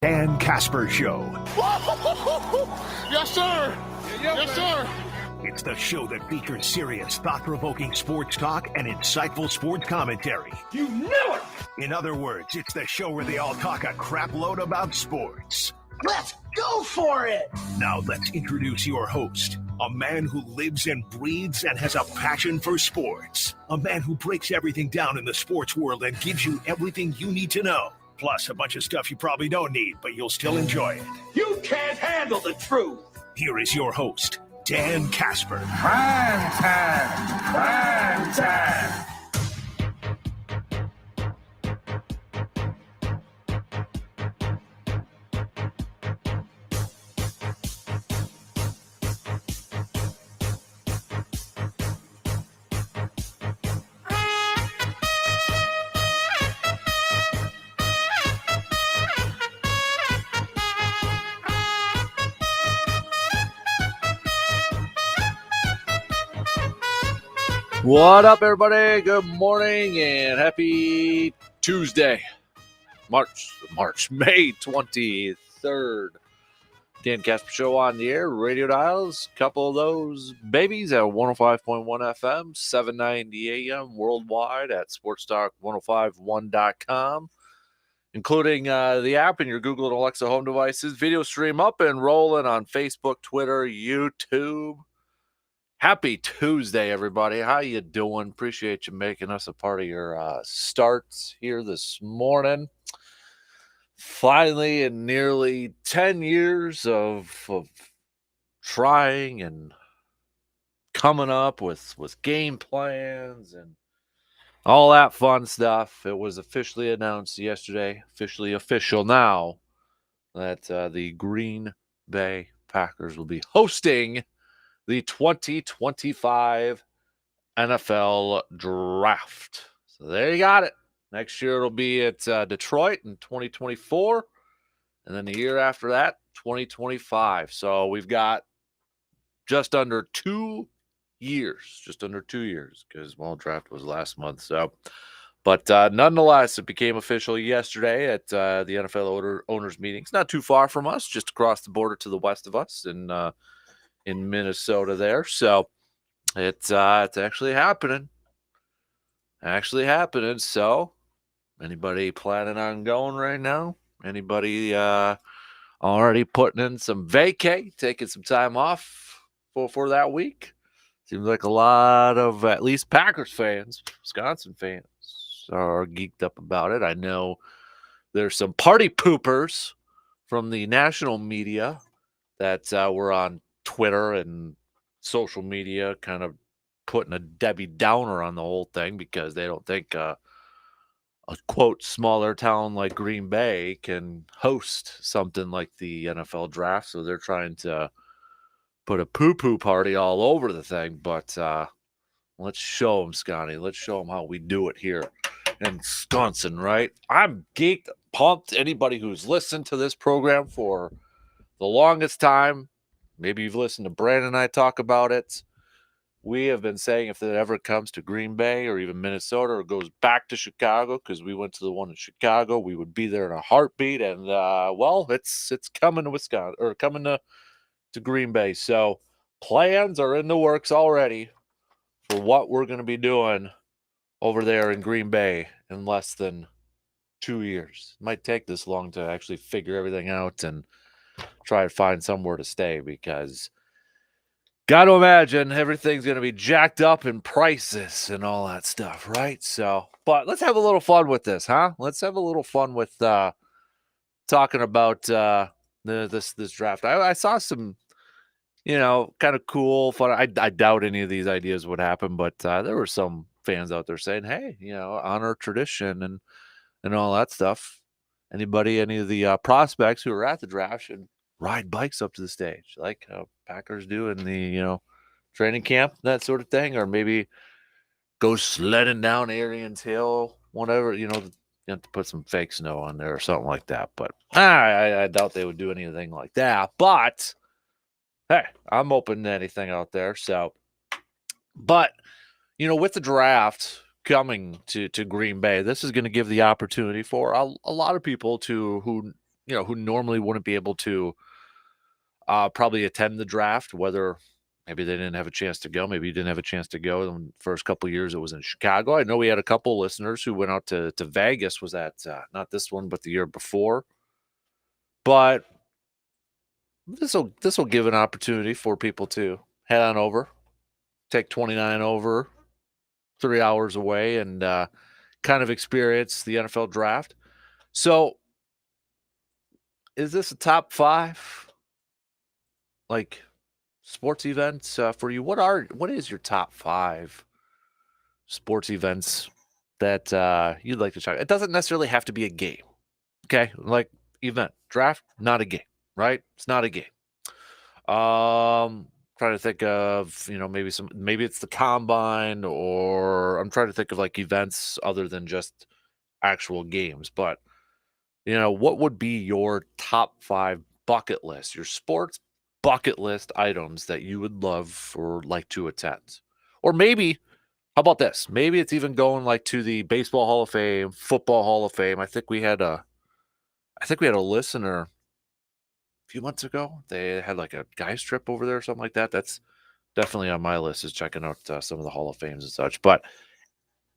Dan Kasper Show. Yes, sir. Yes, sir. It's the show that features serious, thought-provoking sports talk and insightful sports commentary. You knew it. In other words, it's the show where they all talk a crap load about sports. Let's go for it. Now let's introduce your host, a man who lives and breathes and has a passion for sports. A man who breaks everything down in the sports world and gives you everything you need to know. Plus a bunch of stuff you probably don't need, but you'll still enjoy it. You can't handle the truth. Here is your host, Dan Kasper. Prime time. Prime time. What up, everybody? Good morning and happy Tuesday, May 23rd. Dan Kasper Show on the air, radio dials, couple of those babies at 105.1 FM, 790 AM, worldwide at sportstalk1051.com, including the app in your Google and Alexa home devices. Video stream up and rolling on Facebook, Twitter, YouTube. Happy Tuesday, everybody. How you doing? Appreciate you making us a part of your starts here this morning. Finally, in nearly 10 years of trying and coming up with game plans and all that fun stuff, it was officially announced yesterday, official now, that the Green Bay Packers will be hosting the 2025 NFL Draft. So there you got it. Next year it'll be at Detroit in 2024. And then the year after that, 2025. So we've got just under 2 years. Because, well, draft was last month. So, but nonetheless, it became official yesterday at the NFL owners meeting. It's not too far from us, just across the border to the west of us in Minnesota there. So it's actually happening. So anybody planning on going right now? Anybody already putting in some vacay, taking some time off for that week? Seems like a lot of at least Packers fans, Wisconsin fans are geeked up about it. I know there's some party poopers from the national media that were on Twitter and social media kind of putting a Debbie Downer on the whole thing because they don't think a quote smaller town like Green Bay can host something like the NFL draft. So they're trying to put a poo-poo party all over the thing. But let's show them, Scotty. Let's show them how we do it here in Wisconsin, right? I'm geeked, pumped. Anybody who's listened to this program for the longest time, maybe you've listened to Brandon and I talk about it. We have been saying if it ever comes to Green Bay or even Minnesota or goes back to Chicago, because we went to the one in Chicago, we would be there in a heartbeat. And, well, it's coming to Wisconsin or coming to Green Bay. So plans are in the works already for what we're going to be doing over there in Green Bay in less than 2 years. It might take this long to actually figure everything out and try to find somewhere to stay because got to imagine everything's going to be jacked up in prices and all that stuff, right? So, but let's have a little fun with this, huh? Let's have a little fun with talking about this draft. I saw some, kind of cool, fun. I doubt any of these ideas would happen, but there were some fans out there saying, hey, honor tradition and all that stuff. Any of the prospects who are at the draft should ride bikes up to the stage like Packers do in the, training camp, that sort of thing, or maybe go sledding down Arians Hill, whatever, you have to put some fake snow on there or something like that. But I doubt they would do anything like that. But hey, I'm open to anything out there. So, but, with the draft coming to Green Bay, this is going to give the opportunity for a lot of people who who normally wouldn't be able to probably attend the draft, whether maybe they didn't have a chance to go. Maybe you didn't have a chance to go. The first couple of years it was in Chicago. I know we had a couple listeners who went out to Vegas. Was that not this one, but the year before? But this will give an opportunity for people to head on over, take 29 over, 3 hours away, and kind of experience the NFL draft. So, is this a top 5 like sports events for you? What is your top 5 sports events that you'd like to check? It doesn't necessarily have to be a game. Okay, like event draft, not a game, right? It's not a game. Trying to think of maybe it's the combine, or I'm trying to think of like events other than just actual games. But what would be your top 5 bucket list, your sports bucket list items that you would love or like to attend? Or maybe, how about this? Maybe it's even going like to the Baseball Hall of Fame, Football Hall of Fame. I think we had a listener a few months ago. They had like a guys trip over there or something like that. That's definitely on my list, is checking out some of the Hall of Fames and such. But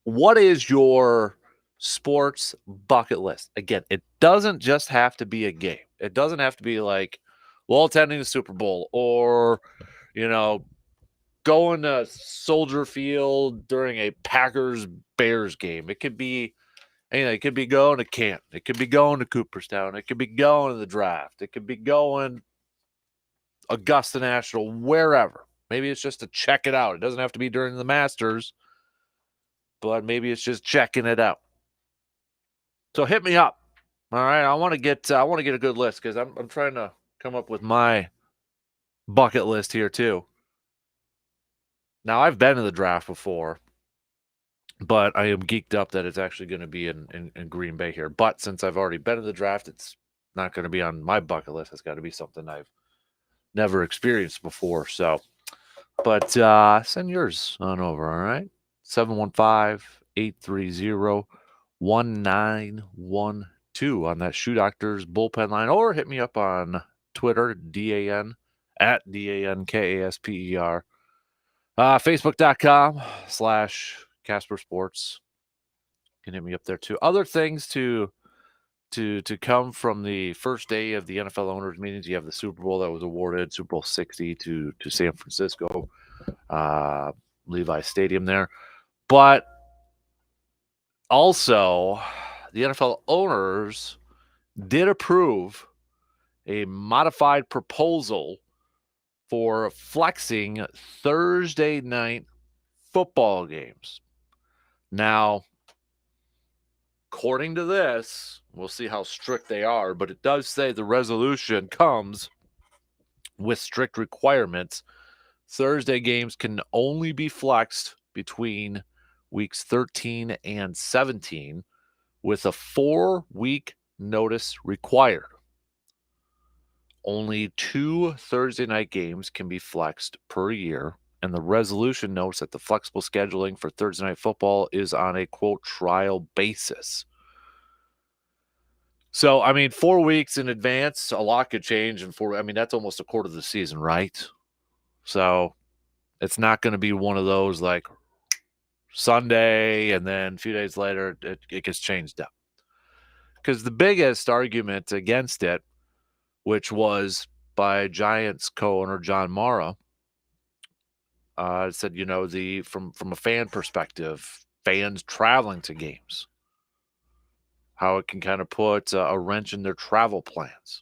what is your sports bucket list? Again, it doesn't just have to be a game. It doesn't have to be like, well, attending the Super Bowl, or, going to Soldier Field during a Packers-Bears game. It could be anything. It could be going to camp. It could be going to Cooperstown. It could be going to the draft. It could be going Augusta National, wherever. Maybe it's just to check it out. It doesn't have to be during the Masters, but maybe it's just checking it out. So hit me up. All right, I want to get a good list, because I'm trying to come up with my bucket list here too. Now, I've been to the draft before, but I am geeked up that it's actually going to be in Green Bay here. But since I've already been to the draft, it's not going to be on my bucket list. It's got to be something I've never experienced before. So, but send yours on over, all right? 715-830-1912 on that Shoe Doctors bullpen line, or hit me up on Twitter, DAN, at DANKASPER. Facebook.com/Kasper Sports. You can hit me up there too. Other things to come from the first day of the NFL owners meetings. You have the Super Bowl that was awarded, Super Bowl 60 to San Francisco, Levi Stadium there. But also, the NFL owners did approve a modified proposal for flexing Thursday night football games. Now, according to this, we'll see how strict they are, but it does say the resolution comes with strict requirements. Thursday games can only be flexed between weeks 13 and 17 with a 4-week notice required. Only 2 Thursday night games can be flexed per year, and the resolution notes that the flexible scheduling for Thursday night football is on a, quote, trial basis. So, 4 weeks in advance, a lot could change. And that's almost a quarter of the season, right? So, it's not going to be one of those like Sunday and then a few days later it gets changed up. Because the biggest argument against it, which was by Giants co-owner John Mara, said, from a fan perspective, fans traveling to games, how it can kind of put a wrench in their travel plans.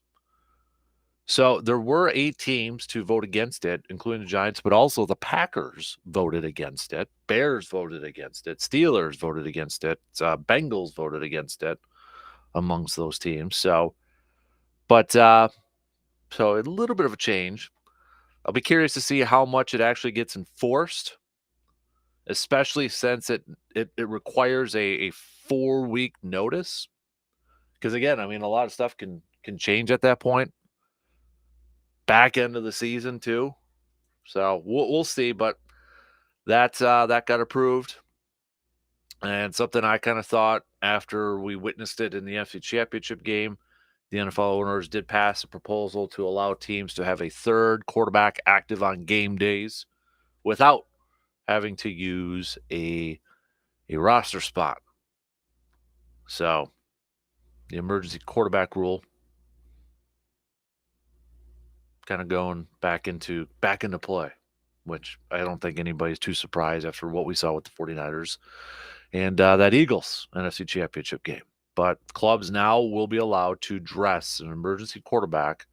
So there were 8 teams to vote against it, including the Giants, but also the Packers voted against it. Bears voted against it. Steelers voted against it. Bengals voted against it amongst those teams. So a little bit of a change. I'll be curious to see how much it actually gets enforced, especially since it requires a 4-week notice. Because again, a lot of stuff can change at that point. Back end of the season too. So we'll see, but that got approved. And something I kind of thought after we witnessed it in the NFC Championship game, The NFL owners did pass a proposal to allow teams to have a third quarterback active on game days without having to use a roster spot. So the emergency quarterback rule kind of going back into play, which I don't think anybody's too surprised after what we saw with the 49ers and that Eagles NFC Championship game. But clubs now will be allowed to dress an emergency quarterback.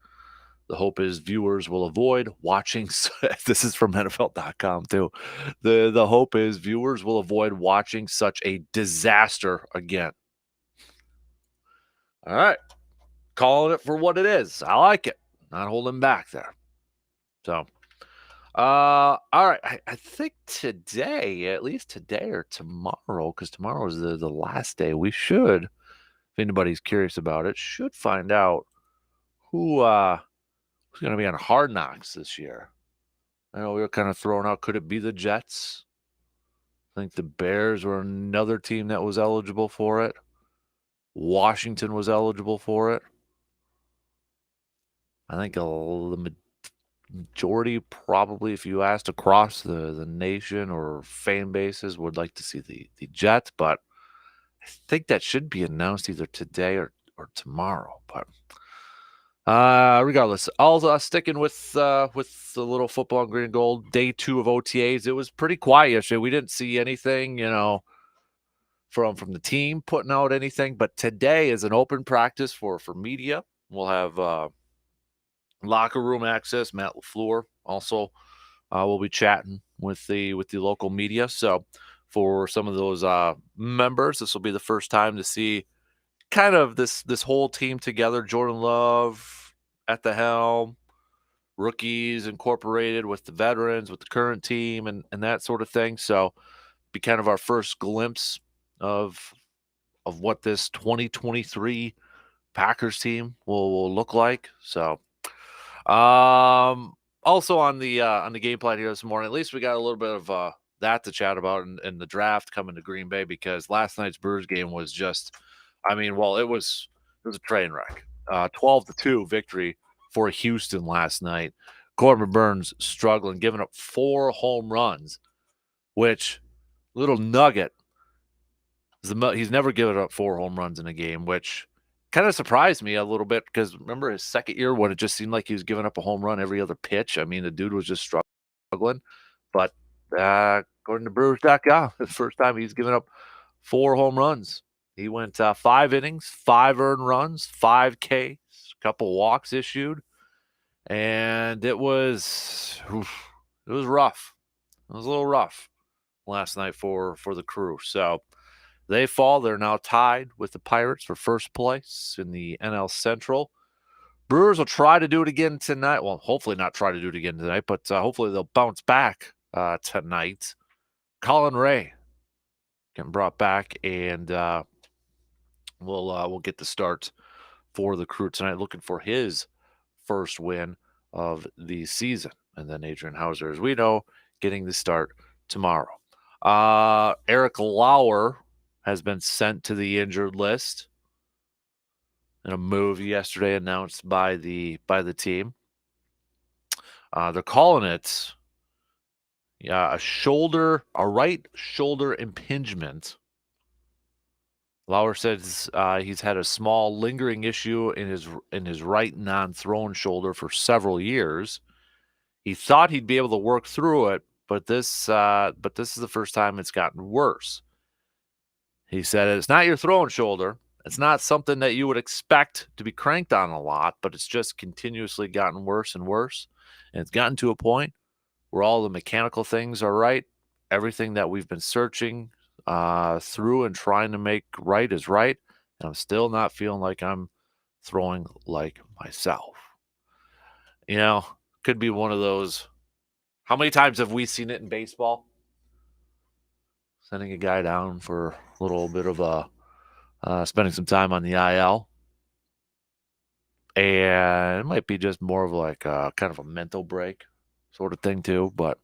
The hope is viewers will avoid watching. This is from NFL.com too. The hope is viewers will avoid watching such a disaster again. All right. Calling it for what it is. I like it. Not holding back there. So, all right. I think today, at least today or tomorrow, because tomorrow is the last day, we should, if anybody's curious about it, should find out who's going to be on Hard Knocks this year. I know we were kind of throwing out, could it be the Jets? I think the Bears were another team that was eligible for it. Washington was eligible for it. I think the majority, probably, if you asked across the nation or fan bases, would like to see the Jets, but I think that should be announced either today or tomorrow. But regardless, I'll sticking with the little football in green and gold. Day 2 of OTAs, it was pretty quiet yesterday. We didn't see anything, from the team putting out anything. But today is an open practice for media. We'll have locker room access. Matt LaFleur also will be chatting with the local media. So for some of those members, this will be the first time to see kind of this whole team together. Jordan Love at the helm, rookies incorporated with the veterans, with the current team, and that sort of thing. So be kind of our first glimpse of what this 2023 Packers team will look like. So also on the game plan here this morning, at least we got a little bit of that to chat about in the draft coming to Green Bay, because last night's Brewers game was just, it was a train wreck. 12-2 victory for Houston last night. Corbin Burns struggling, giving up 4 home runs, which little nugget he's never given up 4 home runs in a game, which kind of surprised me a little bit, because remember his second year when it just seemed like he was giving up a home run every other pitch. The dude was just struggling. But according to Brewers.com, the first time he's given up 4 home runs. He went 5 innings, 5 earned runs, 5 Ks, a couple walks issued, and it was rough. It was a little rough last night for the Crew. So they fall. They're now tied with the Pirates for first place in the NL Central. Brewers will try to do it again tonight. Well, hopefully not try to do it again tonight, but hopefully they'll bounce back tonight. Colin Ray getting brought back, and we'll get the start for the Crew tonight, looking for his first win of the season. And then Adrian Hauser, as we know, getting the start tomorrow. Eric Lauer has been sent to the injured list in a move yesterday announced by the team. They're calling it a right shoulder impingement. Lauer says he's had a small lingering issue in his right non-thrown shoulder for several years. He thought he'd be able to work through it, but this is the first time it's gotten worse. He said it's not your throwing shoulder. It's not something that you would expect to be cranked on a lot, but it's just continuously gotten worse and worse. And it's gotten to a point where all the mechanical things are right. Everything that we've been searching through and trying to make right is right. And I'm still not feeling like I'm throwing like myself. Could be one of those. How many times have we seen it in baseball? Sending a guy down for a little bit of spending some time on the IL. And it might be just more of like kind of a mental break sort of thing too. But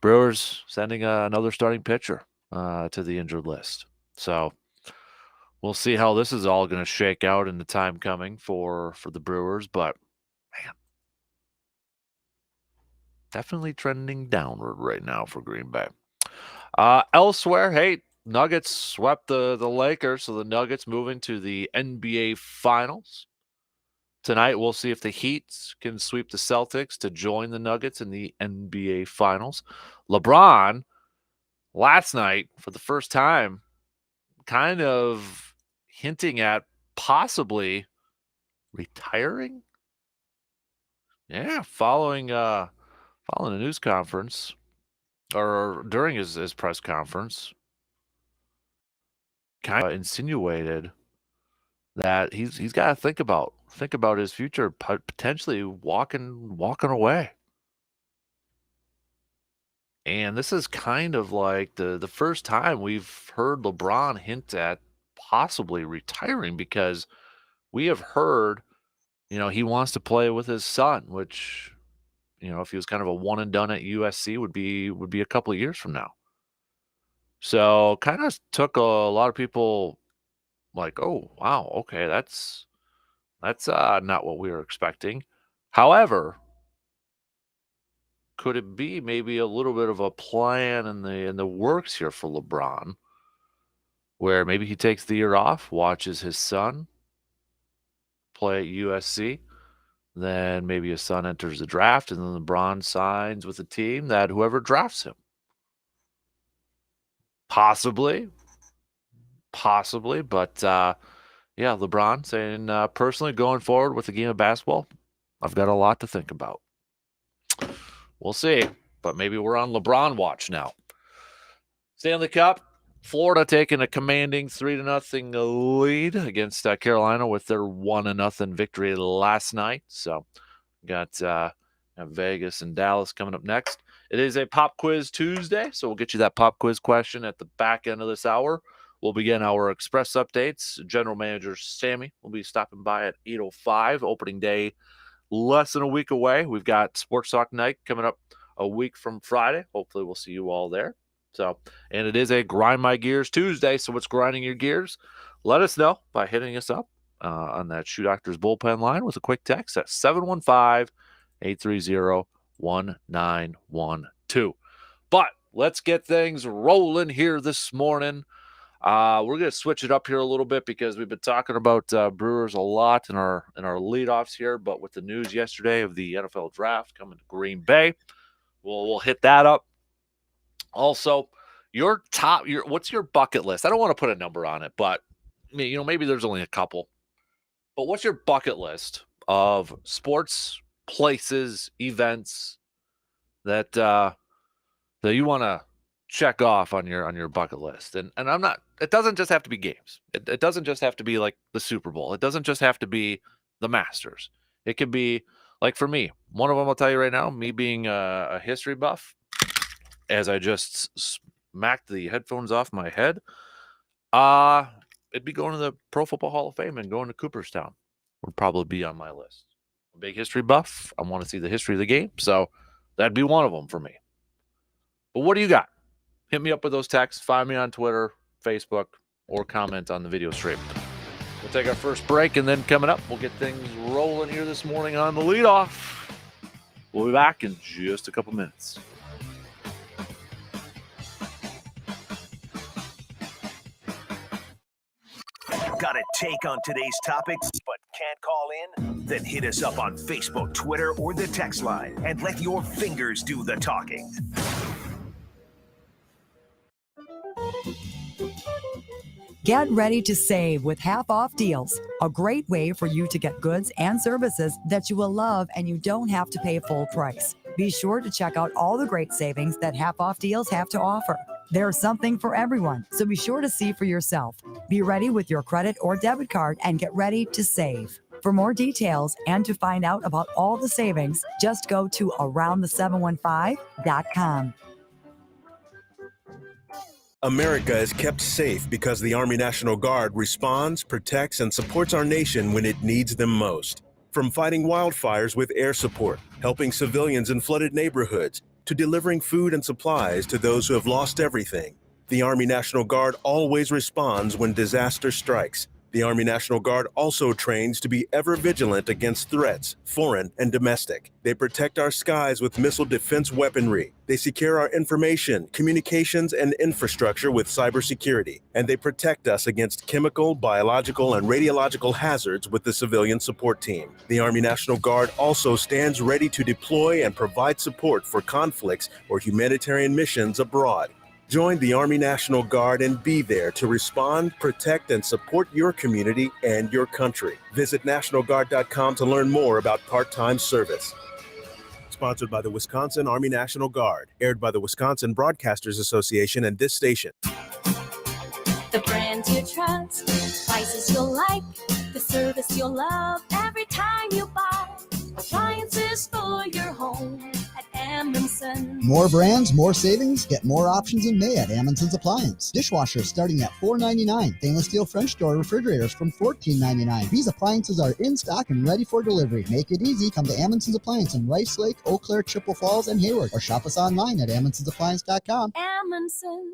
Brewers sending another starting pitcher to the injured list. So we'll see how this is all going to shake out in the time coming for the Brewers. But, man, definitely trending downward right now for Green Bay. Elsewhere, hey, Nuggets swept the Lakers, so the Nuggets moving to the NBA Finals. Tonight, we'll see if the Heat can sweep the Celtics to join the Nuggets in the NBA Finals. LeBron, last night, for the first time, kind of hinting at possibly retiring. Yeah, following a news conference, or during his press conference, kind of insinuated that he's got to think about his future, potentially walking away. And this is kind of like the first time we've heard LeBron hint at possibly retiring, because we have heard, he wants to play with his son, which, if he was kind of a one and done at USC, would be a couple of years from now. So kind of took a lot of people like, oh, wow, okay, that's not what we were expecting. However, could it be maybe a little bit of a plan in the works here for LeBron, where maybe he takes the year off, watches his son play at USC, then maybe his son enters the draft, and then LeBron signs with a team that whoever drafts him. Possibly, but yeah, LeBron saying, personally, going forward with the game of basketball, I've got a lot to think about. We'll see, but maybe we're on LeBron watch now. Stanley Cup, Florida taking a commanding 3-0 lead against Carolina with their 1-0 victory last night. So got Vegas and Dallas coming up next. It is a Pop Quiz Tuesday, so we'll get you that pop quiz question at the back end of this hour. We'll begin our express updates. General Manager Sammy will be stopping by at 8:05, opening day less than a week away. We've got Sports Talk Night coming up a week from Friday. Hopefully we'll see you all there. So, and it is a Grind My Gears Tuesday, so what's grinding your gears? Let us know by hitting us up on that Shoe Doctors bullpen line with a quick text at 715-830-1912. But let's get things rolling here this morning. We're going to switch it up here a little bit because we've been talking about Brewers a lot in our leadoffs here, but with the news yesterday of the NFL draft coming to Green Bay, we'll hit that up. Also, what's your bucket list? I don't want to put a number on it, but maybe there's only a couple. But what's your bucket list of sports, places, events that you want to check off on your bucket list? And I'm not. It doesn't just have to be games. It doesn't just have to be like the Super Bowl. It doesn't just have to be the Masters. It could be like, for me, one of them I'll tell you right now. Me being a history buff, as I just smacked the headphones off my head, it'd be going to the Pro Football Hall of Fame and going to Cooperstown would probably be on my list. A big history buff. I want to see the history of the game, so that'd be one of them for me. But what do you got? Hit me up with those texts. Find me on Twitter, Facebook, or comment on the video stream. We'll take our first break, and then coming up, we'll get things rolling here this morning on the leadoff. We'll be back in just a couple minutes. Got a take on today's topics but can't call in? Then hit us up on Facebook, Twitter, or the text line and let your fingers do the talking. Get ready to save with half-off deals, a great way for you to get goods and services that you will love and you don't have to pay full price. Be sure to check out all the great savings that half-off deals have to offer. There's something for everyone, so be sure to see for yourself. Be ready with your credit or debit card and get ready to save. For more details and to find out about all the savings, just go to aroundthe715.com. America is kept safe because the Army National Guard responds, protects, and supports our nation when it needs them most. From fighting wildfires with air support, helping civilians in flooded neighborhoods, to delivering food and supplies to those who have lost everything, The Army National Guard always responds when disaster strikes. The Army National Guard also trains to be ever vigilant against threats, foreign and domestic. They protect our skies with missile defense weaponry. They secure our information, communications, and infrastructure with cybersecurity. And they protect us against chemical, biological, and radiological hazards with the civilian support team. The Army National Guard also stands ready to deploy and provide support for conflicts or humanitarian missions abroad. Join the Army National Guard and be there to respond, protect, and support your community and your country. Visit NationalGuard.com to learn more about part-time service. Sponsored by the Wisconsin Army National Guard. Aired by the Wisconsin Broadcasters Association and this station. The brands you trust, prices you'll like, the service you'll love every time you buy. Appliances for your home at Amundsen. More brands, more savings. Get more options in May at Amundsen's Appliance. Dishwashers starting at $4.99. Stainless steel French door refrigerators from $14.99. These appliances are in stock and ready for delivery. Make it easy. Come to Amundsen's Appliance in Rice Lake, Eau Claire, Chippewa Falls, and Hayward. Or shop us online at Amundson'sAppliance.com. Amundsen.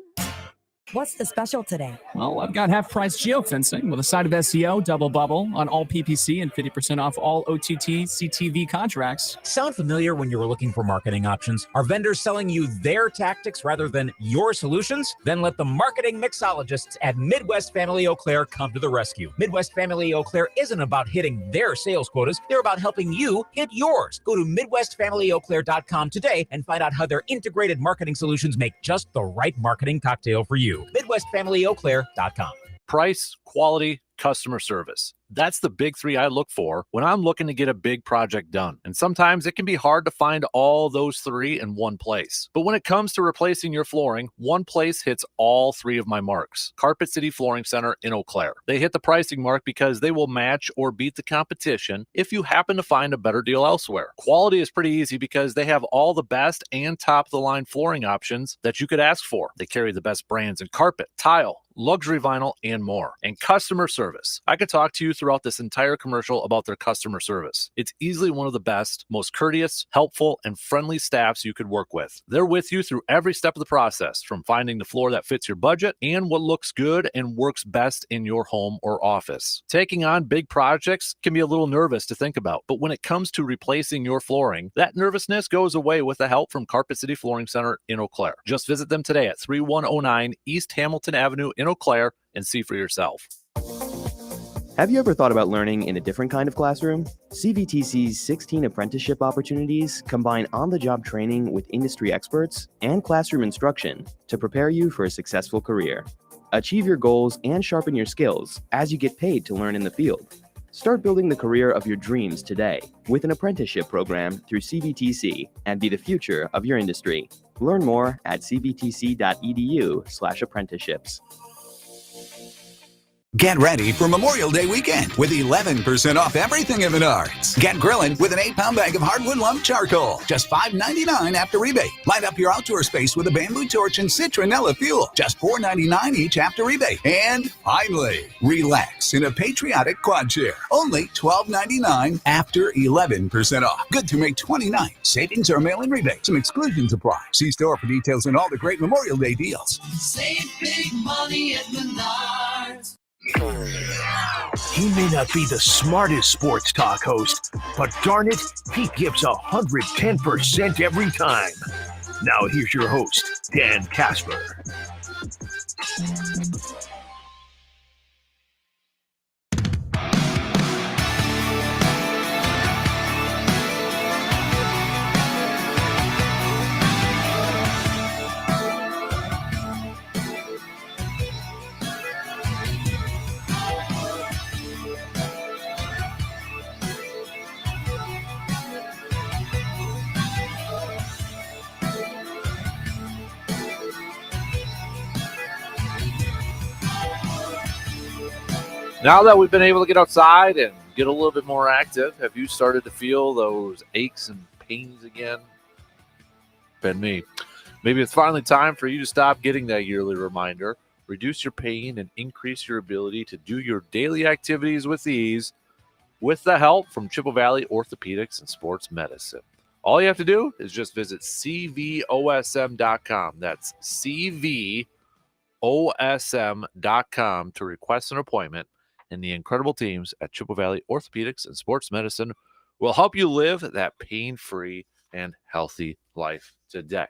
What's the special today? Well, I've got half-price geofencing with a side of SEO, double bubble on all PPC, and 50% off all OTT CTV contracts. Sound familiar when you were looking for marketing options? Are vendors selling you their tactics rather than your solutions? Then let the marketing mixologists at Midwest Family Eau Claire come to the rescue. Midwest Family Eau Claire isn't about hitting their sales quotas. They're about helping you hit yours. Go to MidwestFamilyEauClaire.com today and find out how their integrated marketing solutions make just the right marketing cocktail for you. MidwestFamilyEauClaire.com. Price, quality, customer service. That's the big three I look for when I'm looking to get a big project done. And sometimes it can be hard to find all those three in one place. But when it comes to replacing your flooring, one place hits all three of my marks. Carpet City Flooring Center in Eau Claire. They hit the pricing mark because they will match or beat the competition if you happen to find a better deal elsewhere. Quality is pretty easy because they have all the best and top-of-the-line flooring options that you could ask for. They carry the best brands in carpet, tile, luxury vinyl, and more. And customer service. I could talk to you throughout this entire commercial about their customer service. It's easily one of the best, most courteous, helpful, and friendly staffs you could work with. They're with you through every step of the process, from finding the floor that fits your budget and what looks good and works best in your home or office. Taking on big projects can be a little nervous to think about, but when it comes to replacing your flooring, that nervousness goes away with the help from Carpet City Flooring Center in Eau Claire. Just visit them today at 3109 East Hamilton Avenue in Eau Claire and see for yourself. Have you ever thought about learning in a different kind of classroom? CVTC's 16 apprenticeship opportunities combine on-the-job training with industry experts and classroom instruction to prepare you for a successful career. Achieve your goals and sharpen your skills as you get paid to learn in the field. Start building the career of your dreams today with an apprenticeship program through CVTC and be the future of your industry. Learn more at cvtc.edu/apprenticeships. Get ready for Memorial Day weekend with 11% off everything at Menards. Get grilling with an 8-pound bag of hardwood lump charcoal, just $5.99 after rebate. Light up your outdoor space with a bamboo torch and citronella fuel, just $4.99 each after rebate. And finally, relax in a patriotic quad chair, only $12.99 after 11% off. Good to May 29th. Savings are mail-in rebate. Some exclusions apply. See store for details on all the great Memorial Day deals. Save big money at Menards. He may not be the smartest sports talk host, but darn it, he gives 110% every time. Now here's your host, Dan Kasper. Now that we've been able to get outside and get a little bit more active, have you started to feel those aches and pains again? Been me. Maybe it's finally time for you to stop getting that yearly reminder, reduce your pain, and increase your ability to do your daily activities with ease with the help from Chippewa Valley Orthopedics and Sports Medicine. All you have to do is just visit cvosm.com. That's osm.com to request an appointment, and the incredible teams at Chippewa Valley Orthopedics and Sports Medicine will help you live that pain-free and healthy life today.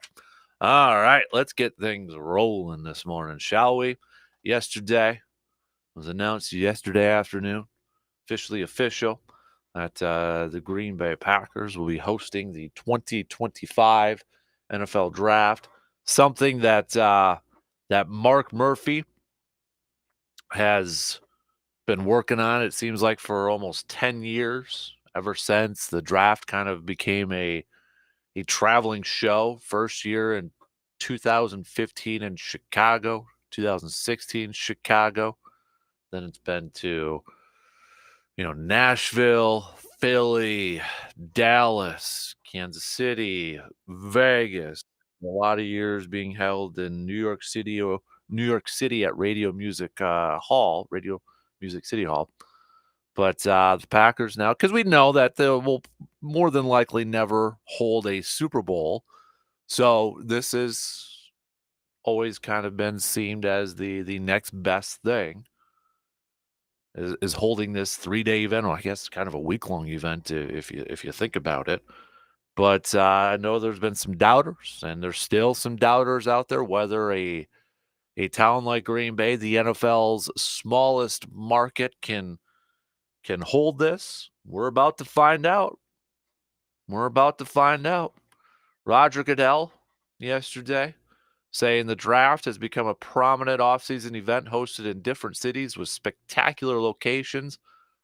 All right, let's get things rolling this morning, shall we? Yesterday was announced yesterday afternoon, officially official, that the Green Bay Packers will be hosting the 2025 NFL Draft, something that that Mark Murphy has been working on, it seems like, for almost 10 years, ever since the draft kind of became a traveling show. First year in 2015 in Chicago, 2016 Chicago. Then it's been to, Nashville, Philly, Dallas, Kansas City, Vegas. A lot of years being held in New York City at Radio Music City Hall. But the Packers now, because we know that they will more than likely never hold a Super Bowl. So this is always kind of been seemed as the next best thing is holding this 3-day event. Well, I guess kind of a week-long event if you think about it. But I know there's been some doubters, and there's still some doubters out there whether a town like Green Bay, the NFL's smallest market, can hold this. We're about to find out. Roger Goodell yesterday saying the draft has become a prominent offseason event hosted in different cities with spectacular locations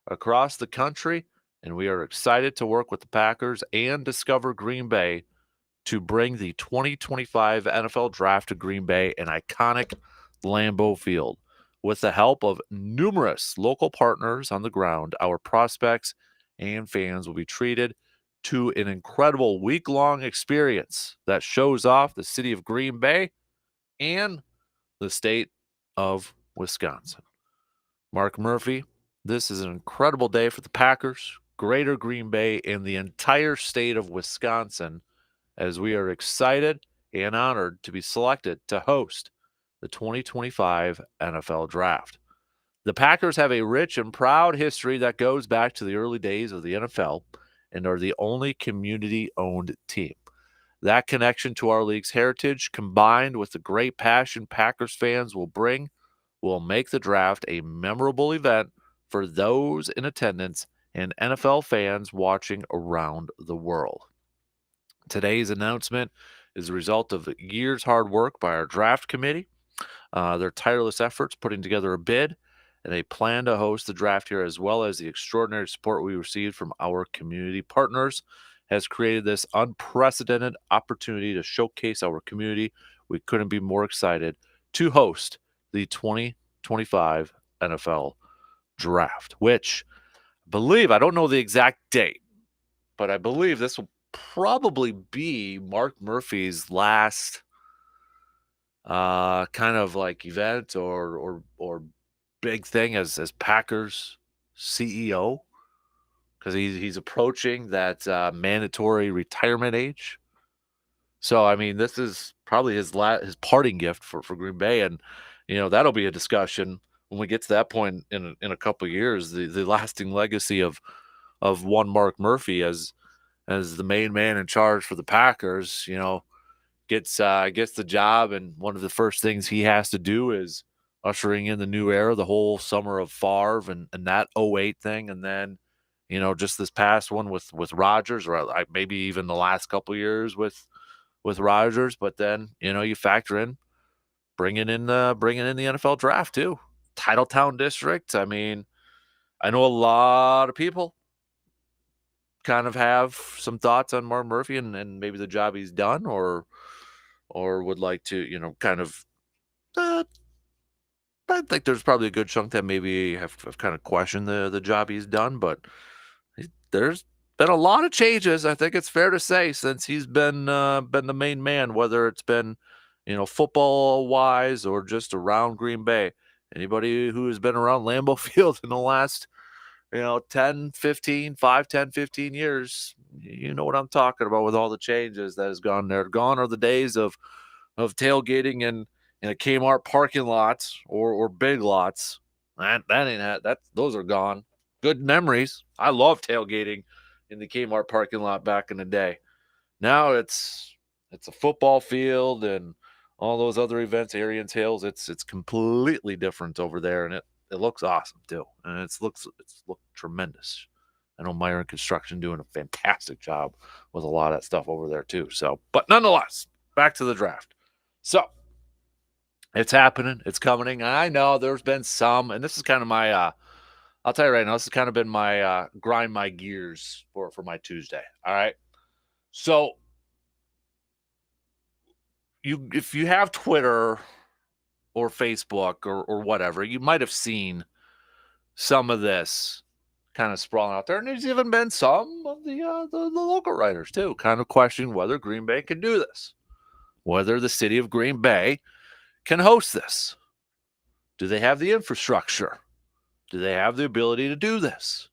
across the country, and we are excited to work with the Packers and Discover Green Bay to bring the 2025 NFL Draft to Green Bay, an iconic Lambeau Field. With the help of numerous local partners on the ground, our prospects and fans will be treated to an incredible week-long experience that shows off the city of Green Bay and the state of Wisconsin. Mark Murphy, this is an incredible day for the Packers, Greater Green Bay, and the entire state of Wisconsin, as we are excited and honored to be selected to host the 2025 NFL Draft. The Packers have a rich and proud history that goes back to the early days of the NFL and are the only community-owned team. That connection to our league's heritage, combined with the great passion Packers fans will bring, will make the draft a memorable event for those in attendance and NFL fans watching around the world. Today's announcement is a result of years' hard work by our draft committee, their tireless efforts putting together a bid and a plan to host the draft here, as well as the extraordinary support we received from our community partners, has created this unprecedented opportunity to showcase our community. We couldn't be more excited to host the 2025 NFL Draft, which I don't know the exact date, but I believe this will probably be Mark Murphy's last kind of like event or big thing as Packers CEO, because he's approaching that mandatory retirement age. So I mean, this is probably his parting gift for Green Bay, and that'll be a discussion when we get to that point in a couple of years. The lasting legacy of one Mark Murphy as the main man in charge for the Packers, gets the job, and one of the first things he has to do is ushering in the new era, the whole summer of Favre and that 08 thing, and then just this past one with Rodgers, or maybe even the last couple of years with Rodgers. But then you factor in bringing in the NFL Draft too, Titletown District. I mean, I know a lot of people kind of have some thoughts on Mark Murphy and maybe the job he's done, or would like to kind of. I think there's probably a good chunk that maybe have kind of questioned the job he's done, but there's been a lot of changes, I think it's fair to say, since he's been the main man, whether it's been football wise or just around Green Bay. Anybody who has been around Lambeau Field in the last 10, 15 years, you know what I'm talking about with all the changes that has gone there. Gone are the days of tailgating in a Kmart parking lot or big lots. That ain't that. Those are gone. Good memories. I love tailgating in the Kmart parking lot back in the day. Now it's a football field and all those other events, Aryan Tales. It's completely different over there, and it looks awesome too. And it's looked tremendous. I know Myron Construction doing a fantastic job with a lot of that stuff over there too. So, but nonetheless, back to the draft. So it's happening. It's coming. I know there's been some, and this is kind of my, I'll tell you right now, this has kind of been my grind my gears for my Tuesday. All right. So if you have Twitter or Facebook or whatever, you might have seen some of this kind of sprawling out there. And there's even been some of the local writers too, kind of questioning whether Green Bay can do this, whether the city of Green Bay can host this. Do they have the infrastructure? Do they have the ability to do this?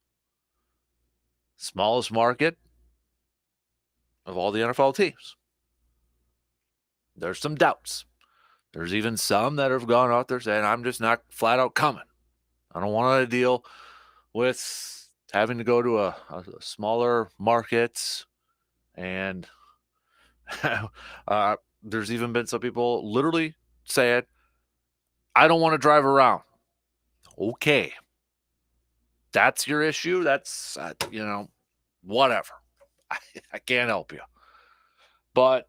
Smallest market of all the NFL teams. There's some doubts. There's even some that have gone out there saying, I'm just not flat out coming. I don't want to deal with having to go to a smaller market. And there's even been some people literally saying, I don't want to drive around. Okay. That's your issue. That's, whatever. I can't help you. But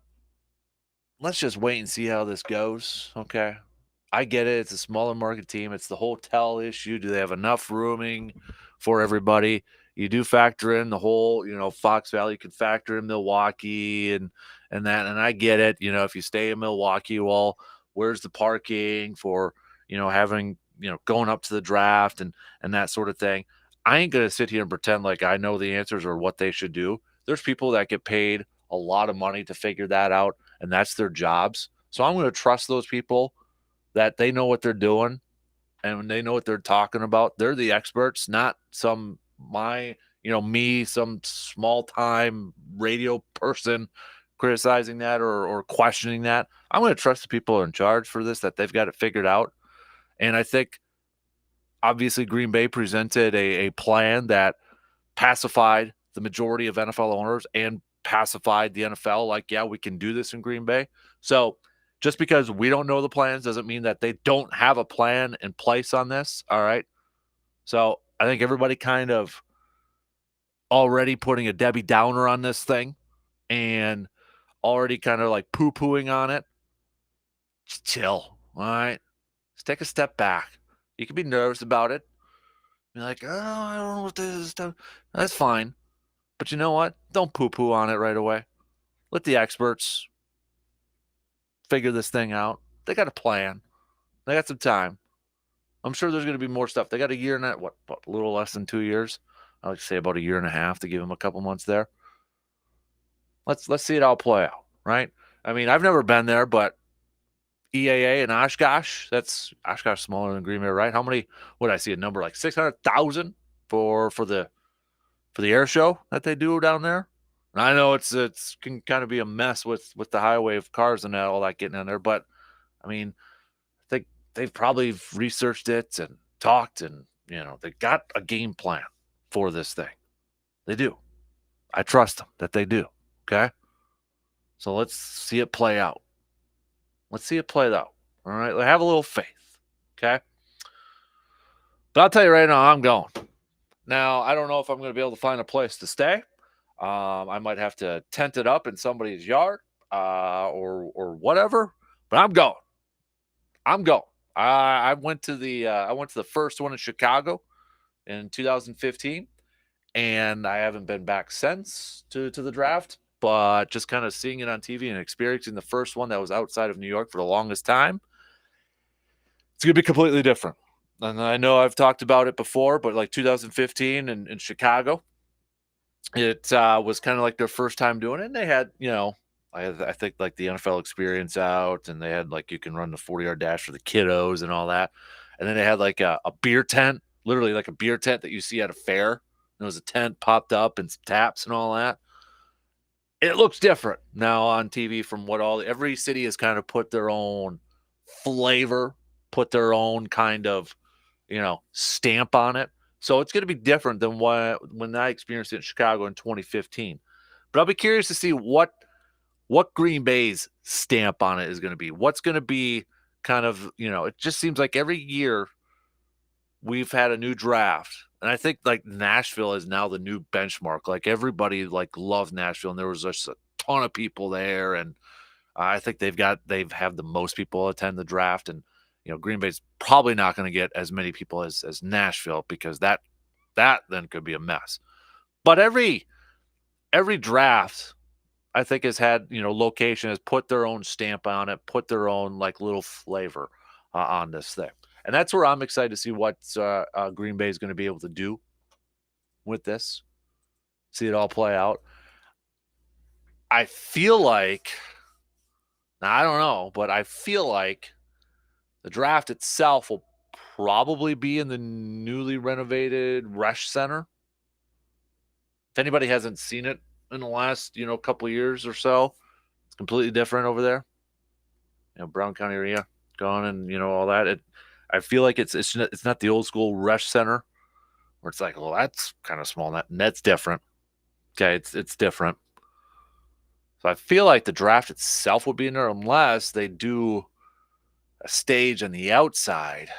let's just wait and see how this goes, okay? I get it. It's a smaller market team. It's the hotel issue. Do they have enough rooming for everybody? You do factor in the whole, Fox Valley. You could factor in Milwaukee and that. And I get it. If you stay in Milwaukee, well, where's the parking for, having, going up to the draft and that sort of thing. I ain't going to sit here and pretend like I know the answers or what they should do. There's people that get paid a lot of money to figure that out, and that's their jobs. So I'm going to trust those people that they know what they're doing and they know what they're talking about. They're the experts, not some small time radio person criticizing that or questioning that. I'm going to trust the people in charge for this, that they've got it figured out. And I think obviously Green Bay presented a plan that pacified the majority of NFL owners and pacified the NFL. Like, yeah, we can do this in Green Bay. So just because we don't know the plans doesn't mean that they don't have a plan in place on this. All right. So I think everybody kind of already putting a Debbie Downer on this thing and already kind of like poo-pooing on it. Just chill. All right. Just take a step back. You can be nervous about it. Be like, oh, I don't know what this is. That's fine. But you know what? Don't poo-poo on it right away. Let the experts figure this thing out. They got a plan. They got some time. I'm sure there's going to be more stuff. They got a year and a little less than 2 years. I like to say about a year and a half to give them a couple months there. Let's see it all play out, right? I mean, I've never been there, but EAA and Oshkosh, Oshkosh smaller than Green Bay, right? How many would I see a number like 600,000 for the air show that they do down there? And I know it's can kind of be a mess with the highway of cars and all that getting in there, but I mean, I think they've probably researched it and talked and they got a game plan for this thing. They do. I trust them that they do. Okay. So let's see it play out. Let's see it play out. All right. Have a little faith. Okay. But I'll tell you right now, I'm going. Now, I don't know if I'm going to be able to find a place to stay. I might have to tent it up in somebody's yard or whatever, but I'm going. I went to the first one in Chicago in 2015, and I haven't been back since to the draft, but just kind of seeing it on TV and experiencing the first one that was outside of New York for the longest time, it's going to be completely different. And I know I've talked about it before, but like 2015 in Chicago, it was kind of like their first time doing it. And they had, I think like the NFL experience out, and they had like you can run the 40-yard dash for the kiddos and all that. And then they had like a beer tent, literally like a beer tent that you see at a fair. And there was a tent popped up and some taps and all that. It looks different now on TV from what every city has kind of put their own flavor, put their own kind of, stamp on it. So it's going to be different than when I experienced it in Chicago in 2015. But I'll be curious to see what Green Bay's stamp on it is going to be. What's going to be kind of, it just seems like every year we've had a new draft. And I think like Nashville is now the new benchmark. Like everybody like loves Nashville, and there was just a ton of people there. And I think they've have the most people attend the draft. And, Green Bay's probably not going to get as many people as Nashville, because that then could be a mess. But every draft, I think, has had, location has put their own stamp on it, put their own like little flavor on this thing. And that's where I'm excited to see what Green Bay is going to be able to do with this. See it all play out. I feel like, now I don't know, but I feel like the draft itself will probably be in the newly renovated Resch Center. If anybody hasn't seen it in the last, couple of years or so, it's completely different over there. Brown County area gone, and all that. I feel like it's not the old school Resch Center where it's like, well, that's kind of small. That's different. Okay, it's different. So I feel like the draft itself would be in there unless they do a stage on the outside.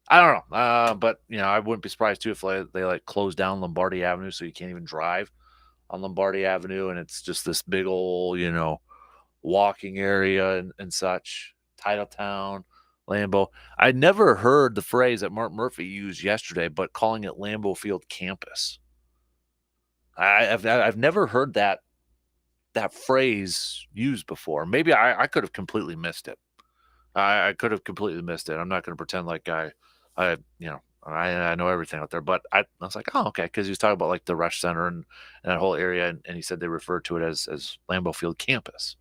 I don't know. But, I wouldn't be surprised, too, if they like close down Lombardi Avenue so you can't even drive on Lombardi Avenue, and it's just this big old, walking area and such. Titletown, Lambeau. I never heard the phrase that Mark Murphy used yesterday, but calling it Lambeau Field Campus. I've never heard that phrase used before. Maybe I could have completely missed it. I could have completely missed it. I'm not going to pretend like I know everything out there, but I was like, oh, okay, because he was talking about like the Resch Center and that whole area, and he said they referred to it as Lambeau Field Campus.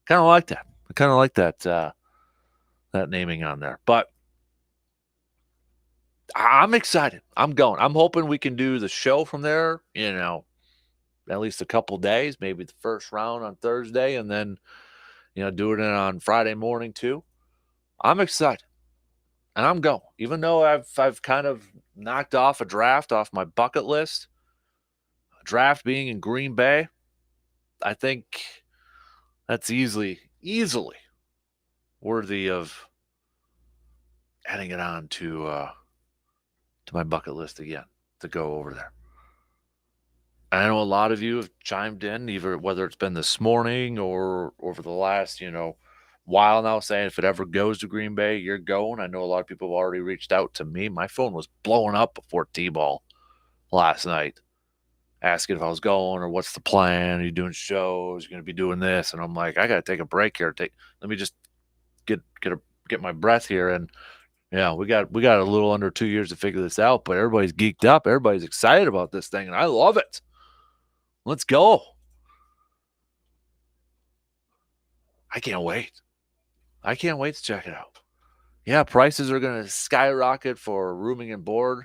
Kind of like that. I kind of like that naming on there. But I'm excited. I'm going. I'm hoping we can do the show from there, at least a couple days, maybe the first round on Thursday, and then, doing it on Friday morning too. I'm excited. And I'm going. Even though I've kind of knocked off a draft off my bucket list, a draft being in Green Bay, I think that's easily worthy of adding it on to my bucket list again to go over there. I know a lot of you have chimed in, either whether it's been this morning or over the last, while now, saying if it ever goes to Green Bay, you're going. I know a lot of people have already reached out to me. My phone was blowing up before T-ball last night, asking if I was going or what's the plan. Are you doing shows? You're going to be doing this? And I'm like, I got to take a break here. Let me just get my breath here. And yeah, we got a little under 2 years to figure this out, but everybody's geeked up. Everybody's excited about this thing, and I love it. Let's go. I can't wait. I can't wait to check it out. Yeah, prices are going to skyrocket for rooming and board.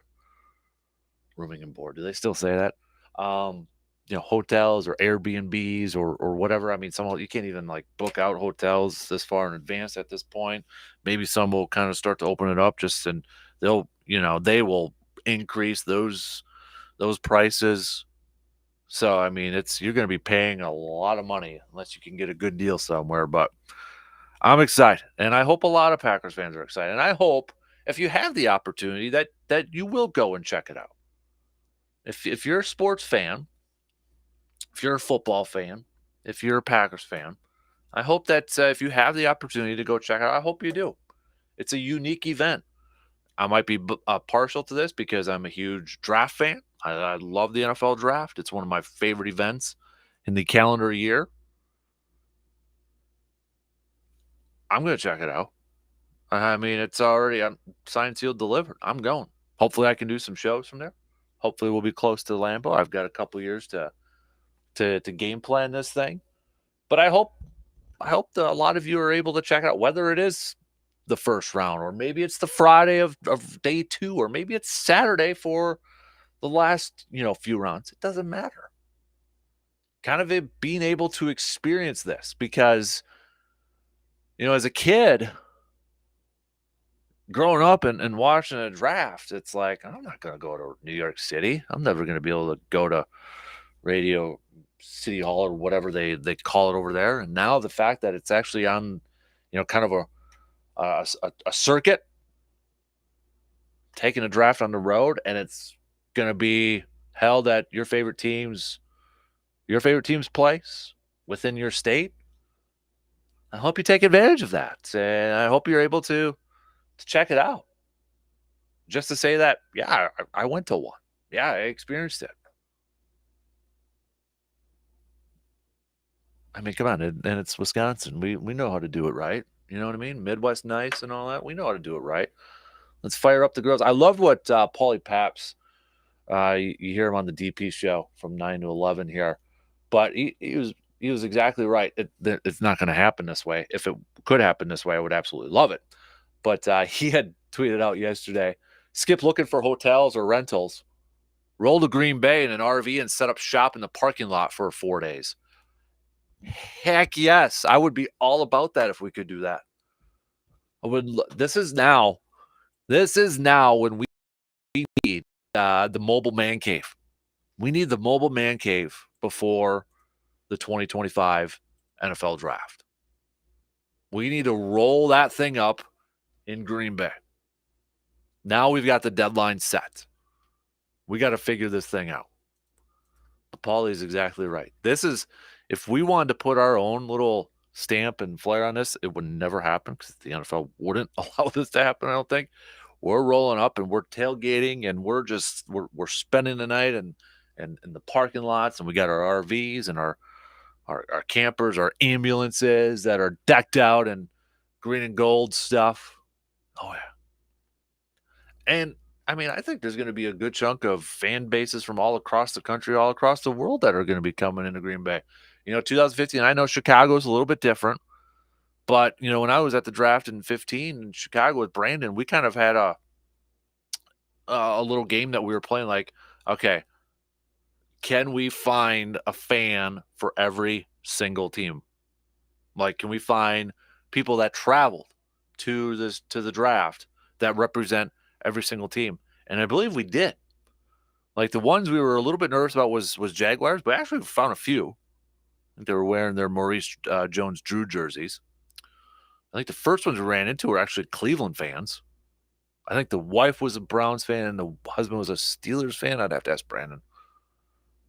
Rooming and board. Do they still say that? Hotels or Airbnbs or whatever. I mean, you can't even like book out hotels this far in advance at this point. Maybe some will kind of start to open it up and they will increase those prices. So, I mean, you're going to be paying a lot of money unless you can get a good deal somewhere, but I'm excited, and I hope a lot of Packers fans are excited. And I hope if you have the opportunity that you will go and check it out. If you're a sports fan, if you're a football fan, if you're a Packers fan, I hope that if you have the opportunity to go check it out, I hope you do. It's a unique event. I might be partial to this because I'm a huge draft fan. I love the NFL draft. It's one of my favorite events in the calendar year. I'm going to check it out. I mean, it's already signed, sealed, delivered. I'm going. Hopefully I can do some shows from there. Hopefully we'll be close to Lambeau. I've got a couple years to game plan this thing. But I hope that a lot of you are able to check it out, whether it is the first round or maybe it's the Friday of day 2 or maybe it's Saturday for the last, few rounds. It doesn't matter. Kind of being able to experience this because, as a kid, growing up and watching a draft, it's like, I'm not going to go to New York City. I'm never going to be able to go to Radio City Hall or whatever they call it over there. And now the fact that it's actually on, kind of a circuit, taking a draft on the road, and it's going to be held at your favorite team's place within your state. I hope you take advantage of that, and I hope you're able to check it out. Just to say that, yeah, I went to one. Yeah, I experienced it. I mean, come on, and it's Wisconsin. We know how to do it right. You know what I mean? Midwest nice and all that. We know how to do it right. Let's fire up the grills. I love what Paulie Paps, you hear him on the DP show from 9 to 11 here, but he was exactly right. It's not going to happen this way. If it could happen this way, I would absolutely love it. But he had tweeted out yesterday, skip looking for hotels or rentals, roll to Green Bay in an RV and set up shop in the parking lot for 4 days. Heck yes. I would be all about that if we could do that. This is now when we need the mobile man cave. We need the mobile man cave before the 2025 NFL draft. We need to roll that thing up in Green Bay. Now we've got the deadline set. We got to figure this thing out. Paulie is exactly right. This is, if we wanted to put our own little stamp and flair on this, it would never happen because the NFL wouldn't allow this to happen, I don't think. We're rolling up and we're tailgating and we're spending the night and in the parking lots, and we got our RVs and our campers, our ambulances that are decked out in green and gold stuff. Oh, yeah. And, I mean, I think there's going to be a good chunk of fan bases from all across the country, all across the world that are going to be coming into Green Bay. 2015, I know Chicago's a little bit different, but, when I was at the draft in 15 in Chicago with Brandon, we kind of had a little game that we were playing like, okay, can we find a fan for every single team? Like, can we find people that traveled to the draft that represent every single team? And I believe we did. Like, the ones we were a little bit nervous about was Jaguars, but actually we found a few. I think they were wearing their Maurice Jones-Drew jerseys. I think the first ones we ran into were actually Cleveland fans. I think the wife was a Browns fan and the husband was a Steelers fan. I'd have to ask Brandon.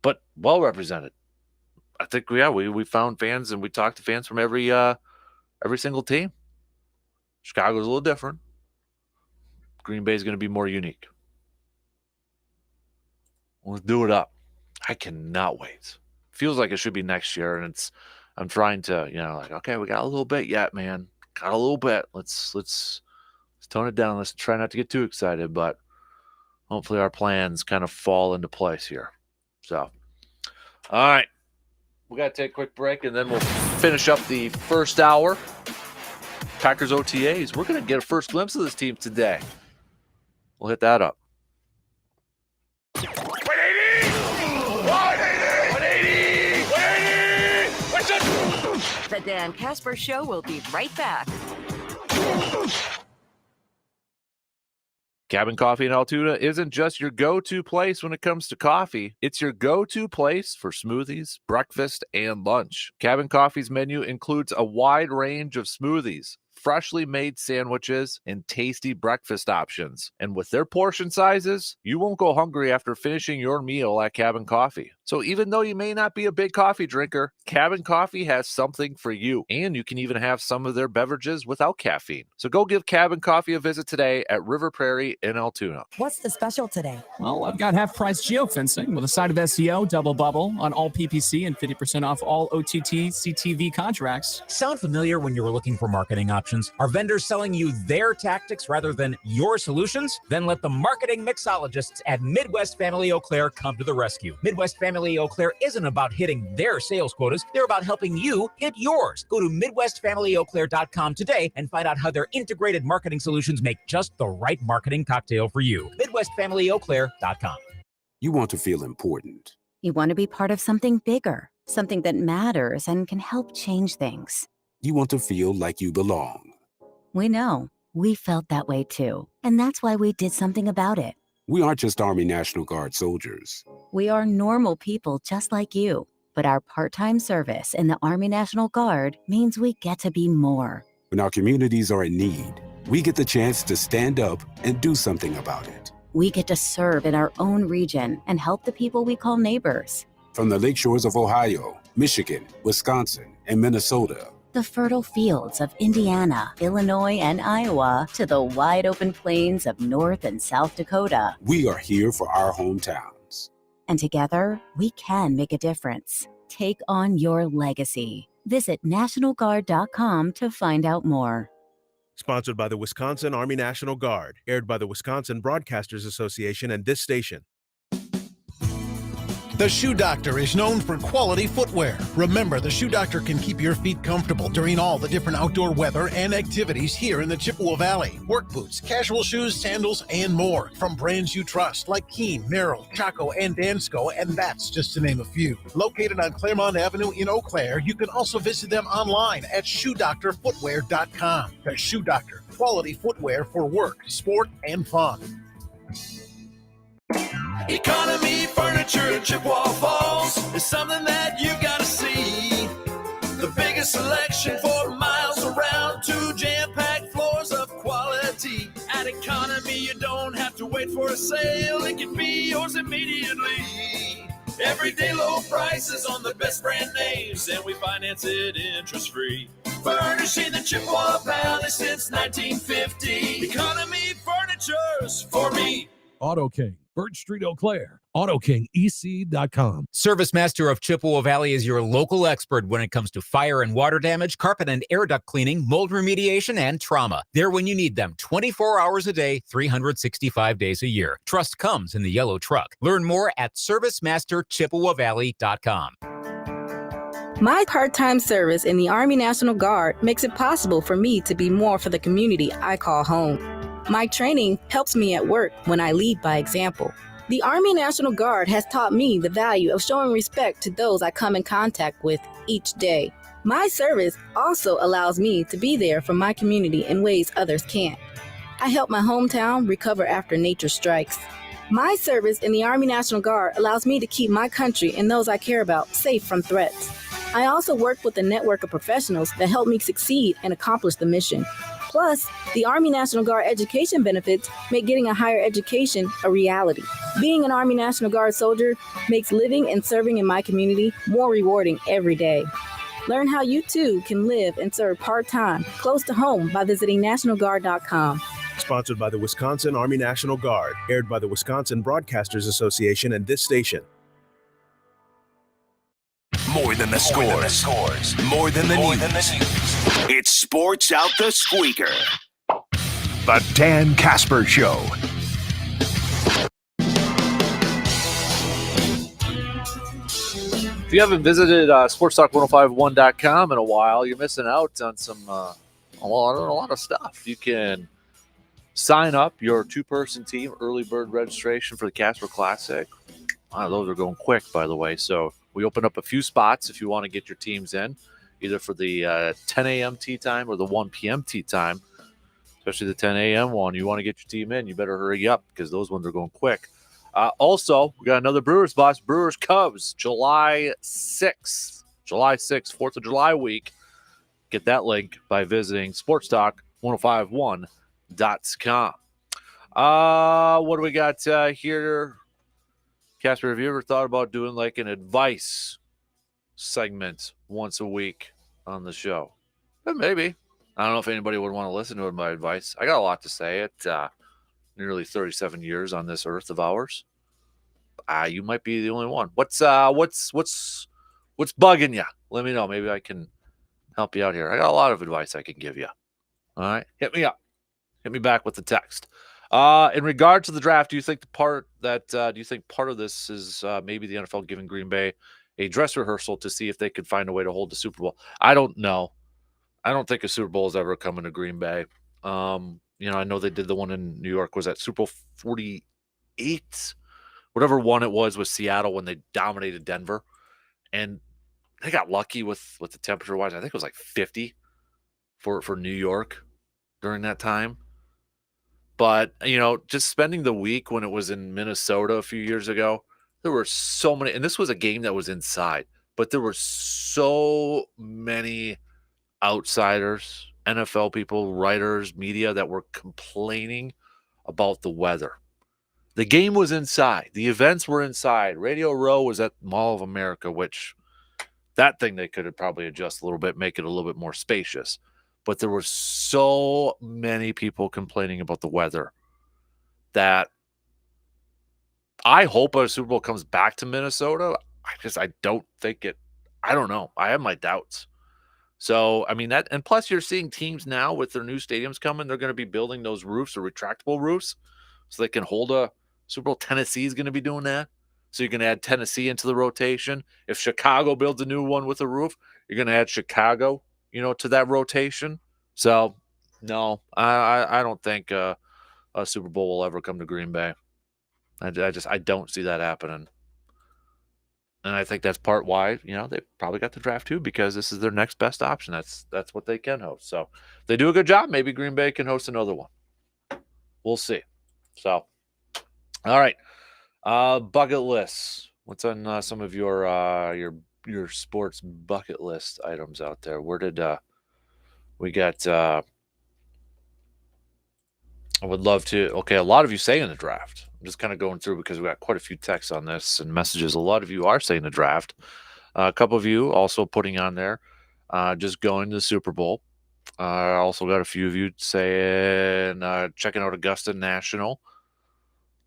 But well represented. I think, we found fans and we talked to fans from every single team. Chicago's a little different. Green Bay is going to be more unique. Let's do it up. I cannot wait. Feels like it should be next year, and I'm trying to, okay, we got a little bit yet, man. Got a little bit. Let's tone it down. Let's try not to get too excited, but hopefully our plans kind of fall into place here. So, all right. We got to take a quick break, and then we'll finish up the first hour. Packers OTAs. We're going to get a first glimpse of this team today. We'll hit that up. 180! The Dan Kasper Show will be right back. Cabin Coffee in Altoona isn't just your go-to place when it comes to coffee. It's your go-to place for smoothies, breakfast, and lunch. Cabin Coffee's menu includes a wide range of smoothies, freshly made sandwiches, and tasty breakfast options. And with their portion sizes, you won't go hungry after finishing your meal at Cabin Coffee. So even though you may not be a big coffee drinker, Cabin Coffee has something for you. And you can even have some of their beverages without caffeine. So go give Cabin Coffee a visit today at River Prairie in Altoona. What's the special today? Well, I've got half-price geofencing with a side of SEO, double bubble on all PPC, and 50% off all OTT CTV contracts. Sound familiar when you were looking for marketing options? Are vendors selling you their tactics rather than your solutions? Then let the marketing mixologists at Midwest Family Eau Claire come to the rescue. Midwest Family Eau Claire isn't about hitting their sales quotas. They're about helping you hit yours. Go to MidwestFamilyEauClaire.com today and find out how their integrated marketing solutions make just the right marketing cocktail for you. MidwestFamilyEauClaire.com. You want to feel important. You want to be part of something bigger, something that matters and can help change things. You want to feel like you belong. We know. We felt that way too, and that's why we did something about it. We aren't just Army National Guard soldiers. We are normal people just like you, but our part-time service in the Army National Guard means we get to be more. When our communities are in need, we get the chance to stand up and do something about it. We get to serve in our own region and help the people we call neighbors. From the lake shores of Ohio, Michigan, Wisconsin, and Minnesota, The fertile fields of Indiana, Illinois, and Iowa, to the wide open plains of North and South Dakota. we are here for our hometowns. And together, we can make a difference. Take on your legacy. Visit NationalGuard.com to find out more. Sponsored by the Wisconsin Army National Guard. Aired by the Wisconsin Broadcasters Association and this station. The Shoe Doctor is known for quality footwear. Remember, the Shoe Doctor can keep your feet comfortable during all the different outdoor weather and activities here in the Chippewa Valley. Work boots, casual shoes, sandals, and more from brands you trust like Keen, Merrill, Chaco, and Dansko, and that's just to name a few. Located on Claremont Avenue in Eau Claire, you can also visit them online at ShoeDoctorFootwear.com. The Shoe Doctor, quality footwear for work, sport, and fun. Economy Furniture in Chippewa Falls is something that you gotta see. The biggest selection for miles around, 2 jam-packed floors of quality. At Economy, you don't have to wait for a sale. It can be yours immediately. Everyday low prices on the best brand names, and we finance it interest-free. Furnishing the Chippewa Valley since 1950. Economy Furniture's for me. Auto King, Birch Street, Eau Claire. AutoKingEC.com. Service Master of Chippewa Valley is your local expert when it comes to fire and water damage, carpet and air duct cleaning, mold remediation, and trauma. They're when you need them 24 hours a day, 365 days a year. Trust comes in the yellow truck. Learn more at ServiceMasterChippewaValley.com. My part-time service in the Army National Guard makes it possible for me to be more for the community I call home. My training helps me at work when I lead by example. The Army National Guard has taught me the value of showing respect to those I come in contact with each day. My service also allows me to be there for my community in ways others can't. I help my hometown recover after nature strikes. My service in the Army National Guard allows me to keep my country and those I care about safe from threats. I also work with a network of professionals that help me succeed and accomplish the mission. Plus, the Army National Guard education benefits make getting a higher education a reality. Being an Army National Guard soldier makes living and serving in my community more rewarding every day. Learn how you too can live and serve part-time close to home by visiting NationalGuard.com. Sponsored by the Wisconsin Army National Guard. Aired by the Wisconsin Broadcasters Association and this station. More than the scores. More than the news. It's Sports Out the Squeaker. The Dan Kasper Show. If you haven't visited sportstalk1051.com in a while, you're missing out on a lot of stuff. You can sign up your 2-person team early bird registration for the Kasper Classic. Those are going quick, by the way. So we open up a few spots if you want to get your teams in, either for the 10 a.m. tee time or the 1 p.m. tee time, especially the 10 a.m. one. You want to get your team in, you better hurry up because those ones are going quick. Also, we got another Brewers boss, Brewers Cubs, July 6th, 4th of July week. Get that link by visiting sportstalk1051.com. What do we got here? Kasper, have you ever thought about doing like an advice segment once a week on the show? Maybe. I don't know if anybody would want to listen to my advice. I got a lot to say at nearly 37 years on this earth of ours. You might be the only one. What's bugging you? Let me know. Maybe I can help you out here. I got a lot of advice I can give you. All right, hit me up. Hit me back with the text. In regard to the draft, do you think part of this is maybe the NFL giving Green Bay a dress rehearsal to see if they could find a way to hold the Super Bowl? I don't know. I don't think a Super Bowl is ever coming to Green Bay. I know they did the one in New York. Was that Super Bowl 48? Whatever one it was with Seattle when they dominated Denver. And they got lucky with the temperature-wise. I think it was like 50 for New York. during that time. But, just spending the week when it was in Minnesota a few years ago, there were so many, and this was a game that was inside, but there were so many outsiders, NFL people, writers, media that were complaining about the weather. The game was inside. The events were inside. Radio Row was at Mall of America, which that thing they could have probably adjust a little bit, make it a little bit more spacious. But there were so many people complaining about the weather that I hope a Super Bowl comes back to Minnesota. I don't think it. I don't know. I have my doubts. So, I mean, and plus you're seeing teams now with their new stadiums coming, they're going to be building those roofs or retractable roofs so they can hold a Super Bowl. Tennessee is going to be doing that. So you're going to add Tennessee into the rotation. If Chicago builds a new one with a roof, you're going to add Chicago, to that rotation. So, no, I don't think a Super Bowl will ever come to Green Bay. I don't see that happening. And I think that's part why, they probably got the draft too, because this is their next best option. That's what they can host. So if they do a good job, maybe Green Bay can host another one. We'll see. So, all right. Bucket lists. What's on some of your sports bucket list items out there? Where did we got? I would love to. Okay, a lot of you say in the draft. I'm just kind of going through because we got quite a few texts on this and messages. A lot of you are saying the draft. A couple of you also putting on there, just going to the Super Bowl. I also got a few of you saying checking out Augusta National.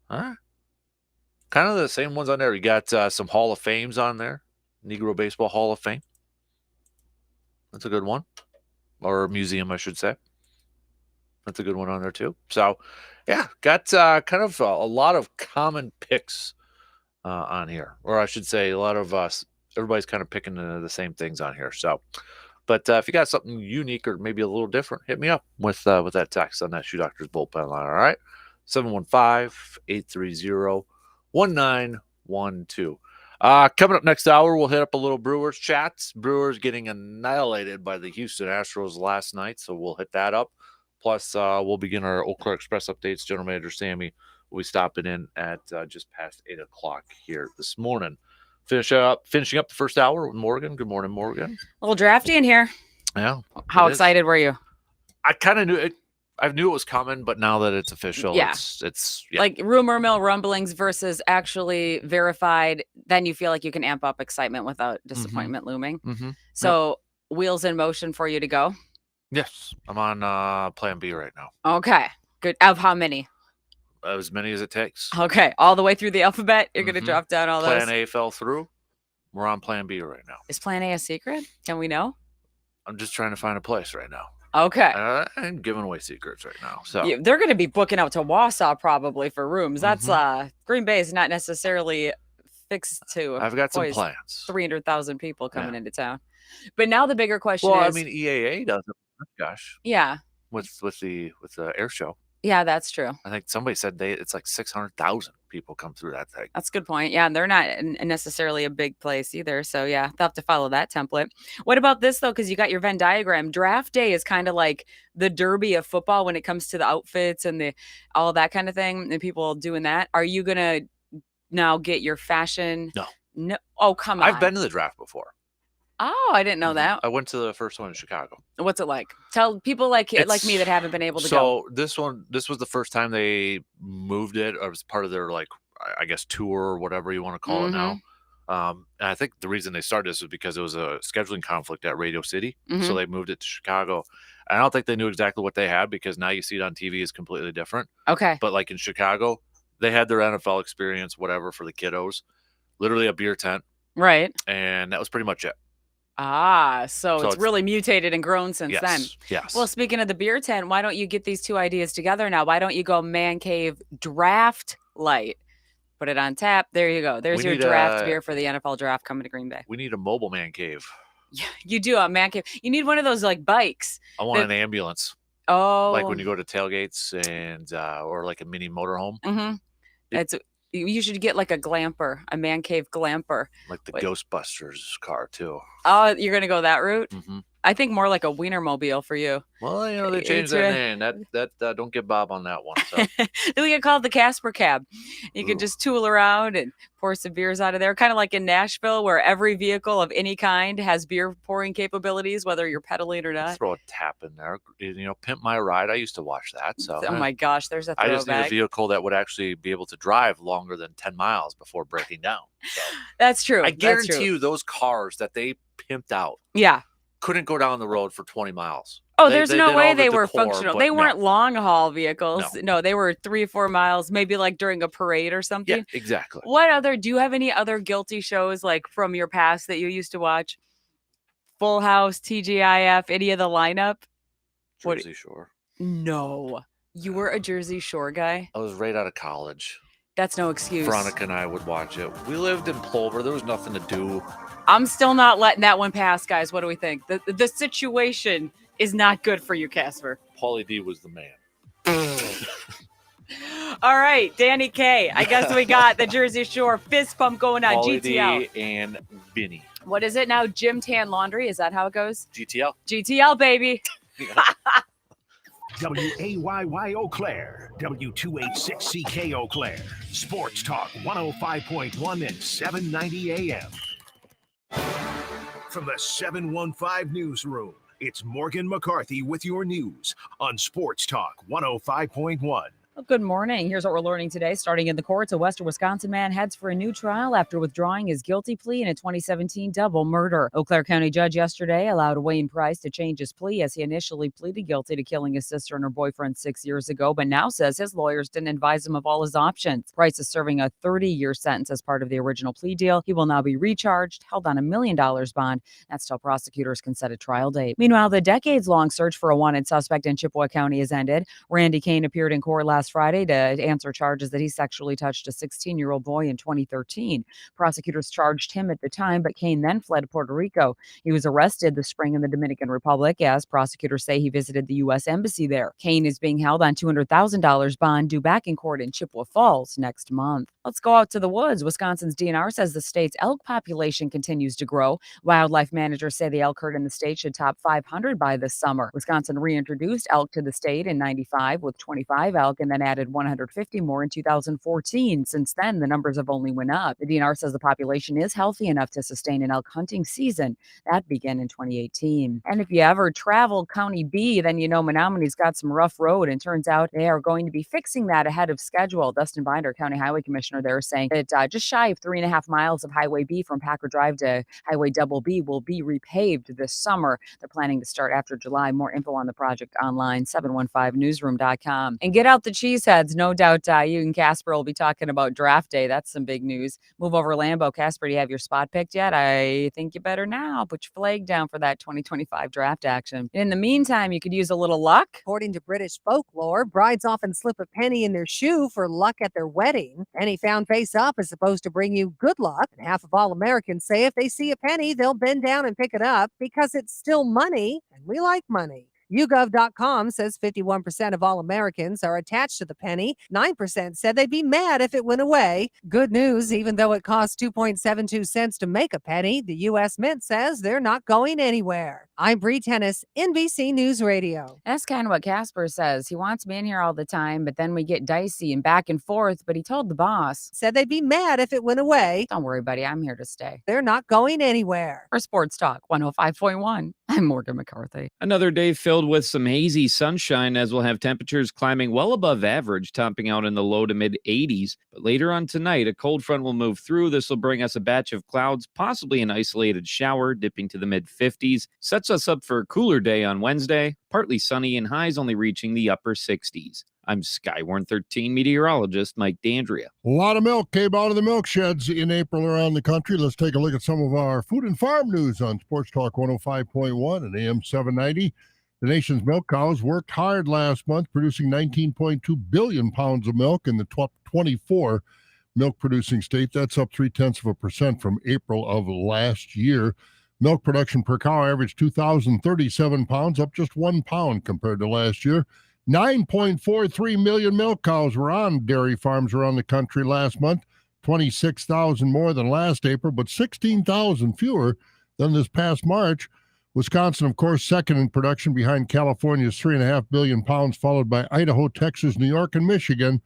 All right. Kind of the same ones on there. You got some Hall of Fames on there. Negro Baseball Hall of Fame. That's a good one. Or museum, I should say. That's a good one on there, too. So, yeah, got kind of a lot of common picks on here. Or I should say a lot of everybody's kind of picking the same things on here. So, but if you got something unique or maybe a little different, hit me up with that text on that Shoe Doctors Bullpen line, all right? 715-830-1912. Coming up next hour, we'll hit up a little Brewers chats. Brewers getting annihilated by the Houston Astros last night, so we'll hit that up. Plus, we'll begin our Eau Claire Express updates. General Manager Sammy will be stopping in at just past 8 o'clock here this morning. Finishing up the first hour with Morgan. Good morning, Morgan. A little drafty in here. Yeah. How excited were you? I kind of knew it. I knew it was coming, but now that it's official, Yeah. it's Like rumor mill rumblings versus actually verified, then you feel like you can amp up excitement without disappointment looming. Mhm. So wheels in motion for you to go. Yes, I'm on Plan B right now. Okay, good. Of how many? As many as it takes. Okay, all the way through the alphabet. You're going to drop down all Plan those. A fell through. We're on Plan B right now. Is Plan A a secret? Can we know? I'm just trying to find a place right now. Okay. I'm giving away secrets right now. So They're going to be booking out to Wausau probably for rooms. That's Green Bay is not necessarily fixed to. I've got some boys, plans. 300,000 people coming into town. But now the bigger question Well, is. I mean, EAA does it. Gosh. Yeah. With the air show. Yeah, that's true. I think somebody said it's like 600,000 people come through that thing. That's a good point. Yeah, and they're not necessarily a big place either. So, yeah, they'll have to follow that template. What about this, though? Because you got your Venn diagram. Draft day is kind of like the derby of football when it comes to the outfits and all that kind of thing and people doing that. Are you going to now get your fashion? No. Oh, come on. I've been to the draft before. Oh, I didn't know that. I went to the first one in Chicago. What's it like? Tell people like me that haven't been able to go. So this was the first time they moved it. Or it was part of their, like, I guess, tour or whatever you want to call it now. And I think the reason they started this was because it was a scheduling conflict at Radio City. So they moved it to Chicago. I don't think they knew exactly what they had because now you see it on TV is completely different. Okay. But like in Chicago, they had their NFL experience, whatever, for the kiddos. Literally a beer tent. Right. And that was pretty much it. So it's really mutated and grown since then. Yes. Well, speaking of the beer tent, why don't you get these two ideas together now? Why don't you go Man Cave Draft Light? Put it on tap. There you go. There's your draft beer for the NFL draft coming to Green Bay. We need a mobile man cave. Yeah, you do a Man Cave. You need one of those like bikes. I want an ambulance. Oh. Like when you go to tailgates and or like a mini motorhome. Mm-hmm. You should get like a glamper, a Man Cave glamper. Like the Ghostbusters car too. Oh, you're going to go that route? Mm-hmm. I think more like a Wienermobile for you. Well, you know, they changed It's that a- name. That don't get Bob on that one. So Then we get called the Casper Cab. You can Ooh. just tool around and pour some beers out of there, kind of like in Nashville, where every vehicle of any kind has beer pouring capabilities, whether you're pedaling or not. throw a tap in there. You know, Pimp My Ride. I used to watch that. So Oh my gosh, there's a I just need a throwback. vehicle that would actually be able to drive longer than 10 miles before breaking down. So That's true. I That's guarantee true. you those cars that they pimped out Yeah. couldn't go down the road for 20 miles. Oh, They- there's they no did way all the they were decor, functional. but They no. weren't long haul vehicles. No, they were 3 or 4 miles, maybe like during a parade or something. Yeah, exactly. Do you have any other guilty shows like from your past that you used to watch? Full House, TGIF, any of the lineup? Jersey Shore. No. You were a Jersey Shore guy? I was right out of college. That's no excuse. Veronica and I would watch it. We lived in Plover. There was nothing to do. I'm still not letting that one pass, guys. What do we think? The situation is not good for you, Casper. Paulie D was the man. All right, Danny K. I guess we got the Jersey Shore fist pump going on. Paulie GTL. D and Vinny. What is it now? Jim Tan Laundry? Is that how it goes? GTL. GTL, baby. WAYY Eau Claire, W286CK Eau Claire, Sports Talk 105.1 and 790 AM. From the 715 Newsroom, it's Morgan McCarthy with your news on Sports Talk 105.1. Well, good morning. Here's what we're learning today. Starting in the courts, a Western Wisconsin man heads for a new trial after withdrawing his guilty plea in a 2017 double murder. Eau Claire County judge yesterday allowed Wayne Price to change his plea as he initially pleaded guilty to killing his sister and her boyfriend 6 years ago, but now says his lawyers didn't advise him of all his options. Price is serving a 30-year sentence as part of the original plea deal. He will now be recharged, held on $1 million bond. That's till prosecutors can set a trial date. Meanwhile, the decades-long search for a wanted suspect in Chippewa County has ended. Randy Kane appeared in court last Friday to answer charges that he sexually touched a 16-year-old boy in 2013. Prosecutors charged him at the time, but Kane then fled to Puerto Rico. He was arrested this spring in the Dominican Republic as prosecutors say he visited the U.S. Embassy there. Kane is being held on $200,000 bond due back in court in Chippewa Falls next month. Let's go out to the woods. Wisconsin's DNR says the state's elk population continues to grow. Wildlife managers say the elk herd in the state should top 500 by this summer. Wisconsin reintroduced elk to the state in 95 with 25 elk and then added 150 more in 2014. Since then, the numbers have only went up. The DNR says the population is healthy enough to sustain an elk hunting season. That began in 2018. And if you ever traveled County B, then you know Menominee's got some rough road, and turns out they are going to be fixing that ahead of schedule. Dustin Binder, County Highway Commissioner there, saying that just shy of 3.5 miles of Highway B from Packer Drive to Highway Double B will be repaved this summer. They're planning to start after July. More info on the project online, 715newsroom.com. And get out the cheeseheads. No doubt you and Casper will be talking about draft day. That's some big news. Move over Lambeau. Casper, do you have your spot picked yet? I think you better now. Put your flag down for that 2025 draft action. In the meantime, you could use a little luck. According to British folklore, brides often slip a penny in their shoe for luck at their wedding. Penny found face up is supposed to bring you good luck. And half of all Americans say if they see a penny, they'll bend down and pick it up because it's still money, and we like money. YouGov.com says 51% of all Americans are attached to the penny. 9% said they'd be mad if it went away. Good news, even though it costs 2.72 cents to make a penny, the U.S. Mint says they're not going anywhere. I'm Bree Tennis, NBC News Radio. That's kind of what Casper says. He wants me in here all the time, but then we get dicey and back and forth. But he told the boss. Said they'd be mad if it went away. Don't worry, buddy. I'm here to stay. They're not going anywhere. For Sports Talk 105.1, I'm Morgan McCarthy. Another day filled with some hazy sunshine as we'll have temperatures climbing well above average, topping out in the low to mid 80s. But later on tonight, a cold front will move through. This will bring us a batch of clouds, possibly an isolated shower, dipping to the mid 50s. Sets us up for a cooler day on Wednesday, partly sunny and highs only reaching the upper 60s. I'm Skywarn 13 meteorologist Mike D'Andrea. A lot of milk came out of the milk sheds in April around the country. Let's take a look at some of our food and farm news on Sports Talk 105.1 and AM 790. The nation's milk cows worked hard last month, producing 19.2 billion pounds of milk in the top 24 milk-producing states. That's up 0.3% from April of last year. Milk production per cow averaged 2,037 pounds, up just 1 pound compared to last year. 9.43 million milk cows were on dairy farms around the country last month, 26,000 more than last April, but 16,000 fewer than this past March. Wisconsin, of course, second in production behind California's 3.5 billion pounds, followed by Idaho, Texas, New York, and Michigan,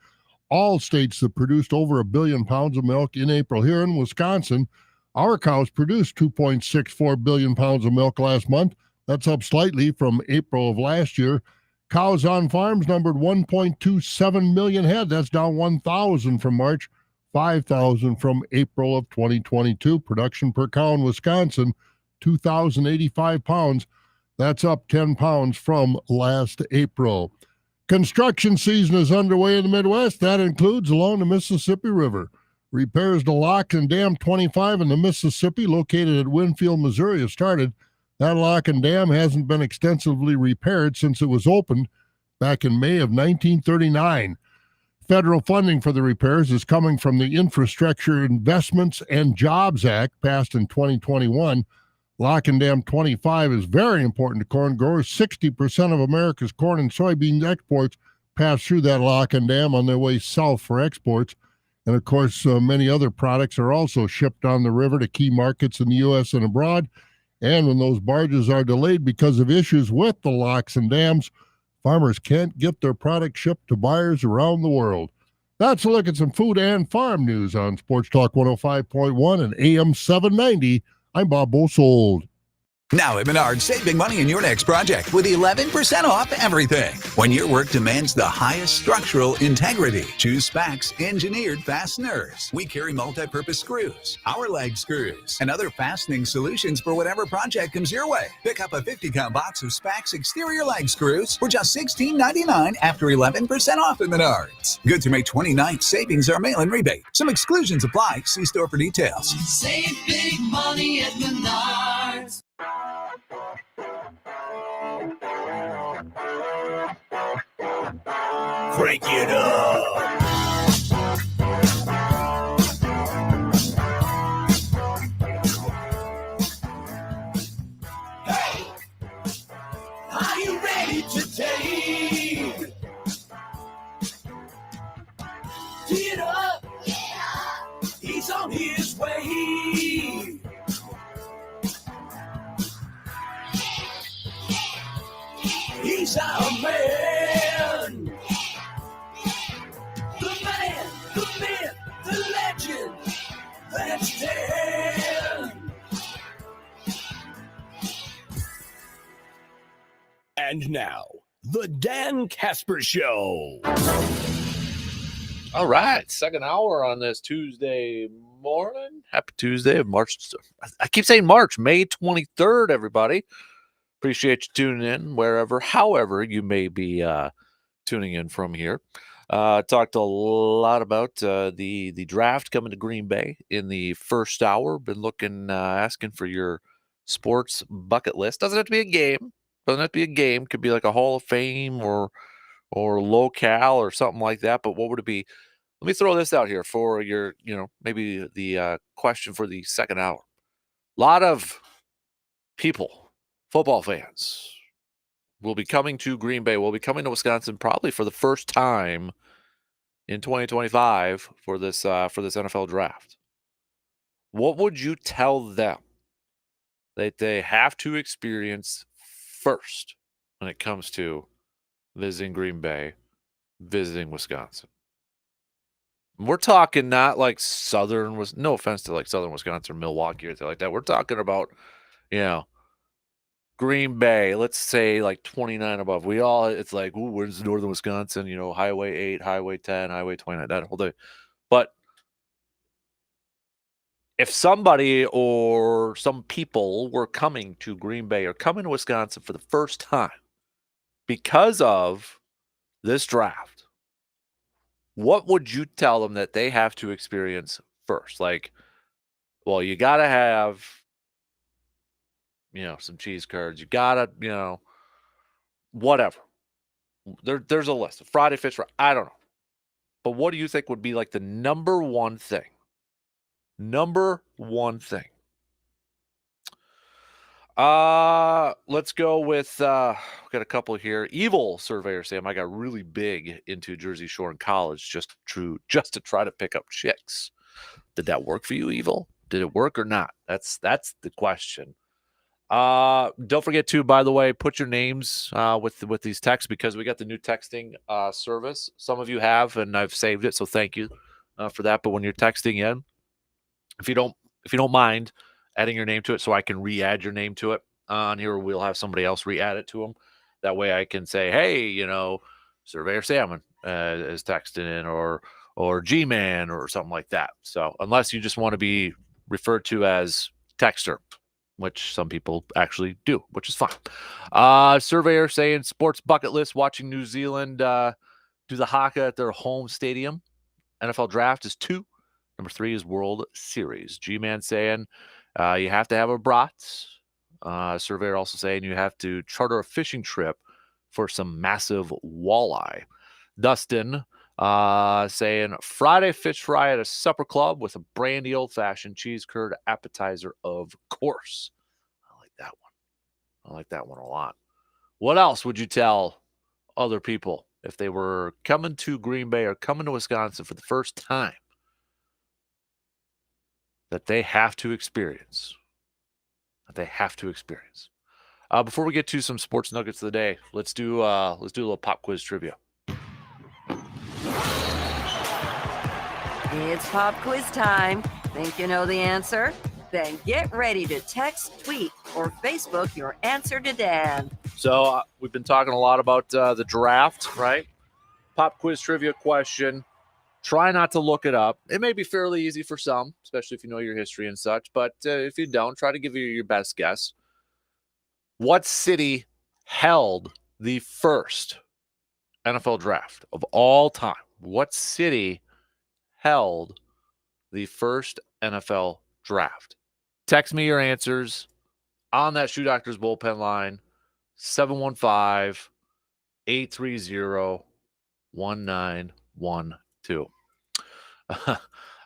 all states that produced over 1 billion pounds of milk in April. Here in Wisconsin, our cows produced 2.64 billion pounds of milk last month. That's up slightly from April of last year. Cows on farms numbered 1.27 million head. That's down 1,000 from March, 5,000 from April of 2022. Production per cow in Wisconsin, 2,085 pounds. That's up 10 pounds from last April. Construction season is underway in the Midwest. That includes along the Mississippi River. Repairs to Lock and Dam 25 in the Mississippi, located at Winfield, Missouri, have started. That lock and dam hasn't been extensively repaired since it was opened back in May of 1939. Federal funding for the repairs is coming from the Infrastructure Investments and Jobs Act, passed in 2021. Lock and Dam 25 is very important to corn growers. 60% of America's corn and soybean exports pass through that lock and dam on their way south for exports. And, of course, many other products are also shipped on the river to key markets in the U.S. and abroad. And when those barges are delayed because of issues with the locks and dams, farmers can't get their product shipped to buyers around the world. That's a look at some food and farm news on Sports Talk 105.1 and AM 790. I'm Bob Bosold. Now at Menards, save big money in your next project with 11% off everything. When your work demands the highest structural integrity, choose Spax Engineered Fasteners. We carry multi-purpose screws, hour leg screws, and other fastening solutions for whatever project comes your way. Pick up a 50-count box of Spax exterior leg screws for just $16.99 after 11% off at Menards. Good through May 29th. Savings are mail-in rebate. Some exclusions apply. See store for details. Save big money at Menards. Crank it up. Hey, are you ready today? Get up. He's on his way. He's our man. The man, the myth, the legend. That's Dan. And now, the Dan Kasper Show. All right, second hour on this Tuesday morning. Happy Tuesday of March. I keep saying March, May 23rd, everybody. Appreciate you tuning in wherever, however you may be tuning in from here. Talked a lot about the draft coming to Green Bay in the first hour. Been looking, asking for your sports bucket list. Doesn't have to be a game. Could be like a Hall of Fame or locale or something like that. But what would it be? Let me throw this out here for your, maybe the question for the second hour. A lot of people, football fans, will be coming to Green Bay, will be coming to Wisconsin probably for the first time in 2025 for this NFL draft. What would you tell them that they have to experience first when it comes to visiting Green Bay, visiting Wisconsin? We're talking not like no offense to like Southern Wisconsin or Milwaukee or anything like that. We're talking about, Green Bay, let's say like 29 above. It's like, ooh, where's Northern Wisconsin? Highway 8, Highway 10, Highway 29, that whole day. But if somebody or some people were coming to Green Bay or coming to Wisconsin for the first time because of this draft, what would you tell them that they have to experience first? Like, well, you got to have, some cheese curds. You got to, whatever. There's a list. Friday fish fry. I don't know. But what do you think would be like the number one thing? Number one thing. Let's go with we got a couple here. Evil Surveyor Sam, I got really big into Jersey Shore in college just to try to pick up chicks. Did that work for you, Evil? Did it work or not? That's the question. Don't forget to, by the way, put your names with these texts, because we got the new texting service. Some of you have, and I've saved it, so thank you for that. But when you're texting in, if you don't mind adding your name to it, so I can re-add your name to it on here, we'll have somebody else re-add it to them. That way, I can say, hey, Surveyor Salmon is texting in, or G-Man or something like that. So unless you just want to be referred to as Texter, which some people actually do, which is fine. Surveyor saying sports bucket list, watching New Zealand do the haka at their home stadium. NFL draft is 2. Number 3 is World Series. G-Man saying you have to have a brat. Surveyor also saying you have to charter a fishing trip for some massive walleye. Dustin saying Friday fish fry at a supper club with a brandy old-fashioned cheese curd appetizer, of course. I like that one a lot. What else would you tell other people if they were coming to Green Bay or coming to Wisconsin for the first time that they have to experience? Before we get to some sports nuggets of the day, let's do a little pop quiz trivia. It's pop quiz time. Think you know the answer? Then get ready to text, tweet, or Facebook your answer to Dan. So we've been talking a lot about the draft, right? Pop quiz trivia question. Try not to look it up. It may be fairly easy for some, especially if you know your history and such. But if you don't, try to give you your best guess. What city held the first NFL draft of all time? What city held the first NFL draft? Text me your answers on that Shoe Doctors bullpen line, 715-830-1912.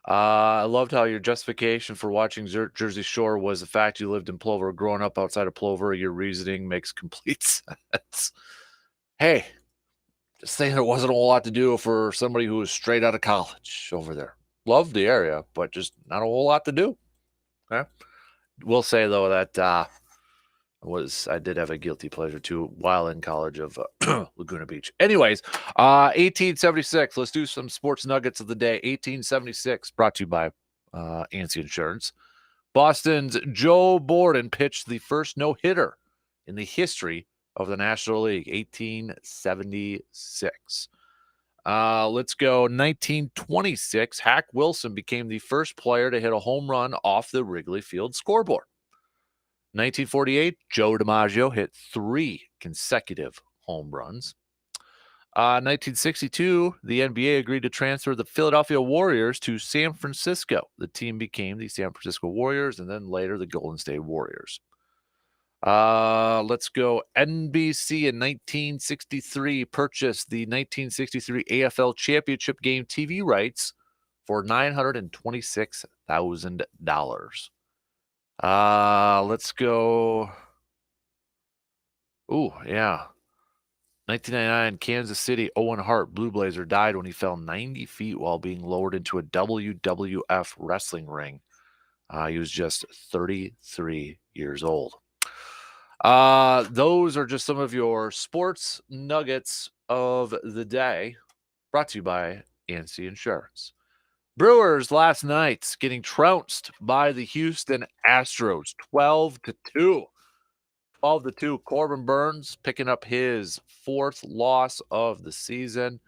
I loved how your justification for watching Jersey Shore was the fact you lived in Plover. Growing up outside of Plover, your reasoning makes complete sense. Hey, just saying there wasn't a whole lot to do for somebody who was straight out of college over there. Loved the area, but just not a whole lot to do. Okay. Will say, though, that I did have a guilty pleasure, too, while in college, of Laguna Beach. Anyways, 1876. Let's do some sports nuggets of the day. 1876, brought to you by ANSI Insurance. Boston's Joe Borden pitched the first no-hitter in the history of the National League, 1876. Let's go 1926. Hack Wilson became the first player to hit a home run off the Wrigley Field scoreboard. 1948, Joe DiMaggio hit 3 consecutive home runs. 1962, the NBA agreed to transfer the Philadelphia Warriors to San Francisco. The team became the San Francisco Warriors and then later the Golden State Warriors. Let's go. NBC in 1963 purchased the 1963 AFL Championship game TV rights for $926,000. Let's go. Oh, yeah. 1999, Kansas City, Owen Hart, Blue Blazer, died when he fell 90 feet while being lowered into a WWF wrestling ring. He was just 33 years old. Those are just some of your sports nuggets of the day, brought to you by ANSI Insurance. Brewers last night getting trounced by the Houston Astros, 12-2. 12-2. Corbin Burns picking up his 4th loss of the season,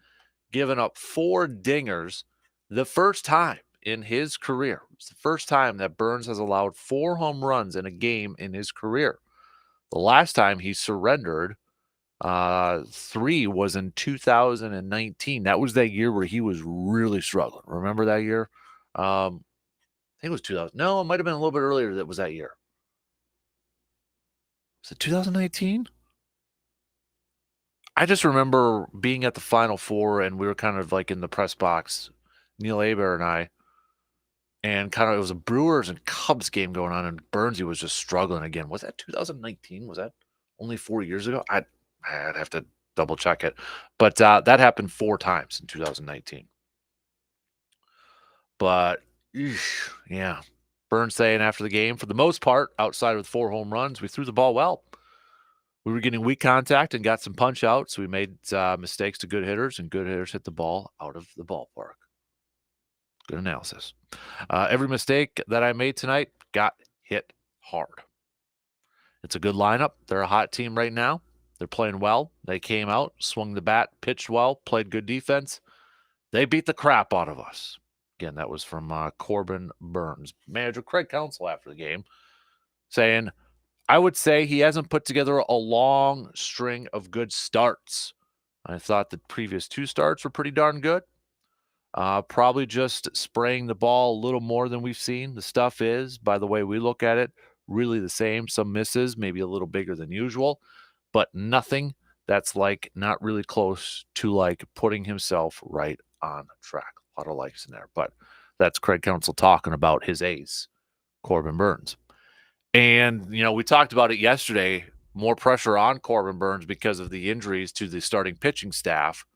giving up 4 dingers. The first time in his career. It's the first time that Burns has allowed 4 home runs in a game in his career. The last time he surrendered 3 was in 2019. That was that year where he was really struggling. Remember that year? I think it was 2000. No, it might have been a little bit earlier that was that year. Was it 2019? I just remember being at the Final Four and we were kind of like in the press box, Neil Aber and I, and kind of it was a Brewers and Cubs game going on, and Burnsy was just struggling again. Was that 2019? Was that only 4 years ago? I'd have to double check it. But that happened 4 times in 2019. But, yeah. Burns saying after the game, for the most part, outside of 4 home runs, we threw the ball well. We were getting weak contact and got some punch outs. We made mistakes to good hitters, and good hitters hit the ball out of the ballpark. Good analysis. Every mistake that I made tonight got hit hard. It's a good lineup. They're a hot team right now. They're playing well. They came out, swung the bat, pitched well, played good defense. They beat the crap out of us. Again, that was from Corbin Burns. Manager Craig Counsell after the game saying, I would say he hasn't put together a long string of good starts. I thought the previous 2 starts were pretty darn good. Probably just spraying the ball a little more than we've seen. The stuff is, by the way we look at it, really the same. Some misses, maybe a little bigger than usual, but nothing that's like not really close to like putting himself right on track. A lot of likes in there, but that's Craig Counsell talking about his ace, Corbin Burns. And, we talked about it yesterday, more pressure on Corbin Burns because of the injuries to the starting pitching staff.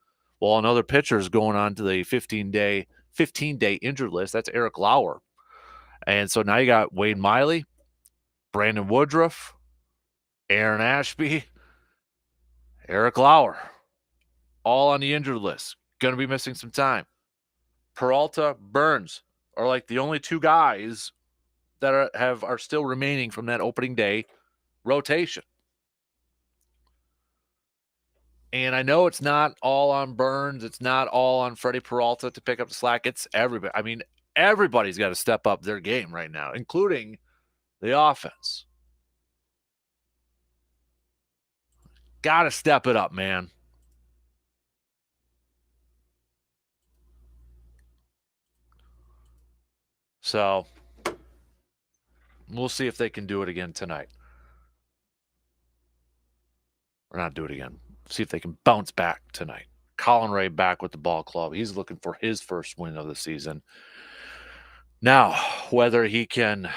Well, another pitcher is going on to the 15-day injured list. That's Eric Lauer. And so now you got Wade Miley, Brandon Woodruff, Aaron Ashby, Eric Lauer, all on the injured list. Going to be missing some time. Peralta, Burns are like the only 2 guys that are still remaining from that opening day rotation. And I know it's not all on Burns. It's not all on Freddie Peralta to pick up the slack. It's everybody. I mean, everybody's got to step up their game right now, including the offense. Got to step it up, man. So we'll see if they can do it again tonight. Or not do it again. See if they can bounce back tonight. Colin Ray back with the ball club. He's looking for his first win of the season. Now, whether he can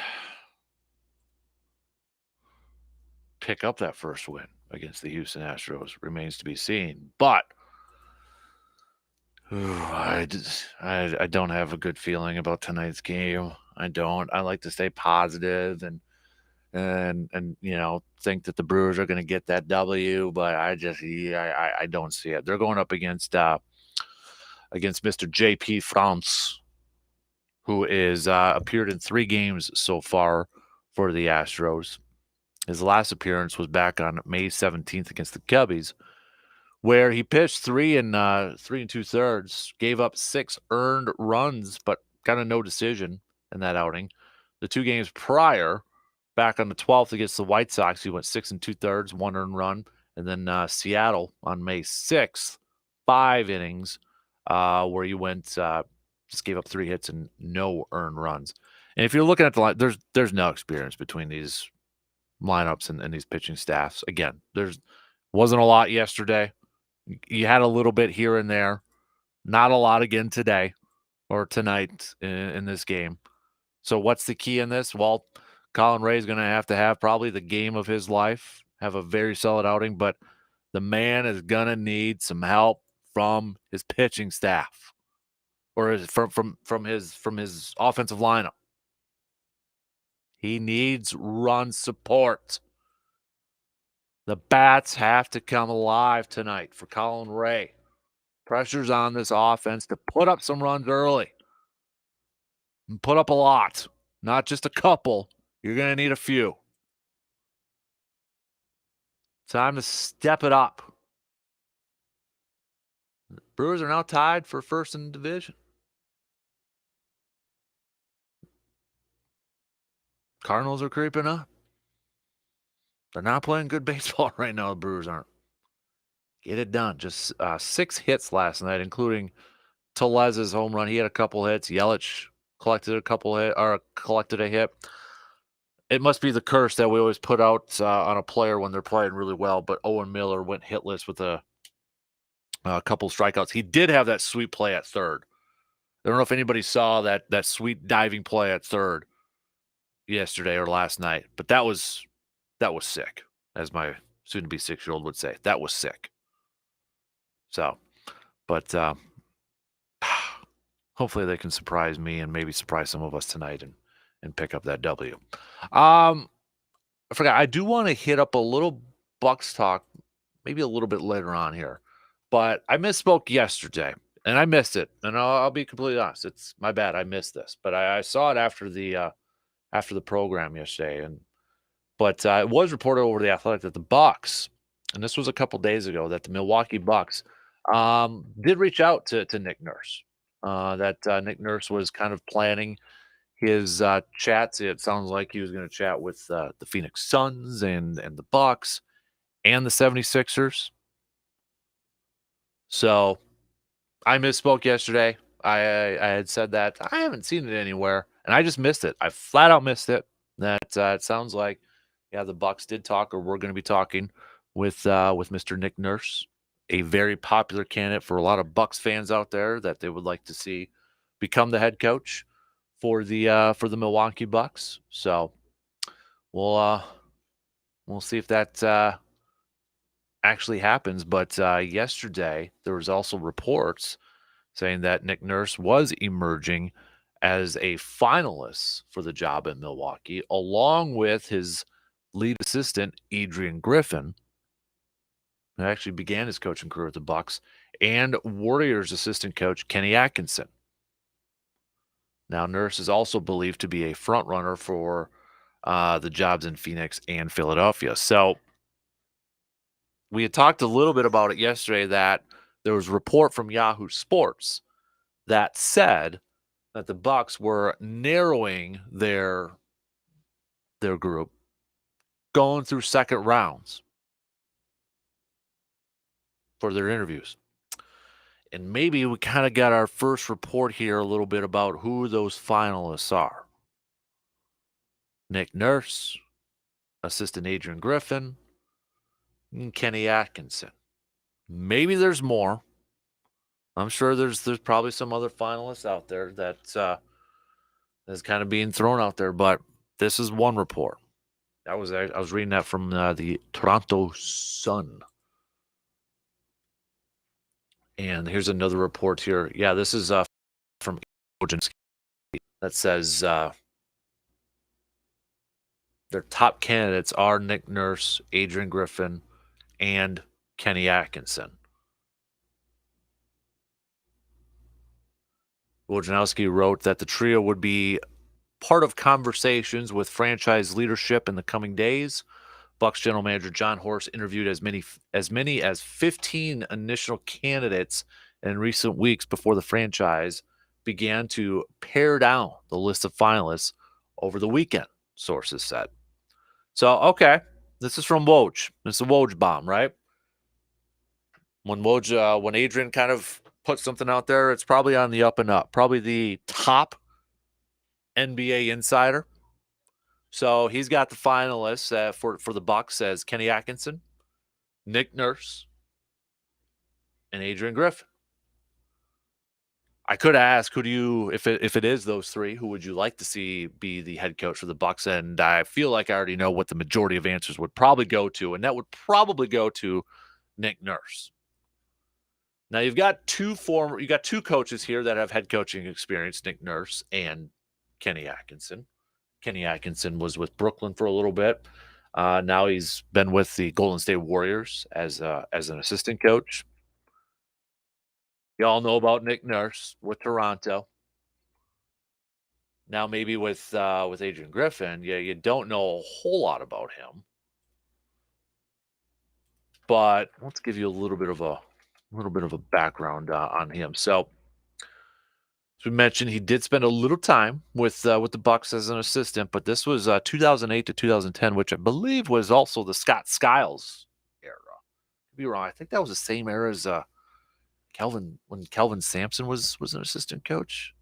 pick up that first win against the Houston Astros remains to be seen. But I don't have a good feeling about tonight's game. I don't. I like to stay positive and think that the Brewers are going to get that W, but I don't see it. They're going up against Mr. JP France, who is appeared in 3 games so far for the Astros. His last appearance was back on May 17th against the Cubbies, where he pitched 3 2/3, gave up 6 earned runs, but got a no decision in that outing. The 2 games prior, back on the 12th against the White Sox, he went 6 2/3, 1 earned run. And then Seattle on May 6th, 5 innings, where he went, just gave up 3 hits and no earned runs. And if you're looking at the line, there's no experience between these lineups and these pitching staffs. Again, wasn't a lot yesterday. You had a little bit here and there. Not a lot again today or tonight in this game. So what's the key in this? Well, Colin Ray is going to have probably the game of his life, have a very solid outing, but the man is going to need some help from his pitching staff or from his offensive lineup. He needs run support. The bats have to come alive tonight for Colin Ray. Pressure's on this offense to put up some runs early and put up a lot, not just a couple. You're going to need a few. Time to step it up. The Brewers are now tied for first in the division. Cardinals are creeping up. They're not playing good baseball right now. The Brewers aren't. Get it done. Just 6 hits last night, including Telez's home run. He had a couple hits. Yelich collected a hit. It must be the curse that we always put out on a player when they're playing really well. But Owen Miller went hitless with a couple strikeouts. He did have that sweet play at third. I don't know if anybody saw that sweet diving play at third yesterday or last night, but that was sick, as my soon-to-be 6-year-old would say. That was sick. So, but hopefully they can surprise me and maybe surprise some of us tonight and and pick up that W. I forgot. I do want to hit up a little Bucks talk, maybe a little bit later on here, but I misspoke yesterday, and I missed it. And I'll be completely honest, it's my bad. I missed this, but I saw it after the program yesterday, but it was reported over the Athletic that the Bucks, and this was a couple days ago, that the Milwaukee Bucks did reach out to Nick Nurse. That Nick Nurse was kind of planning his chats. It sounds like he was going to chat with the Phoenix Suns and the Bucks and the 76ers. So I misspoke yesterday. I had said that. I haven't seen it anywhere, and I just missed it. I flat out missed it. That it sounds like, yeah, the Bucks did talk, or we're going to be talking with Mr. Nick Nurse, a very popular candidate for a lot of Bucks fans out there that they would like to see become the head coach for the Milwaukee Bucks. So we'll see if that actually happens. But yesterday there was also reports saying that Nick Nurse was emerging as a finalist for the job in Milwaukee, along with his lead assistant Adrian Griffin, who actually began his coaching career with the Bucks, and Warriors assistant coach Kenny Atkinson. Now, Nurse is also believed to be a front runner for the jobs in Phoenix and Philadelphia. So we had talked a little bit about it yesterday, that there was a report from Yahoo Sports that said that the Bucks were narrowing their group, going through second rounds for their interviews. And maybe we kind of got our first report here a little bit about who those finalists are. Nick Nurse, assistant Adrian Griffin, and Kenny Atkinson. Maybe there's more. I'm sure there's probably some other finalists out there that's kind of being thrown out there, but this is one report. I was reading that from the Toronto Sun. And here's another report here. Yeah, this is from that says their top candidates are Nick Nurse, Adrian Griffin, and Kenny Atkinson. Wojnarowski wrote that the trio would be part of conversations with franchise leadership in the coming days. Bucks general manager John Horst interviewed as many as 15 initial candidates in recent weeks before the franchise began to pare down the list of finalists over the weekend, sources said. So, okay, this is from Woj. This is a Woj bomb, right? When Adrian kind of put something out there, it's probably on the up and up. Probably the top NBA insider. So he's got the finalists for the Bucks as Kenny Atkinson, Nick Nurse, and Adrian Griffin. I could ask, who do you, if it is those three, who would you like to see be the head coach for the Bucks? And I feel like I already know what the majority of answers would probably go to, and that would probably go to Nick Nurse. Now you've got two coaches here that have head coaching experience, Nick Nurse and Kenny Atkinson. Kenny Atkinson was with Brooklyn for a little bit. Now he's been with the Golden State Warriors as an assistant coach. You all know about Nick Nurse with Toronto. Now maybe with Adrian Griffin, you don't know a whole lot about him. But let's give you a little bit of a background on him. So, as we mentioned, he did spend a little time with the Bucks as an assistant, but this was 2008 to 2010, which I believe was also the Scott Skiles era. Could be wrong. I think that was the same era as when Kelvin Sampson was an assistant coach.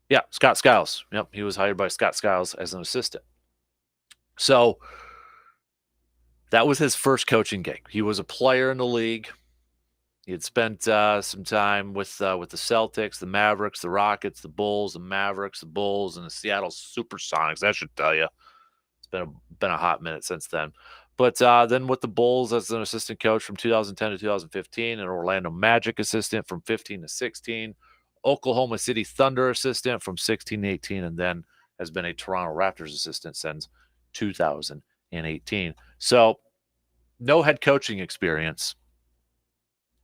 Yeah, Scott Skiles. Yep, he was hired by Scott Skiles as an assistant. So that was his first coaching gig. He was a player in the league. He had spent some time with the Celtics, the Mavericks, the Rockets, the Bulls, the Mavericks, the Bulls, and the Seattle Supersonics. That should tell you. It's been a hot minute since then. But then with the Bulls as an assistant coach from 2010 to 2015, an Orlando Magic assistant from 15 to 16, Oklahoma City Thunder assistant from 16-18, and then has been a Toronto Raptors assistant since 2018. So no head coaching experience.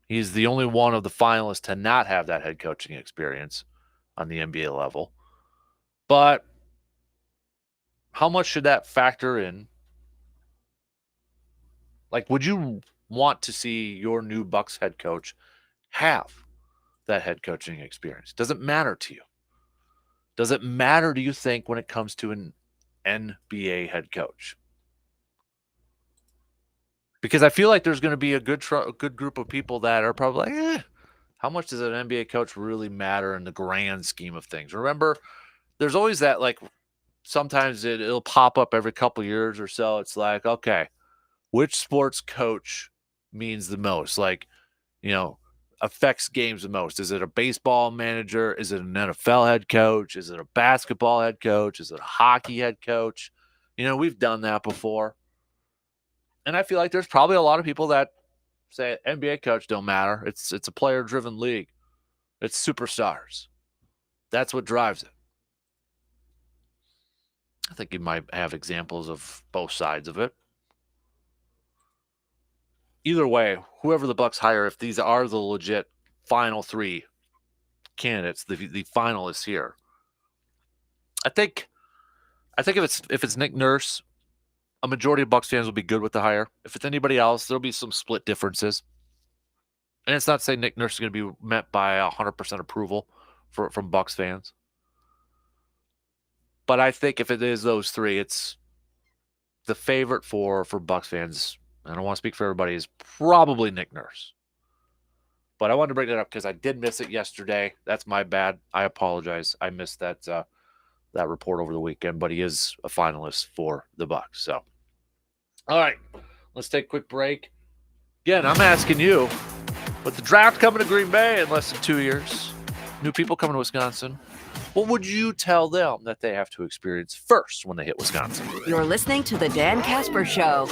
He's the only one of the finalists to not have that head coaching experience on the NBA level. But how much should that factor in? Like, would you want to see your new Bucks head coach have that head coaching experience? Does it matter to you? Does it matter, do you think, when it comes to an NBA head coach? Because I feel like there's going to be a good group of people that are probably like, how much does an NBA coach really matter in the grand scheme of things? Remember, there's always that, like, sometimes it'll pop up every couple years or so. It's like, okay, which sports coach means the most? Like, affects games the most? Is it a baseball manager? Is it an NFL head coach? Is it a basketball head coach? Is it a hockey head coach? We've done that before. And I feel like there's probably a lot of people that say NBA coach don't matter. It's a player-driven league. It's superstars. That's what drives it. I think you might have examples of both sides of it. Either way, whoever the Bucks hire, if these are the legit final three candidates, the finalists here, I think if it's Nick Nurse, a majority of Bucks fans will be good with the hire. If it's anybody else, there'll be some split differences. And it's not to say Nick Nurse is going to be met by 100% approval from Bucks fans. But I think if it is those three, it's the favorite for Bucks fans. I don't want to speak for everybody, is probably Nick Nurse. But I wanted to bring that up because I did miss it yesterday. That's my bad. I apologize. I missed that report over the weekend, but he is a finalist for the Bucks. So, all right, let's take a quick break. Again, I'm asking you, with the draft coming to Green Bay in less than 2 years, new people coming to Wisconsin, what would you tell them that they have to experience first when they hit Wisconsin? You're listening to the Dan Kasper Show.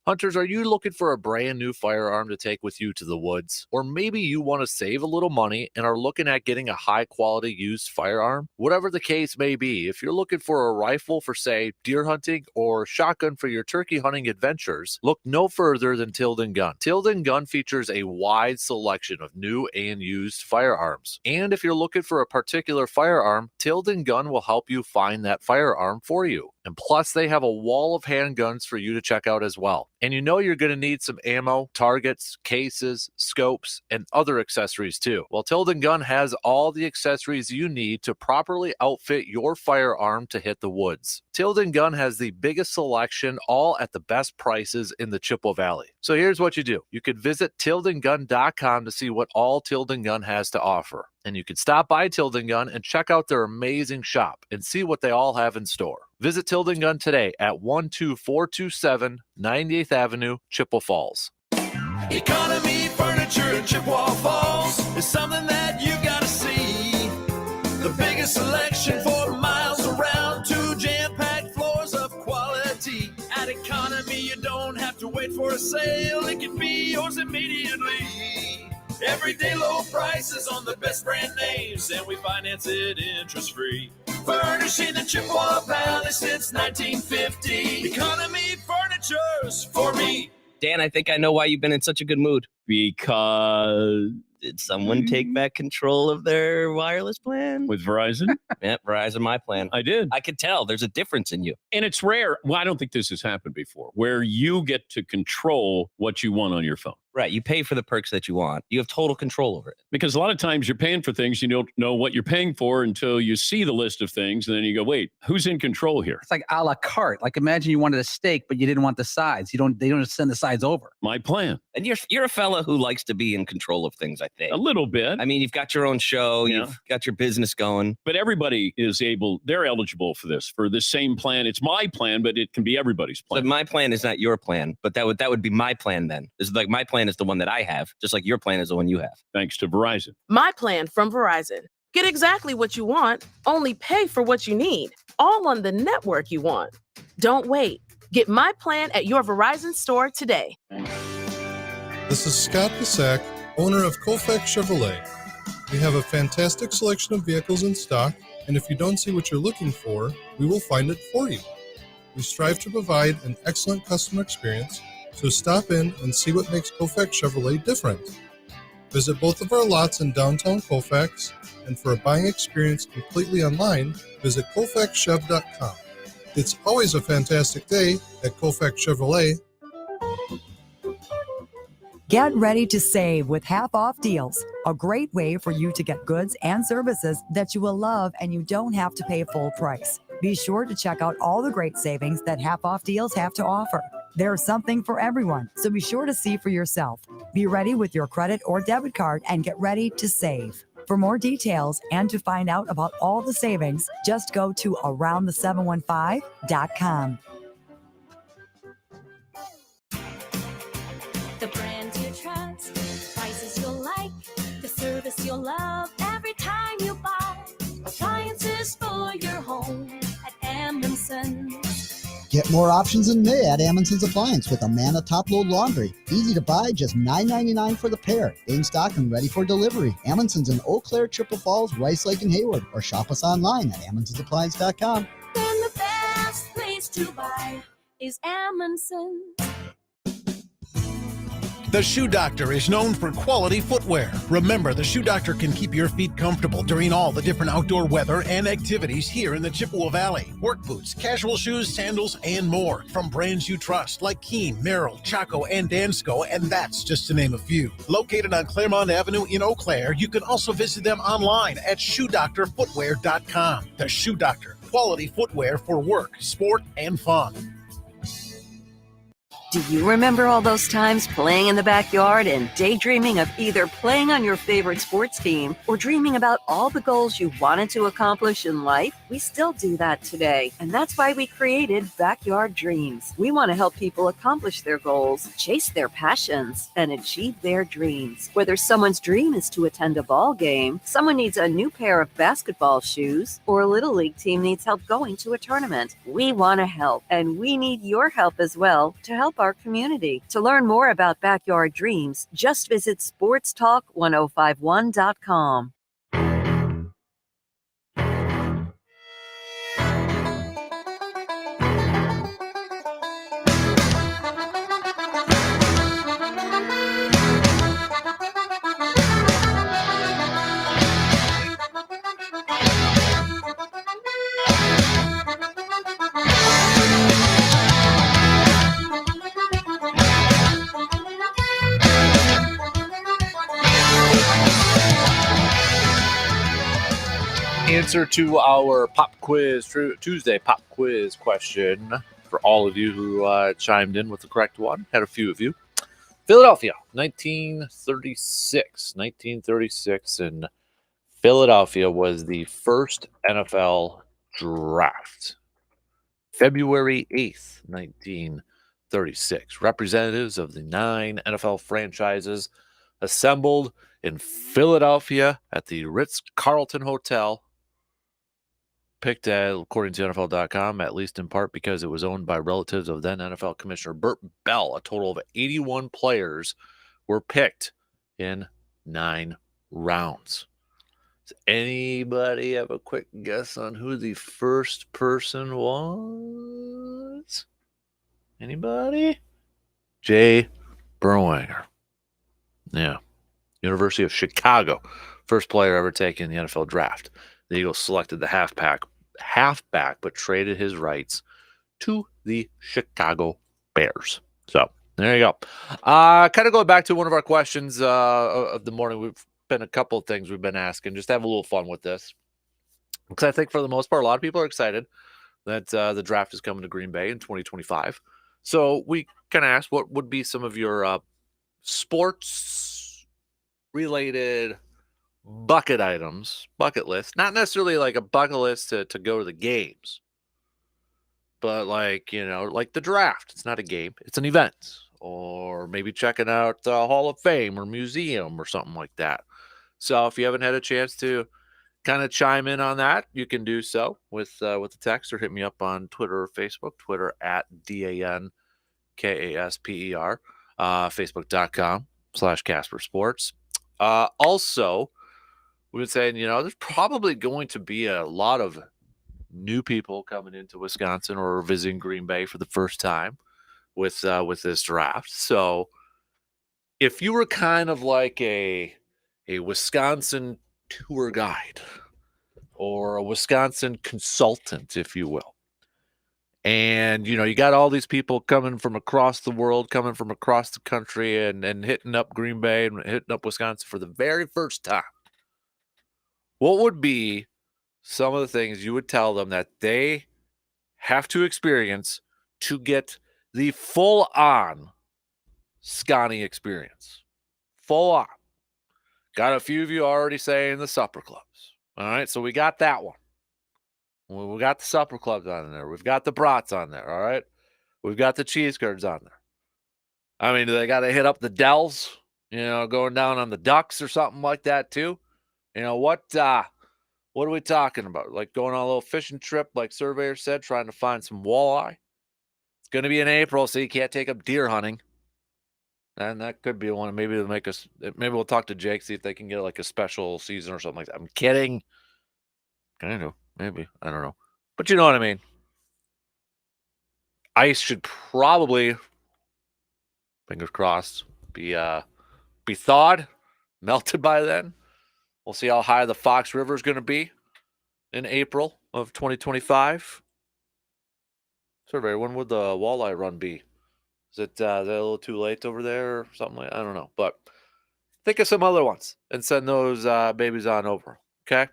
Hunters, are you looking for a brand new firearm to take with you to the woods? Or maybe you want to save a little money and are looking at getting a high quality used firearm? Whatever the case may be, if you're looking for a rifle for, say, deer hunting or shotgun for your turkey hunting adventures, look no further than Tilden Gun. Tilden Gun features a wide selection of new and used firearms. And if you're looking for a particular firearm, Tilden Gun will help you find that firearm for you. And plus, they have a wall of handguns for you to check out as well. And you're going to need some ammo, targets, cases, scopes, and other accessories too. Well, Tilden Gun has all the accessories you need to properly outfit your firearm to hit the woods. Tilden Gun has the biggest selection, all at the best prices in the Chippewa Valley. So here's what you do. You could visit tildengun.com to see what all Tilden Gun has to offer. And you can stop by Tilden Gun and check out their amazing shop and see what they all have in store. Visit Tilden Gun today at 12427 98th Avenue, Chippewa Falls. Economy Furniture in Chippewa Falls is something that you gotta see. The biggest selection for miles around, 2 jam-packed floors of quality. At Economy, you don't have to wait for a sale. It can be yours immediately. Everyday low prices on the best brand names, and we finance it interest-free. Furnishing the Chippewa Valley since 1950. Economy Furniture's for me. Dan, I think I know why you've been in such a good mood. Because did someone take back control of their wireless plan? With Verizon? Yep, Verizon, my plan. I did. I could tell there's a difference in you. And it's rare. Well, I don't think this has happened before, where you get to control what you want on your phone. Right. You pay for the perks that you want. You have total control over it. Because a lot of times you're paying for things, you don't know what you're paying for until you see the list of things. And then you go, wait, who's in control here? It's like a la carte. Like imagine you wanted a steak, but you didn't want the sides. They don't send the sides over. My plan. And you're a fella who likes to be in control of things, I think. A little bit. I mean, you've got your own show. Yeah. You've got your business going. But everybody they're eligible for the same plan. It's my plan, but it can be everybody's plan. So my plan is not your plan, but that would be my plan then. It's like my plan is the one that I have, just like your plan is the one you have. Thanks to Verizon. My plan from Verizon. Get exactly what you want, only pay for what you need, all on the network you want. Don't wait. Get my plan at your Verizon store today. This is Scott Pisek, owner of Koufax Chevrolet. We have a fantastic selection of vehicles in stock, and if you don't see what you're looking for, we will find it for you. We strive to provide an excellent customer experience, so stop in and see what makes Koufax Chevrolet different. Visit both of our lots in downtown Koufax, and for a buying experience completely online, visit KoufaxChev.com. It's always a fantastic day at Koufax Chevrolet. Get ready to save with half-off deals, a great way for you to get goods and services that you will love and you don't have to pay full price. Be sure to check out all the great savings that half-off deals have to offer. There's something for everyone, so be sure to see for yourself. Be ready with your credit or debit card and get ready to save. For more details and to find out about all the savings, just go to aroundthe715.com. The brands you trust, prices you'll like, the service you'll love every time you buy. Appliances for your home at Amundsen's. Get more options than me at Amundsen's Appliance with Amana Top Load Laundry. Easy to buy, just $9.99 for the pair. In stock and ready for delivery. Amundsen's in Eau Claire, Triple Falls, Rice Lake, and Hayward. Or shop us online at Amundsen'sAppliance.com. Then the best place to buy is Amundsen's. The Shoe Doctor is known for quality footwear. Remember, the Shoe Doctor can keep your feet comfortable during all the different outdoor weather and activities here in the Chippewa Valley. Work boots, casual shoes, sandals, and more from brands you trust like Keen, Merrill, Chaco, and Dansko, and that's just to name a few. Located on Claremont Avenue in Eau Claire, you can also visit them online at ShoeDoctorFootwear.com. The Shoe Doctor, quality footwear for work, sport, and fun. Do you remember all those times playing in the backyard and daydreaming of either playing on your favorite sports team or dreaming about all the goals you wanted to accomplish in life? We still do that today, and that's why we created Backyard Dreams. We want to help people accomplish their goals, chase their passions, and achieve their dreams. Whether someone's dream is to attend a ball game, someone needs a new pair of basketball shoes, or a Little League team needs help going to a tournament, we want to help, and we need your help as well to help our community. To learn more about Backyard Dreams, just visit sportstalk1051.com. Answer to our pop quiz, Tuesday pop quiz question for all of you who chimed in with the correct one. Had a few of you. Philadelphia, 1936. 1936 in Philadelphia was the first NFL draft. February 8th, 1936. Representatives of the 9 NFL franchises assembled in Philadelphia at the Ritz-Carlton Hotel. Picked at, according to NFL.com, at least in part because it was owned by relatives of then NFL Commissioner Burt Bell. A total of 81 players were picked in 9 rounds. Does anybody have a quick guess on who the first person was? Anybody? Jay Berwanger. Yeah. University of Chicago. First player ever taken in the NFL draft. The Eagles selected the halfback, but traded his rights to the Chicago Bears. So there you go. Kind of going back to one of our questions of the morning. We've been a couple of things we've been asking. Just have a little fun with this. Because I think for the most part, a lot of people are excited that the draft is coming to Green Bay in 2025. So we kind of asked what would be some of your sports-related bucket list, not necessarily like a bucket list to go to the games, but like the draft. It's not a game, it's an event, or maybe checking out the Hall of Fame or museum or something like that. So if you haven't had a chance to kind of chime in on that, you can do so with the text, or hit me up on Twitter or Facebook. Twitter at DANKASPER, Facebook.com/Kasper Sports. Also, we've been saying, there's probably going to be a lot of new people coming into Wisconsin or visiting Green Bay for the first time with this draft. So if you were kind of like a Wisconsin tour guide or a Wisconsin consultant, if you will, and you got all these people coming from across the world, coming from across the country, and hitting up Green Bay and hitting up Wisconsin for the very first time, what would be some of the things you would tell them that they have to experience to get the full-on Scotty experience? Full on. Got a few of you already saying the supper clubs. All right, so we got that one. We got the supper clubs on there. We've got the brats on there, all right? We've got the cheese curds on there. I mean, do they got to hit up the Dells, going down on the Ducks or something like that too? What are we talking about? Like going on a little fishing trip, like Surveyor said, trying to find some walleye? It's going to be in April, so you can't take up deer hunting. And that could be one. Maybe they'll make us. Maybe we'll talk to Jake, see if they can get like a special season or something like that. I'm kidding. Kind of. Maybe. I don't know. But you know what I mean. Ice should probably, fingers crossed, be thawed, melted by then. We'll see how high the Fox River is going to be in April of 2025. Survey, when would the walleye run be? Is it a little too late over there or something like that? I don't know. But think of some other ones and send those babies on over. Okay?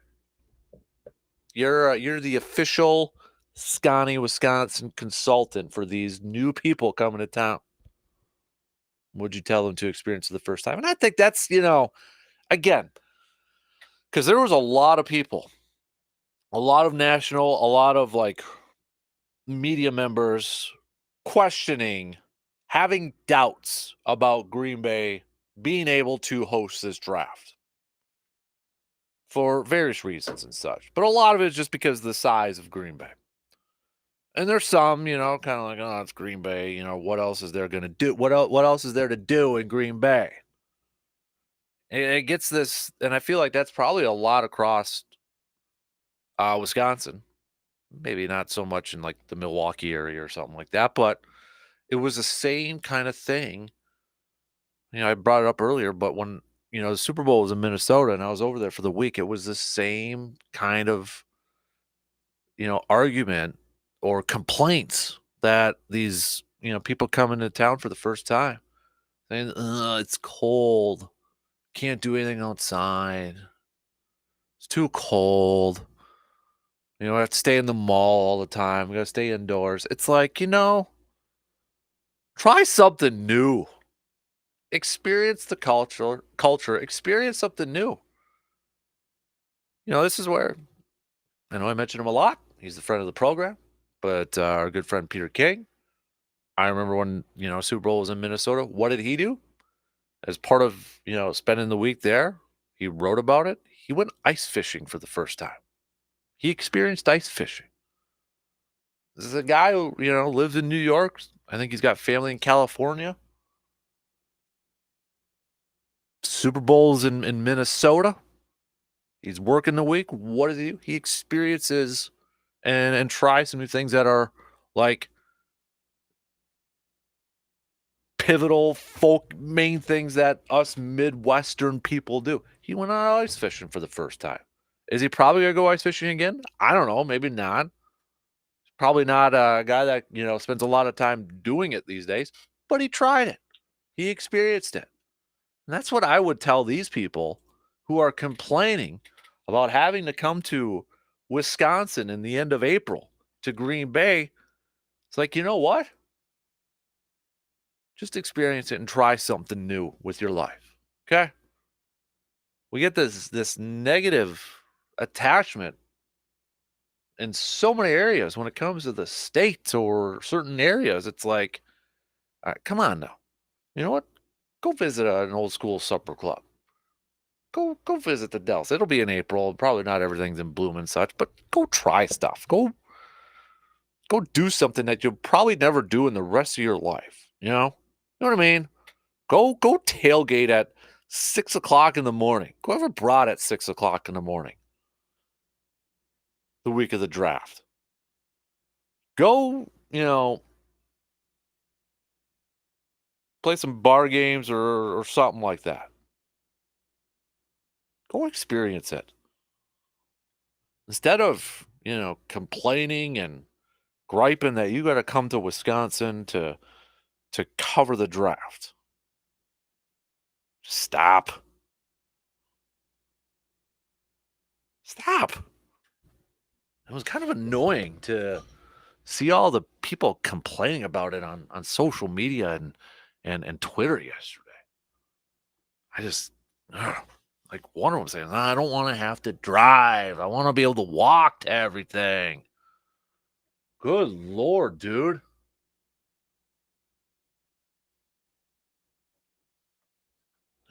You're the official Scotty, Wisconsin consultant for these new people coming to town. Would you tell them to experience it the first time? And I think that's, again, because there was a lot of people, a lot of national, a lot of like media members questioning, having doubts about Green Bay being able to host this draft for various reasons and such. But a lot of it is just because of the size of Green Bay. And there's some, kind of like, oh, it's Green Bay. What else is there going to do? What else is there to do in Green Bay? And it gets this, and I feel like that's probably a lot across Wisconsin. Maybe not so much in like the Milwaukee area or something like that, but it was the same kind of thing. I brought it up earlier, but when, the Super Bowl was in Minnesota and I was over there for the week, it was the same kind of, argument or complaints that these, people come into town for the first time saying, it's cold. Can't do anything outside. It's too cold. I have to stay in the mall all the time. We got to stay indoors. It's like, try something new. Experience the culture. Experience something new. This is where, I know I mention him a lot. He's the friend of the program. But our good friend Peter King, I remember when, Super Bowl was in Minnesota. What did he do? As part of, spending the week there, he wrote about it. He went ice fishing for the first time. He experienced ice fishing. This is a guy who, lives in New York. I think he's got family in California. Super Bowl's in Minnesota. He's working the week. What does he do? He experiences and tries some new things that are like pivotal folk main things that us Midwestern people do. He went out ice fishing for the first time. Is he probably going to go ice fishing again? I don't know. Maybe not. Probably not a guy that, spends a lot of time doing it these days, but he tried it. He experienced it. And that's what I would tell these people who are complaining about having to come to Wisconsin in the end of April to Green Bay. It's like, you know what? Just experience it and try something new with your life. Okay? We get this negative attachment in so many areas when it comes to the state or certain areas. It's like, all right, come on now. You know what? Go visit an old school supper club. Go visit the Dells. It'll be in April. Probably not everything's in bloom and such, but go try stuff. Go do something that you'll probably never do in the rest of your life. You know what I mean? Go tailgate at 6 o'clock in the morning. Whoever brought at 6 o'clock in the morning the week of the draft. Go, play some bar games or something like that. Go experience it. Instead of, complaining and griping that you got to come to Wisconsin to cover the draft. Stop. It was kind of annoying to see all the people complaining about it on social media and Twitter yesterday. I just, like one of them saying, I don't want to have to drive. I want to be able to walk to everything. Good Lord, dude.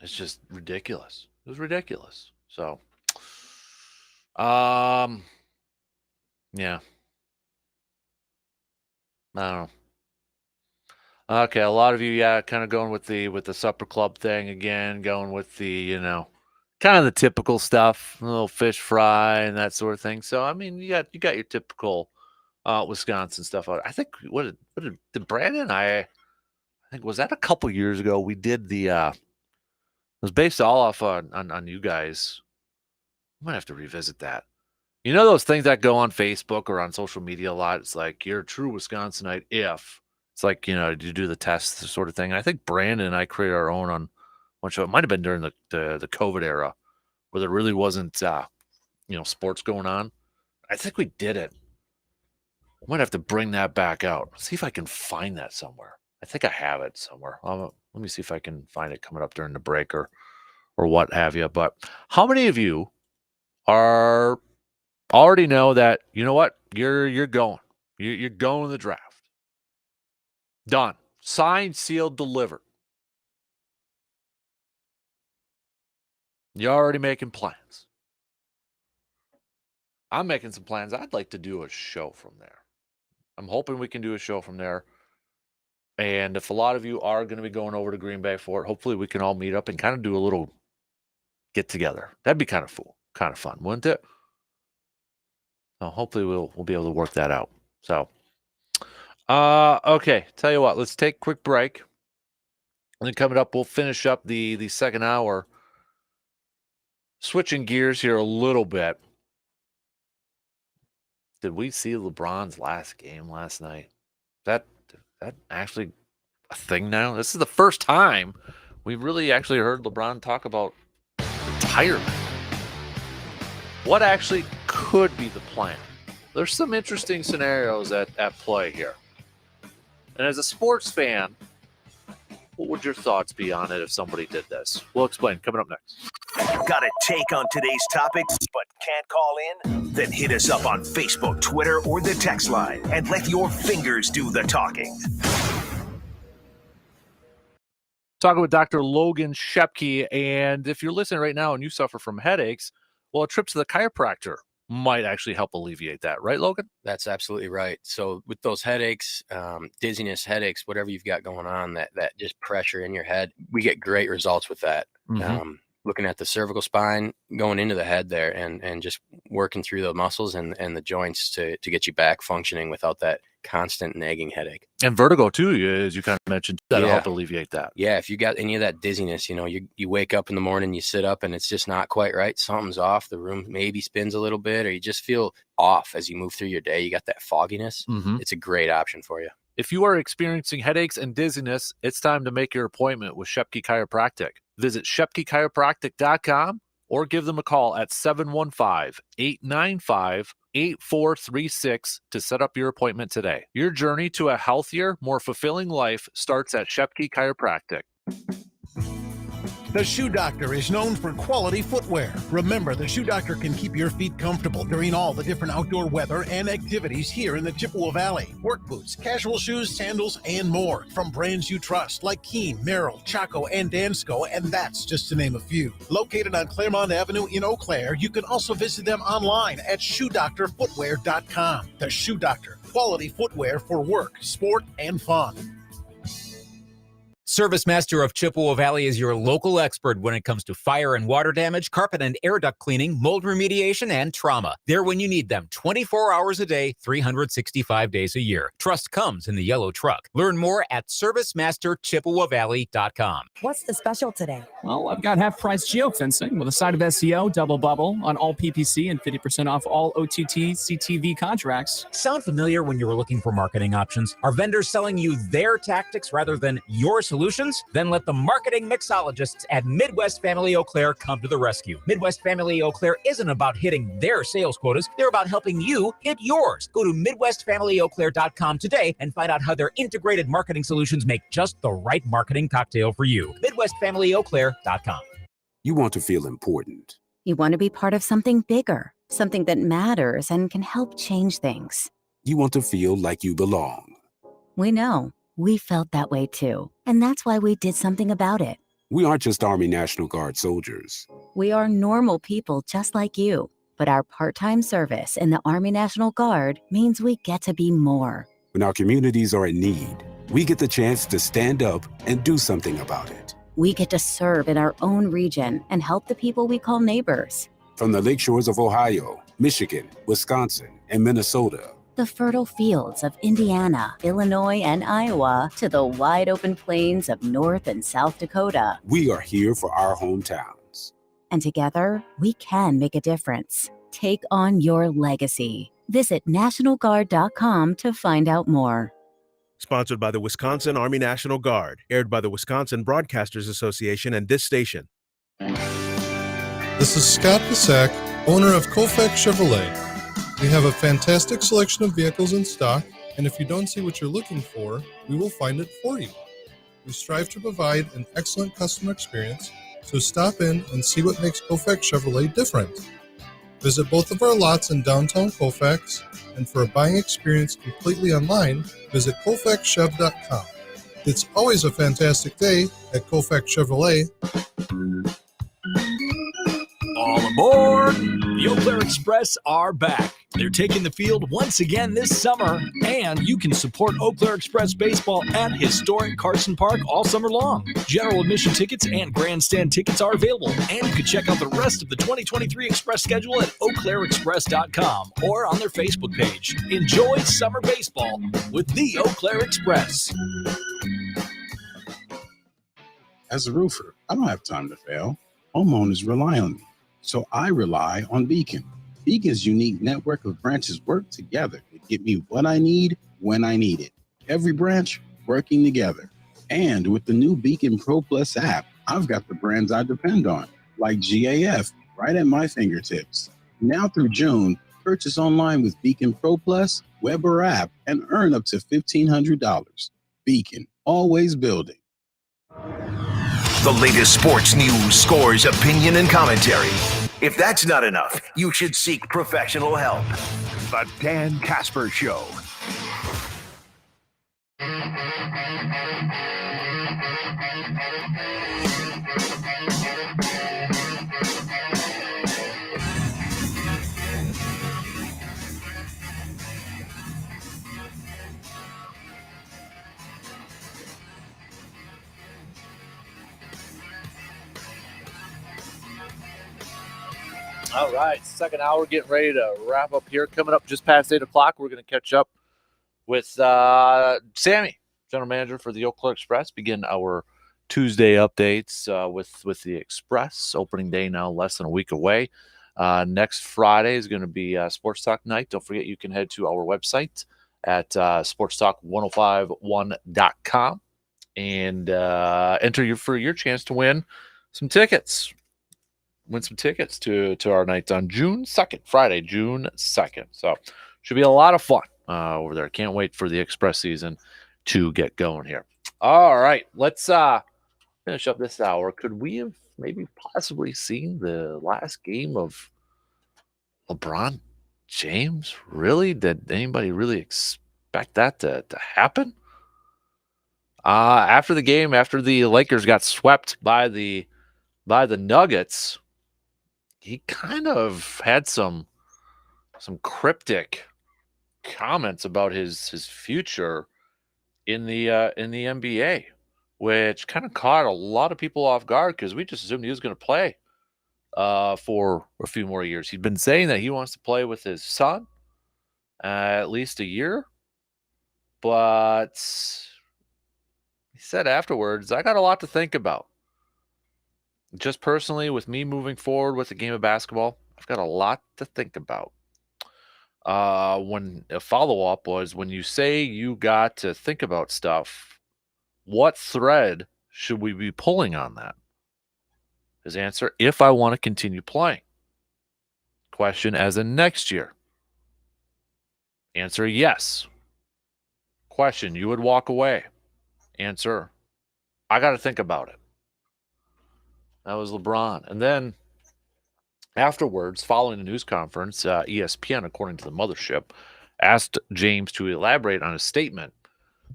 It's just ridiculous. It was ridiculous. So, yeah. I don't know. Okay, a lot of you, kind of going with the supper club thing again, going with the, kind of the typical stuff, a little fish fry and that sort of thing. So, I mean, you got your typical Wisconsin stuff. I think what did Brandon and I think was that a couple years ago we did the it was based all off on you guys. I might have to revisit that. You know those things that go on Facebook or on social media a lot? It's like, you're a true Wisconsinite if. It's like, you do the test sort of thing. And I think Brandon and I created our own on one show. It might have been during the COVID era where there really wasn't, sports going on. I think we did it. I might have to bring that back out. See if I can find that somewhere. I think I have it somewhere. Let me see if I can find it coming up during the break or what have you. But how many of you already know that, you know what, you're going. You're going to the draft. Done. Signed, sealed, delivered. You're already making plans. I'm making some plans. I'd like to do a show from there. I'm hoping we can do a show from there. And if a lot of you are going to be going over to Green Bay for it, hopefully we can all meet up and kind of do a little get together. That'd be kind of fun, wouldn't it? So hopefully we'll be able to work that out. So, okay. Tell you what, let's take a quick break. And then coming up, we'll finish up the second hour. Switching gears here a little bit. Did we see LeBron's last game last night? That actually a thing now? This is the first time we've really actually heard LeBron talk about retirement. What actually could be the plan? There's some interesting scenarios at play here. And as a sports fan, what would your thoughts be on it if somebody did this? We'll explain. Coming up next. Got a take on today's topics but can't call in? Then hit us up on Facebook, Twitter, or the text line and let your fingers do the talking. Talking with Dr. Logan Shepke, and if you're listening right now and you suffer from headaches, well, a trip to the chiropractor might actually help alleviate that. Right, Logan? That's absolutely right. So with those headaches, dizziness, headaches, whatever you've got going on, that just pressure in your head, we get great results with that. Mm-hmm. Looking at the cervical spine, going into the head there and just working through the muscles and the joints to get you back functioning without that constant nagging headache. And vertigo too, as you kind of mentioned, that'll help alleviate that. Yeah, if you got any of that dizziness, you wake up in the morning, you sit up and it's just not quite right. Something's off. The room maybe spins a little bit, or you just feel off as you move through your day. You got that fogginess. Mm-hmm. It's a great option for you. If you are experiencing headaches and dizziness, it's time to make your appointment with Shepke Chiropractic. Visit ShepkeChiropractic.com or give them a call at 715-895-8436 to set up your appointment today. Your journey to a healthier, more fulfilling life starts at Shepke Chiropractic. The Shoe Doctor is known for quality footwear. Remember, the Shoe Doctor can keep your feet comfortable during all the different outdoor weather and activities here in the Chippewa Valley. Work boots, casual shoes, sandals, and more from brands you trust like Keen, Merrill, Chaco, and Dansko, and that's just to name a few. Located on Claremont Avenue in Eau Claire, you can also visit them online at ShoeDoctorFootwear.com. The Shoe Doctor, quality footwear for work, sport, and fun. ServiceMaster of Chippewa Valley is your local expert when it comes to fire and water damage, carpet and air duct cleaning, mold remediation, and trauma. They're when you need them 24 hours a day, 365 days a year. Trust comes in the yellow truck. Learn more at ServiceMasterChippewaValley.com. What's the special today? Well, I've got half-price geofencing with a side of SEO, double bubble on all PPC, and 50% off all OTT CTV contracts. Sound familiar when you were looking for marketing options? Are vendors selling you their tactics rather than your solutions? Then let the marketing mixologists at Midwest Family Eau Claire come to the rescue. Midwest Family Eau Claire isn't about hitting their sales quotas. They're about helping you hit yours. Go to MidwestFamilyEauClaire.com today and find out how their integrated marketing solutions make just the right marketing cocktail for you. MidwestFamilyEauClaire.com. You want to feel important. You want to be part of something bigger, something that matters and can help change things. You want to feel like you belong. We know. We felt that way too. And that's why we did something about it. We aren't just Army National Guard soldiers. We are normal people just like you. But our part-time service in the Army National Guard means we get to be more. When our communities are in need, we get the chance to stand up and do something about it. We get to serve in our own region and help the people we call neighbors. From the lake shores of Ohio, Michigan, Wisconsin, and Minnesota, the fertile fields of Indiana, Illinois, and Iowa, to the wide open plains of North and South Dakota. we are here for our hometowns. And together, we can make a difference. Take on your legacy. Visit NationalGuard.com to find out more. Sponsored by the Wisconsin Army National Guard. Aired by the Wisconsin Broadcasters Association and this station. This is Scott Basak, owner of Koufax Chevrolet. We have a fantastic selection of vehicles in stock, and if you don't see what you're looking for, we will find it for you. We strive to provide an excellent customer experience, so stop in and see what makes Koufax Chevrolet different. Visit both of our lots in downtown Koufax, and for a buying experience completely online, visit KoufaxChev.com. It's always a fantastic day at Koufax Chevrolet. All aboard! The Eau Claire Express are back. They're taking the field once again this summer, and you can support Eau Claire Express baseball at historic Carson Park all summer long. General admission tickets and grandstand tickets are available, and you can check out the rest of the 2023 Express schedule at EauClaireExpress.com or on their Facebook page. Enjoy summer baseball with the Eau Claire Express. As a roofer, I don't have time to fail. Homeowners rely on me, so I rely on Beacon. Beacon's unique network of branches work together to get me what I need when I need it. Every branch working together. And with the new Beacon Pro Plus app, I've got the brands I depend on, like GAF, right at my fingertips. Now through June, purchase online with Beacon Pro Plus, web or app, and earn up to $1,500. Beacon, always building. The latest sports news, scores, opinion, and commentary. If that's not enough, you should seek professional help. The Dan Kasper Show. All right, second hour, getting ready to wrap up here. Coming up just past 8 o'clock, we're going to catch up with Sammy, general manager for the Eau Claire Express. Begin our Tuesday updates with the Express. Opening day now less than a week away. Next Friday is going to be Sports Talk night. Don't forget you can head to our website at sportstalk1051.com and enter for your chance to win some tickets. Win some tickets to our night on June 2nd, Friday, June 2nd. So should be a lot of fun over there. Can't wait for the Express season to get going here. All right, let's finish up this hour. Could we have maybe possibly seen the last game of LeBron James? Really? Did anybody really expect that to happen? After the game, after the Lakers got swept by the Nuggets, he kind of had some cryptic comments about his future in the NBA. which kind of caught a lot of people off guard because we just assumed he was going to play for a few more years. He'd been saying that he wants to play with his son at least a year, but he said afterwards, I got a lot to think about. Just personally, with me moving forward with the game of basketball, I've got a lot to think about. When a follow-up was, when you say you got to think about stuff, what thread should we be pulling on that? His answer, if I want to continue playing. Question, as in next year. Answer, yes. Question, you would walk away. Answer, I got to think about it. That was LeBron. And then afterwards, following the news conference, ESPN, according to the mothership, asked James to elaborate on his statement,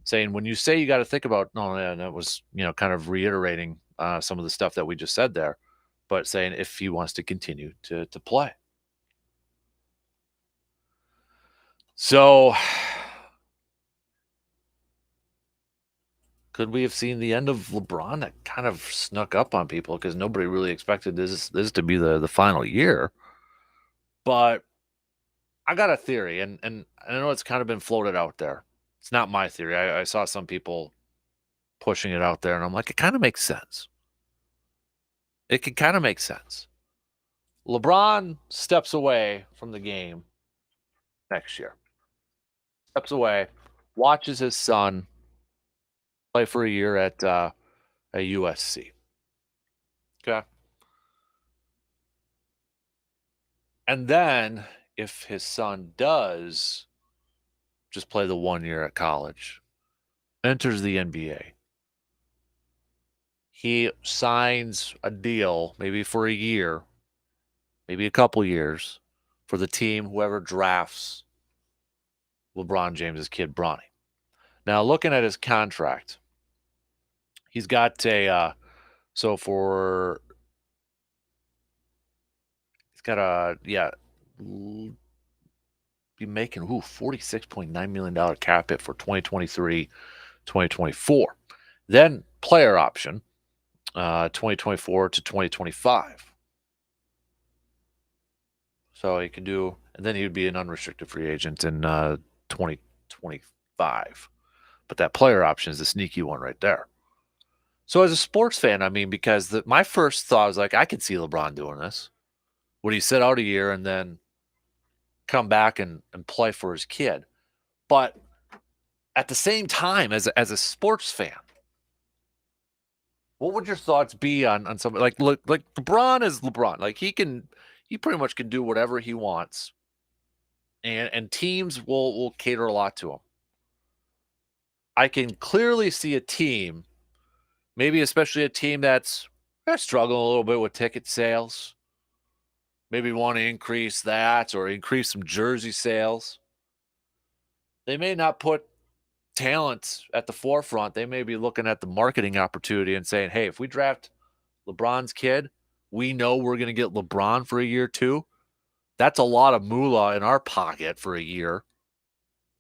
saying, when you say you got to think about, and that was, kind of reiterating some of the stuff that we just said there, but saying if he wants to continue to play. So could we have seen the end of LeBron? That kind of snuck up on people because nobody really expected this to be the final year. But I got a theory, and I know it's kind of been floated out there. It's not my theory. I saw some people pushing it out there, and I'm like, it kind of makes sense. It can kind of make sense. LeBron steps away from the game next year. Steps away, watches his son play for a year at a USC. Okay. And then if his son does just play the 1 year at college, enters the NBA, he signs a deal maybe for a year, maybe a couple years, for the team, whoever drafts LeBron James's kid, Bronny. Now, looking at his contract, he's got he's got be making $46.9 million cap hit for 2023, 2024. Then player option, 2024 to 2025. So he can do, and then he would be an unrestricted free agent in 2025. But that player option is the sneaky one right there. So as a sports fan, I mean, because my first thought was like, I could see LeBron doing this. Would he sit out a year and then come back and play for his kid? But at the same time, as a sports fan, what would your thoughts be on somebody like LeBron is LeBron? Like he pretty much can do whatever he wants, and teams will cater a lot to him. I can clearly see a team, maybe especially a team that's struggling a little bit with ticket sales, maybe want to increase that or increase some jersey sales. They may not put talent at the forefront. They may be looking at the marketing opportunity and saying, hey, if we draft LeBron's kid, we know we're going to get LeBron for a year too. That's a lot of moolah in our pocket for a year,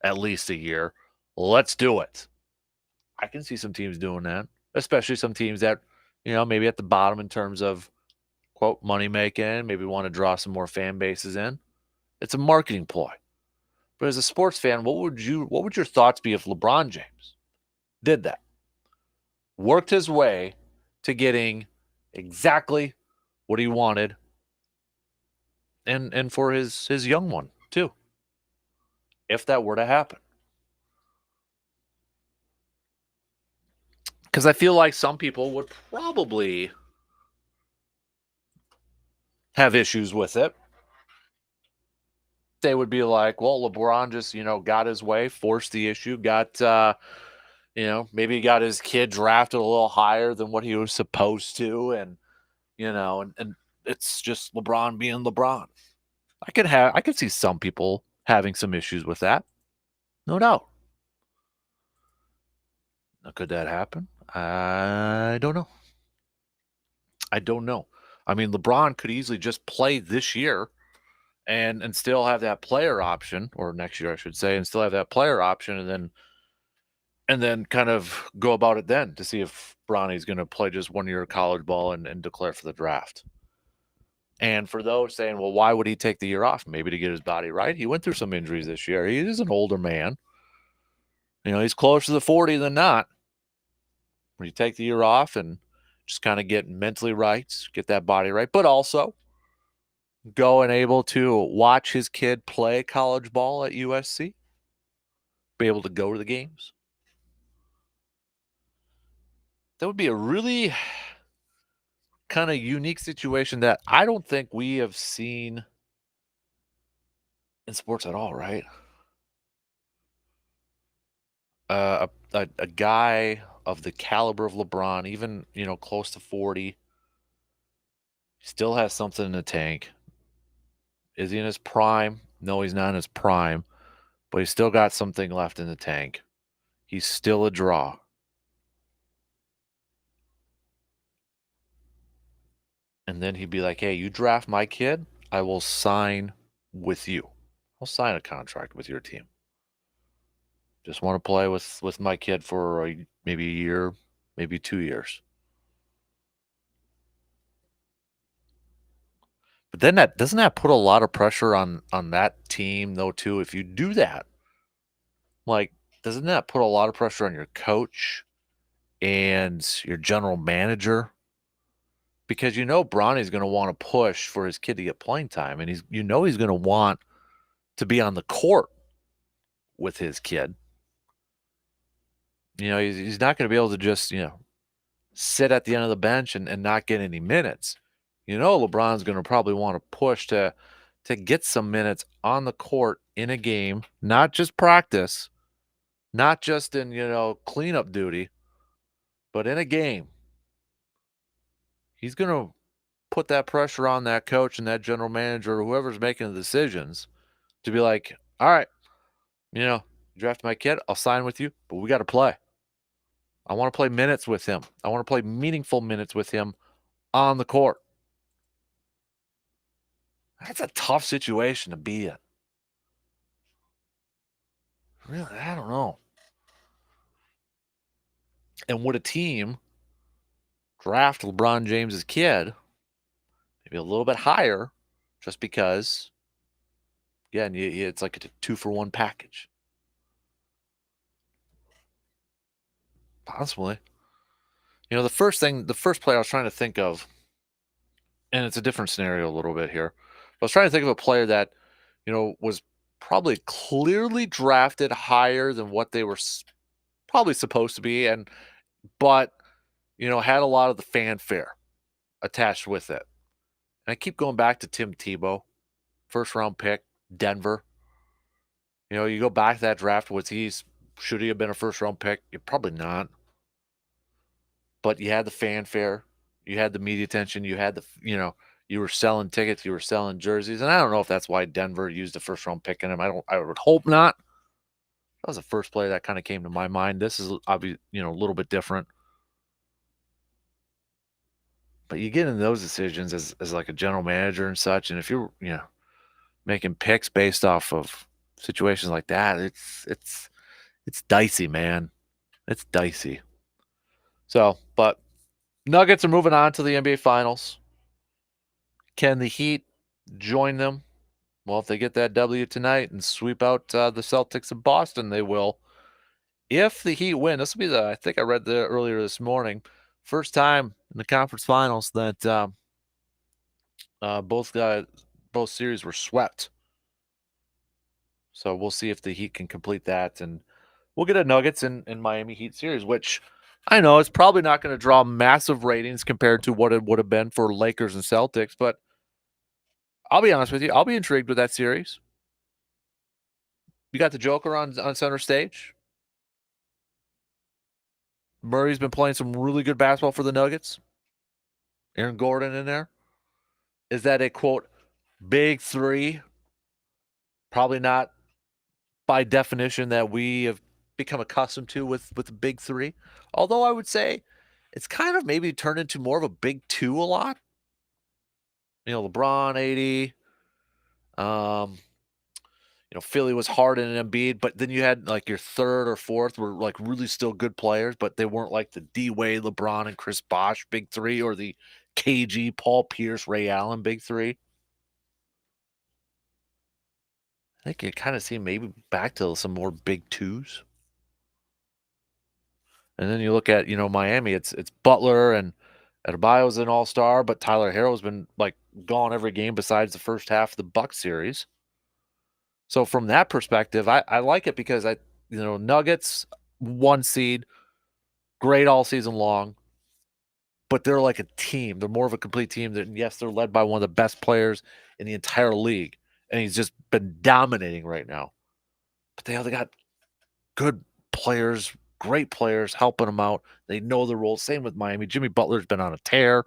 at least a year. Let's do it. I can see some teams doing that, especially some teams that, maybe at the bottom in terms of, quote, money making, maybe want to draw some more fan bases in. It's a marketing ploy. But as a sports fan, what would your thoughts be if LeBron James did that? Worked his way to getting exactly what he wanted, and for his young one too, if that were to happen. Because I feel like some people would probably have issues with it. They would be like, well, LeBron just, got his way, forced the issue, got, maybe he got his kid drafted a little higher than what he was supposed to. And, and it's just LeBron being LeBron. I could see some people having some issues with that. No doubt. Now, could that happen? I don't know. I mean, LeBron could easily just play this year and still have that player option, or next year, I should say, and still have that player option, and then and then kind of go about it then to see if Bronny's going to play just 1 year of college ball and declare for the draft. And for those saying, well, why would he take the year off? Maybe to get his body right. He went through some injuries this year. He is an older man. He's closer to 40 than not. When you take the year off and just kind of get mentally right, get that body right, but also go and able to watch his kid play college ball at USC, be able to go to the games. That would be a really kind of unique situation that I don't think we have seen in sports at all, right? A guy of the caliber of LeBron, even, close to 40, still has something in the tank. Is he in his prime? No, he's not in his prime, but he's still got something left in the tank. He's still a draw. And then he'd be like, hey, you draft my kid, I will sign with you. I'll sign a contract with your team. Just want to play with my kid for maybe a year, maybe 2 years. But then doesn't that put a lot of pressure on that team, though, too, if you do that? Like, doesn't that put a lot of pressure on your coach and your general manager? Because Bronny's going to want to push for his kid to get playing time, and he's going to want to be on the court with his kid. He's not going to be able to just, sit at the end of the bench and not get any minutes. LeBron's going to probably want to push to get some minutes on the court in a game, not just practice, not just in, cleanup duty, but in a game. He's going to put that pressure on that coach and that general manager or whoever's making the decisions to be like, all right, draft my kid, I'll sign with you, but we got to play. I want to play minutes with him. I want to play meaningful minutes with him on the court. That's a tough situation to be in. Really, I don't know. And would a team draft LeBron James's kid maybe a little bit higher just because, again, it's like a 2-for-1 package? Possibly. The first player I was trying to think of, and it's a different scenario a little bit here. I was trying to think of a player that, was probably clearly drafted higher than what they were probably supposed to be, but had a lot of the fanfare attached with it. And I keep going back to Tim Tebow, first round pick, Denver. You go back to that draft, should he have been a first round pick? Probably not. But you had the fanfare, you had the media attention, you had you were selling tickets, you were selling jerseys, and I don't know if that's why Denver used a first round pick in him. I would hope not. That was the first player that kind of came to my mind. This is obviously, a little bit different. But you get into those decisions as like a general manager and such, and if you're, making picks based off of situations like that, it's dicey, man. It's dicey. So, but Nuggets are moving on to the NBA Finals. Can the Heat join them? Well, if they get that W tonight and sweep out the Celtics in Boston, they will. If the Heat win, this will be I think I read earlier this morning, first time in the conference finals that both series were swept. So we'll see if the Heat can complete that, and we'll get a Nuggets and Miami Heat series, which I know it's probably not going to draw massive ratings compared to what it would have been for Lakers and Celtics, but I'll be honest with you, I'll be intrigued with that series. You got the Joker on center stage. Murray's been playing some really good basketball for the Nuggets. Aaron Gordon in there. Is that a, quote, big three? Probably not by definition that we have become accustomed to with the big three. Although I would say it's kind of maybe turned into more of a big two a lot. LeBron, 80. Philly was hard in Embiid, but then you had like your third or fourth were like really still good players, but they weren't like the D-Wade, LeBron, and Chris Bosh big three or the KG, Paul Pierce, Ray Allen big three. I think you kind of see maybe back to some more big twos. And then you look at, Miami, it's Butler and Adebayo's an all-star, but Tyler Herro's been like gone every game besides the first half of the Bucks series. So from that perspective, I like it because Nuggets 1 seed, great all season long, but they're like a team. They're more of a complete team. Yes, they're led by one of the best players in the entire league, and he's just been dominating right now. But they got good players, great players helping them out. They know the role. Same with Miami. Jimmy Butler's been on a tear,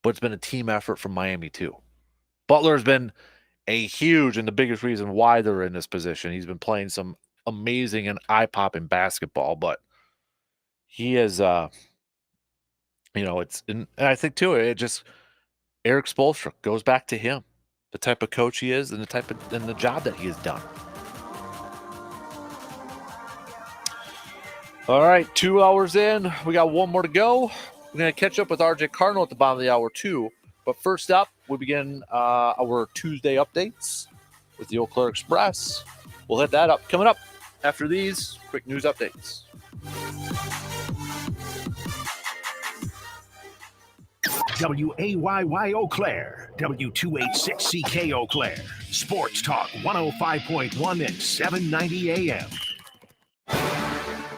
but it's been a team effort from Miami too. Butler's been a huge and the biggest reason why they're in this position. He's been playing some amazing and eye-popping basketball, but he is, and I think too, Eric Spoelstra goes back to him, the type of coach he is and the job that he has done. All right, 2 hours in. We got one more to go. We're going to catch up with RJ Cardinal at the bottom of the hour too. But first up, we begin our Tuesday updates with the Eau Claire Express. We'll hit that up coming up after these quick news updates. WAYY Eau Claire, W286CK Eau Claire, Sports Talk 105.1 and 790 AM.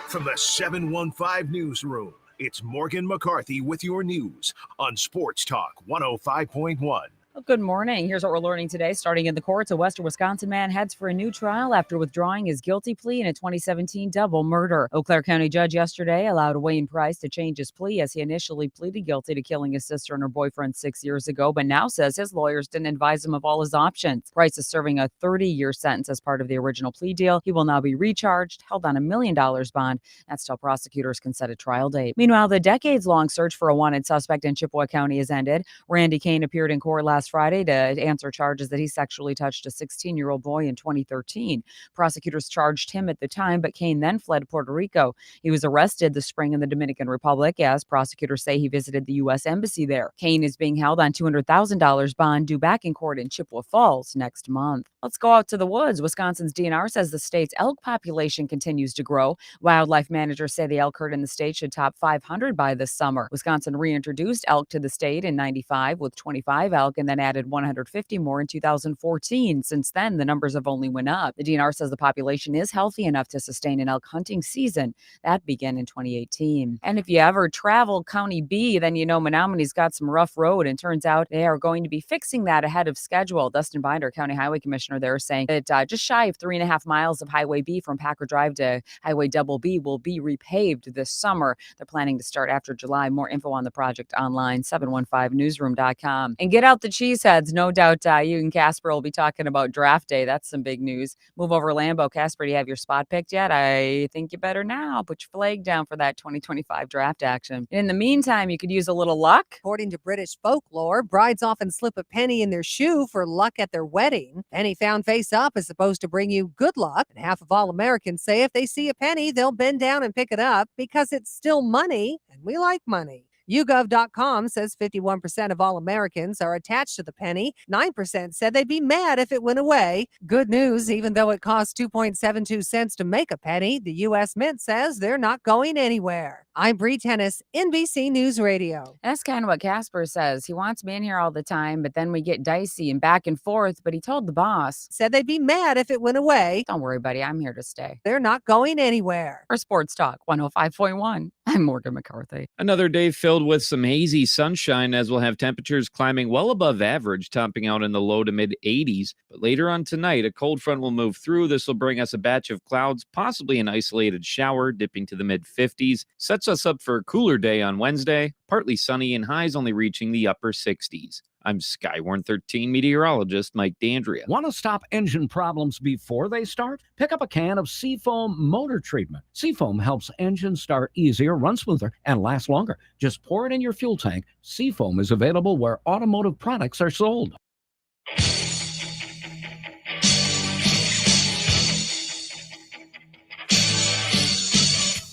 From the 715 newsroom, it's Morgan McCarthy with your news on Sports Talk 105.1. Well, good morning. Here's what we're learning today. Starting in the courts, a Western Wisconsin man heads for a new trial after withdrawing his guilty plea in a 2017 double murder. Eau Claire County judge yesterday allowed Wayne Price to change his plea as he initially pleaded guilty to killing his sister and her boyfriend 6 years ago, but now says his lawyers didn't advise him of all his options. Price is serving a 30-year sentence as part of the original plea deal. He will now be recharged, held on $1 million bond. That's till prosecutors can set a trial date. Meanwhile, the decades-long search for a wanted suspect in Chippewa County has ended. Randy Kane appeared in court last Friday to answer charges that he sexually touched a 16-year-old boy in 2013. Prosecutors charged him at the time, but Kane then fled Puerto Rico. He was arrested this spring in the Dominican Republic as prosecutors say he visited the U.S. Embassy there. Kane is being held on $200,000 bond due back in court in Chippewa Falls next month. Let's go out to the woods. Wisconsin's DNR says the state's elk population continues to grow. Wildlife managers say the elk herd in the state should top 500 by this summer. Wisconsin reintroduced elk to the state in 95 with 25 elk and then added 150 more in 2014. Since then, the numbers have only went up. The DNR says the population is healthy enough to sustain an elk hunting season. That began in 2018. And if you ever travel County B, then you know Menominee's got some rough road, and turns out they are going to be fixing that ahead of schedule. Dustin Binder, County Highway Commissioner there, saying that just shy of 3.5 miles of Highway B from Packer Drive to Highway Double B will be repaved this summer. They're planning to start after July. More info on the project online, 715newsroom.com. And get out the cheeseheads. No doubt you and Kasper will be talking about draft day. That's some big news. Move over Lambeau. Kasper, do you have your spot picked yet? I think you better now. Put your flag down for that 2025 draft action. In the meantime, you could use a little luck. According to British folklore, brides often slip a penny in their shoe for luck at their wedding. Penny found face up is supposed to bring you good luck. And half of all Americans say if they see a penny, they'll bend down and pick it up because it's still money, and we like money. YouGov.com says 51% of all Americans are attached to the penny. 9% said they'd be mad if it went away. Good news, even though it costs 2.72 cents to make a penny, the U.S. Mint says they're not going anywhere. I'm Bree Tennis, NBC News Radio. That's kind of what Kasper says. He wants me in here all the time, but then we get dicey and back and forth. But he told the boss. Said they'd be mad if it went away. Don't worry, buddy. I'm here to stay. They're not going anywhere. For Sports Talk 105.1, I'm Morgan McCarthy. Another day filled with some hazy sunshine as we'll have temperatures climbing well above average, topping out in the low to mid 80s. But later on tonight, a cold front will move through. This will bring us a batch of clouds, possibly an isolated shower, dipping to the mid 50s. Sets us up for a cooler day on Wednesday, partly sunny and highs only reaching the upper 60s. I'm Skywarn 13 meteorologist Mike D'Andrea. Want to stop engine problems before they start? Pick up a can of Seafoam motor treatment. Seafoam helps engines start easier, run smoother, and last longer. Just pour it in your fuel tank. Seafoam is available where automotive products are sold.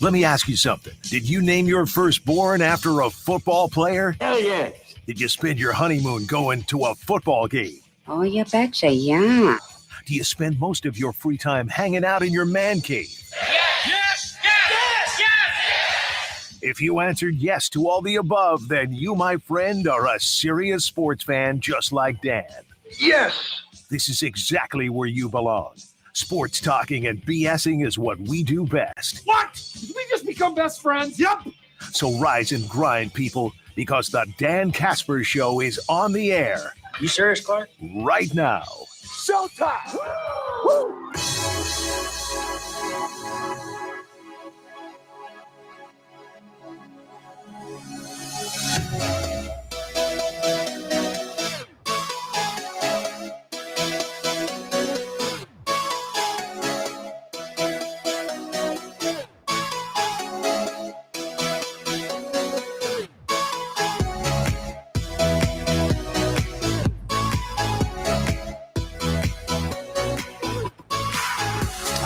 Let me ask you something. Did you name your firstborn after a football player? Hell yes. Did you spend your honeymoon going to a football game? Oh, you betcha, yeah. Do you spend most of your free time hanging out in your man cave? If you answered yes to all the above, then you, my friend, are a serious sports fan just like Dan. Yes. This is exactly where you belong. Sports talking and BSing is what we do best. What? Did we just become best friends? Yep. So rise and grind, people, because the Dan Kasper Show is on the air. You serious, Clark? Right now. Showtime. Woo!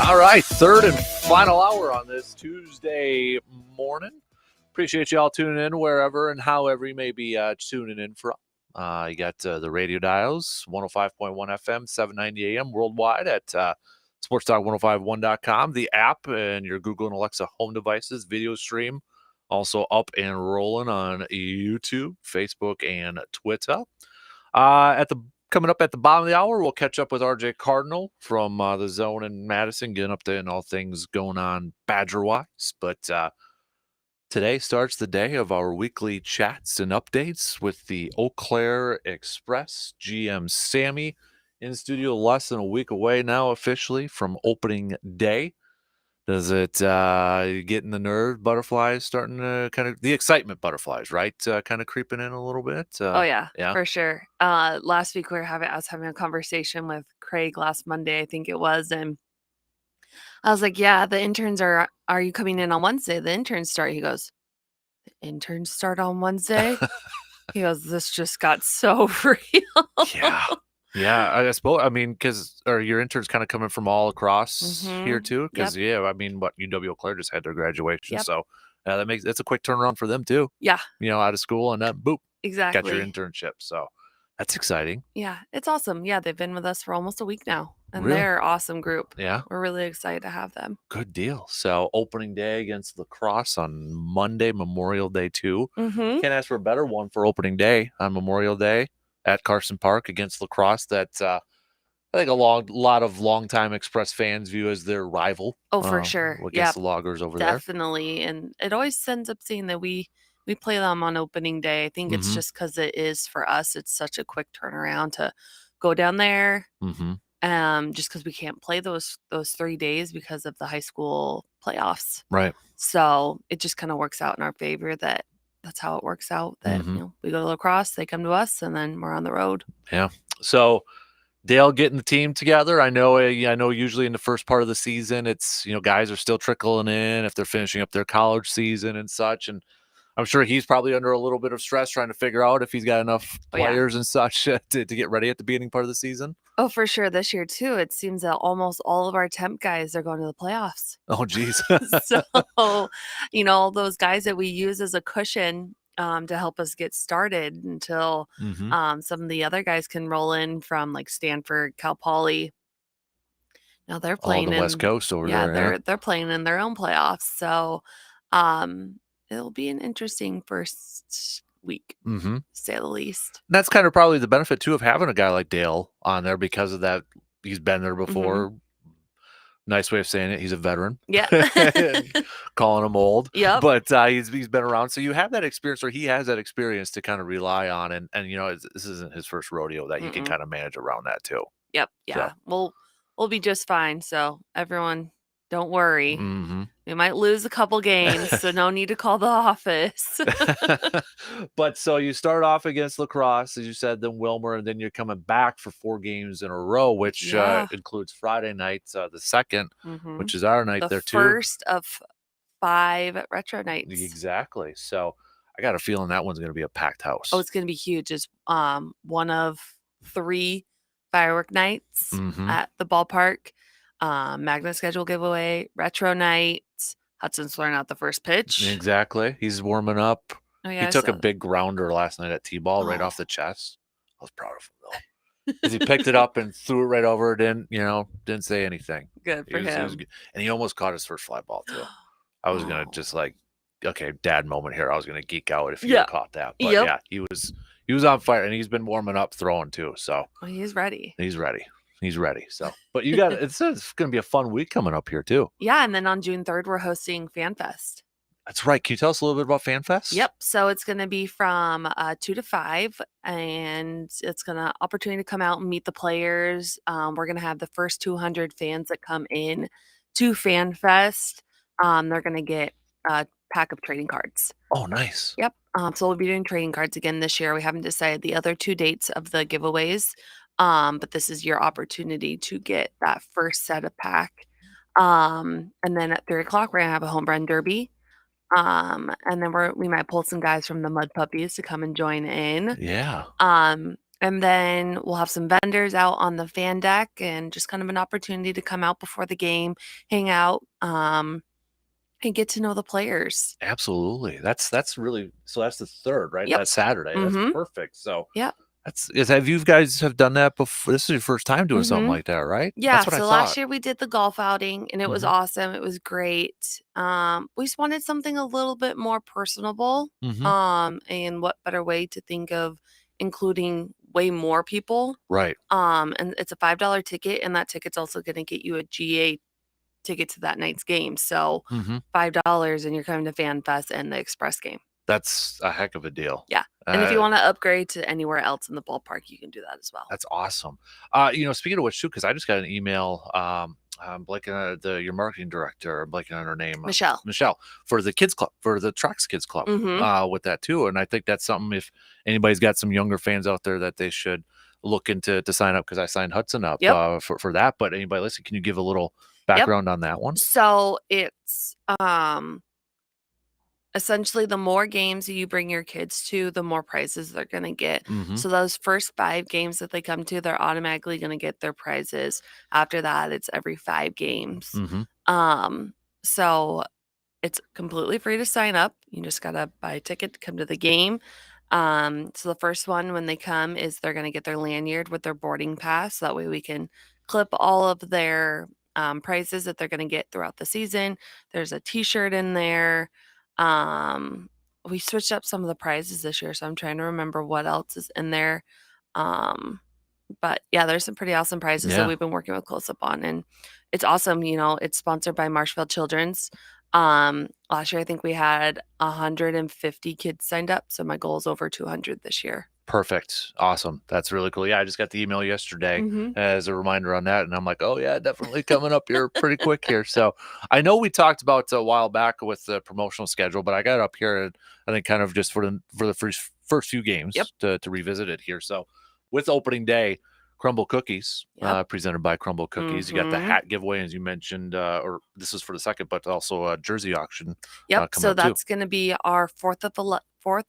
All right, third and final hour on this Tuesday morning. Appreciate you all tuning in wherever and however you may be tuning in from. You got the radio dials, 105.1 FM, 790 AM worldwide at sportstalk1051.com, the app, and your Google and Alexa home devices, video stream, also up and rolling on YouTube, Facebook, and Twitter. Coming up at the bottom of the hour, we'll catch up with RJ Cardinal from the Zone in Madison, getting up to and all things going on Badger-wise. But today starts the day of our weekly chats and updates with the Eau Claire Express. GM Sammy in studio, less than a week away now officially from opening day. Does it getting the nerve butterflies starting to kind of the excitement butterflies, right? Kind of creeping in a little bit. Oh yeah, yeah, for sure. Last week I was having a conversation with Craig last Monday, I think it was, and I was like, "Yeah, the interns are you coming in on Wednesday? The interns start." He goes, "The interns start on Wednesday?" He goes, "This just got so real." Yeah. Yeah, I suppose. I mean, because are your interns kind of coming from all across here Mhm. too? Because Yep. yeah, I mean, what UW Eau Claire just had their graduation, Yep. so that's a quick turnaround for them too. Yeah. Out of school and then boop, got your Exactly. internship. So that's exciting. Yeah, it's awesome. Yeah, they've been with us for almost a week now, and Really? they're an awesome group. Yeah, We're really excited to have them. good deal. So opening day against Lacrosse on Monday, Memorial Day too. Mhm. Can't ask for a better one for opening day on Memorial Day at Carson Park against Lacrosse. That I think a lot of longtime Express fans view as their rival. Oh, for sure. Against Yep. the Loggers over there. Definitely. And it always ends up seeing that we play them on opening day. I think it's Mhm. just because it is for us, it's such a quick turnaround to go down there. Mm-hmm. Just because we can't play those 3 days because of the high school playoffs. Right. So it just kind of works out in our favor that's how it works out. That Mhm. we go to lacrosse, they come to us, and then we're on the road. Yeah. So Dale getting the team together. I know usually in the first part of the season, it's, guys are still trickling in if they're finishing up their college season and such. And I'm sure he's probably under a little bit of stress trying to figure out if he's got enough Oh, yeah. players and such to get ready at the beginning part of the season. Oh, for sure. This year, too, it seems that almost all of our temp guys are going to the playoffs. Oh, geez. So, those guys that we use as a cushion to help us get started until Mhm. some of the other guys can roll in from like Stanford, Cal Poly. Now they're All playing the West Coast over yeah, there. Yeah. they're playing in their own playoffs. So it'll be an interesting first week, Mm-hmm. to say the least. That's kind of probably the benefit too of having a guy like Dale on there because of that. He's been there Mm-hmm. before. Nice way of saying it. He's a veteran. Yeah. Calling him old. Yep. But he's been around. So you have that experience, or he has that experience to kind of rely on. And this isn't his first rodeo that you can Mm-mm. kind of manage around that too. Yep. Yeah. We'll be just fine. So everyone, don't worry. Mm-hmm. We might lose a couple games, so no need to call the office. But so you start off against Lacrosse, as you said, then Wilmer, and then you're coming back for 4 games in a row, which Yeah. includes Friday night, the second, Mhm. which is our night The there too. first of 5 retro nights. Exactly. So I got a feeling that one's going to be a packed house. Oh, it's going to be huge. It's one of 3 firework nights Mhm. at the ballpark. Magna schedule giveaway, retro night, Hudson's throwing out the first pitch. Exactly. He's warming up. Oh, He yeah, took a so big grounder last night at T-ball right Oh. off the chest. I was proud of him though. Because he picked it up and threw it right over. Didn't say anything. Good for He was him. good. And he almost caught his first fly ball too. I was gonna just like, okay, dad moment here. I was gonna geek out if he Yeah. had caught that. But Yep. yeah, he was on fire, and he's been warming up throwing too. So Well, he's ready. he's ready. He's ready. So, but you got it's gonna be a fun week coming up here too. Yeah, and then on June 3rd, we're hosting FanFest. That's right. Can you tell us a little bit about FanFest? Yep. So it's going to be from 2 to 5, and it's going to opportunity to come out and meet the players. We're going to have the first 200 fans that come in to FanFest. They're going to get a pack of trading cards. Oh, nice. Yep. So we'll be doing trading cards again this year. We haven't decided the other 2 dates of the giveaways, but this is your opportunity to get that first set of pack. And then at 3 o'clock, we're going to have a home run derby. And then we might pull some guys from the Mud Puppies to come and join in. Yeah. And then we'll have some vendors out on the fan deck and just kind of an opportunity to come out before the game, hang out, and get to know the players. Absolutely. That's really so. That's the 3rd, right? Yep. That's Saturday. Mhm. That's perfect. So Yep. have you guys have done that before? This is your first time doing something Mhm. like that, right? Yeah, That's what so I last thought. year we did the golf outing and it was Mhm. awesome. It was great. We just wanted something a little bit more personable. Mhm. And what better way to think of including way more people. Right. And it's a $5 ticket, and that ticket's also going to get you a GA ticket to that night's game. So Mhm. $5 and you're coming to FanFest and the Express game. That's a heck of a deal. Yeah. And if you want to upgrade to anywhere else in the ballpark, you can do that as well. That's awesome. Speaking of which, too, because I just got an email. I'm blanking on your marketing director. I'm blanking on her name. Michelle for the kids club, for the Trucks Kids Club, Mhm. with that too. And I think that's something. If anybody's got some younger fans out there, that they should look into to sign up, because I signed Hudson up Yep. for that. But anybody listen, can you give a little background on that one? So it's essentially the more games you bring your kids to, the more prizes they're going to get. Mhm. So those first 5 games that they come to, they're automatically going to get their prizes. After that, it's every 5 games. Mhm. So it's completely free to sign up. You just got to buy a ticket to come to the game. So the first one when they come is they're going to get their lanyard with their boarding pass. That way we can clip all of their prizes that they're going to get throughout the season. There's a t-shirt in there. We switched up some of the prizes this year, so I'm trying to remember what else is in there. But yeah, there's some pretty awesome prizes that Yeah. we've been working with Close Up on, and it's awesome. It's sponsored by Marshfield Children's. Last year I think we had 150 kids signed up, so my goal is over 200 this year. Perfect. Awesome. That's really cool. Yeah, I just got the email yesterday Mhm. as a reminder on that. And I'm like, oh, yeah, definitely coming up here pretty quick here. So I know we talked about a while back with the promotional schedule, but I got up here, and I think kind of just for the first few games to revisit it here. So with opening day, Crumble Cookies, presented by Crumble Cookies. You got the Mhm. hat giveaway, as you mentioned, or this is for the second, but also a jersey auction. Yep. Coming So up too. that's going to be our 4th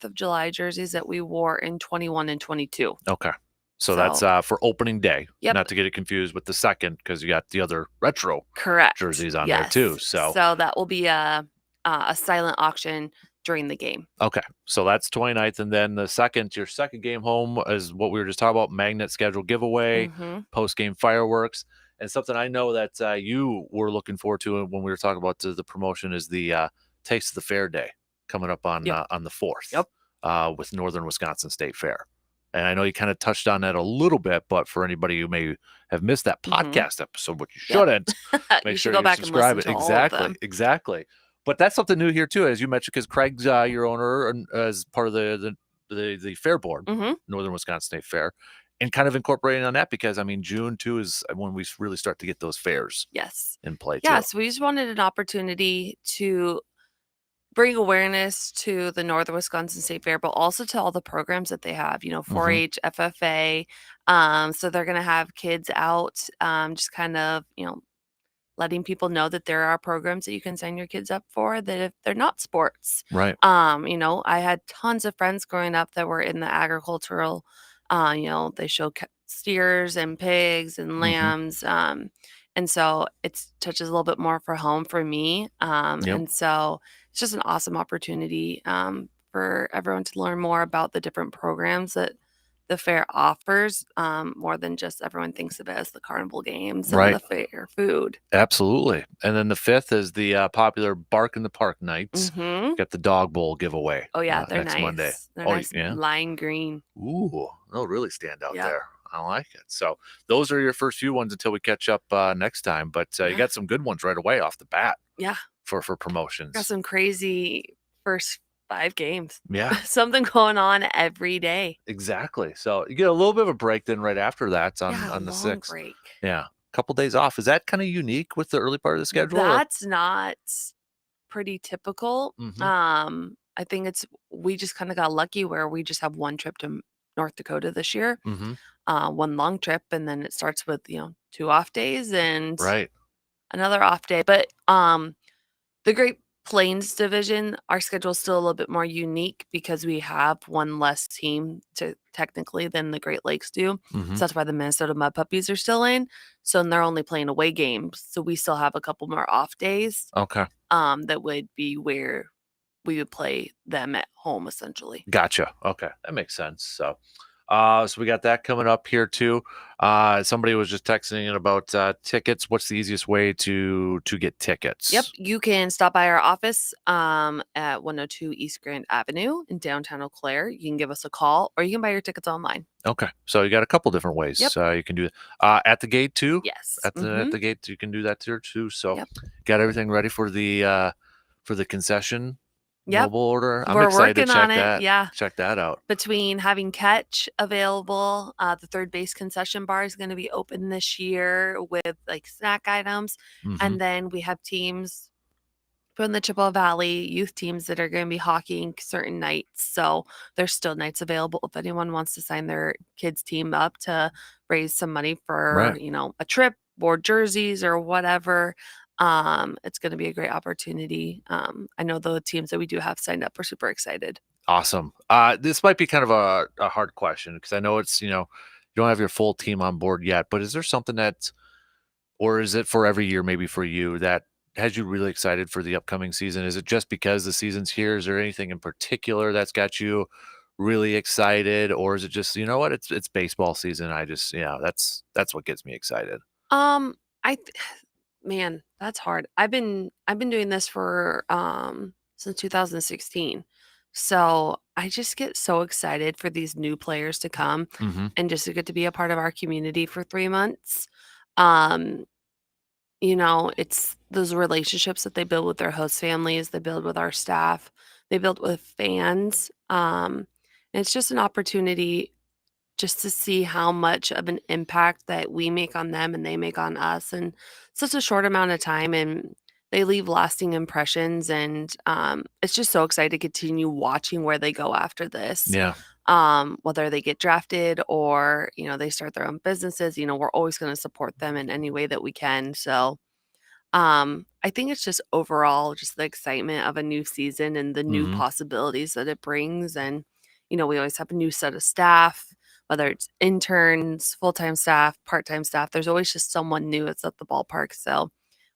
of July jerseys that we wore in 21 and 22. Okay. So that's for opening day. Yep. Not to get it confused with the second, because you got the other retro Correct. jerseys on there too. So that will be a silent auction during the game. okay. So that's 29th. And then your second game home is what we were just talking about, magnet schedule giveaway, Mhm. post-game fireworks. And something I know that you were looking forward to when we were talking about the promotion is the Taste of the Fair Day coming up on the 4th. With Northern Wisconsin State Fair. And I know you kind of touched on that a little bit, but for anybody who may have missed that podcast episode, which you shouldn't, make You should sure go you back and subscribe. listen to all of them. Exactly. But that's something new here too, as you mentioned, because Craig's your owner and as part of the fair board, Mhm. Northern Wisconsin State Fair, and kind of incorporating on that, because I mean June too is when we really start to get those fairs Yes. in play too. Yes, we just wanted an opportunity to bring awareness to the Northern Wisconsin State Fair, but also to all the programs that they have, 4-H, FFA. So they're going to have kids out, just kind of, letting people know that there are programs that you can sign your kids up for that if they're not sports. Right. I had tons of friends growing up that were in the agricultural, they show steers and pigs and lambs. And so it touches a little bit more for home for me. Yep. And so it's just an awesome opportunity for everyone to learn more about the different programs that the fair offers, more than just everyone thinks of it as the carnival games and Right. the fair food. Absolutely. And then the 5th is the popular Bark in the Park nights. Mm-hmm. Got the dog bowl giveaway. Oh, yeah, they're next nice. Monday. They're nice lime green. Ooh, they'll really stand out Yep. there. I like it. So those are your first few ones until we catch up next time. But you got some good ones right away off the bat. Yeah. For promotions. Got some crazy first 5 games. Yeah. Something going on every day. Exactly. So you get a little bit of a break then right after that on the long 6th. break. Yeah. Couple days off. Is that kind of unique with the early part of the schedule? or- That's not pretty typical. Mhm. I think we just kind of got lucky where we just have one trip to North Dakota this year, Mhm. one long trip, and then it starts with 2 off days and Right. another off day. But the Great Plains division, our schedule is still a little bit more unique because we have one less team technically than the Great Lakes do. Mhm. So that's why the Minnesota Mud Puppies are still in. So they're only playing away games. So we still have a couple more off days. Okay. That would be where we would play them at home essentially. Gotcha. Okay. That makes sense. So we got that coming up here too. Somebody was just texting in about tickets. What's the easiest way to get tickets? Yep. You can stop by our office at 102 East Grand Avenue in downtown Eau Claire. You can give us a call or you can buy your tickets online. Okay. So you got a couple different ways. Yep. You can do it at the gate too. Yes. At the gate you can do that too. So Yep. got everything ready for the concession Yep. mobile order. I'm We're excited to working check on it. that. Yeah. Check that out. Between having catch available, the third base concession bar is going to be open this year with like snack items. Mhm. And then we have teams from the Chippewa Valley youth teams that are going to be hockeying certain nights. So there's still nights available if anyone wants to sign their kids team up to raise some money for, Right. a trip or jerseys or whatever. It's going to be a great opportunity. I know the teams that we do have signed up are super excited. Awesome. This might be kind of a hard question because I know it's, you don't have your full team on board yet, but is there something or is it for every year, maybe for you, that has you really excited for the upcoming season? Is it just because the season's here? Is there anything in particular that's got you really excited? Or is it just, you know what, it's baseball season. I just, that's what gets me excited. Man, that's hard. I've been doing this for since 2016. So I just get so excited for these new players to come Mhm. and just to get to be a part of our community for 3 months. Um, it's those relationships that they build with their host families, they build with our staff, they build with fans. And it's just an opportunity just to see how much of an impact that we make on them and they make on us in such a short amount of time, and they leave lasting impressions. And it's just so exciting to continue watching where they go after this. Yeah. Whether they get drafted or they start their own businesses, we're always going to support them in any way that we can. So I think it's just overall just the excitement of a new season and the new Mhm. possibilities that it brings. And we always have a new set of staff, whether it's interns, full-time staff, part-time staff. There's always just someone new that's at the ballpark. So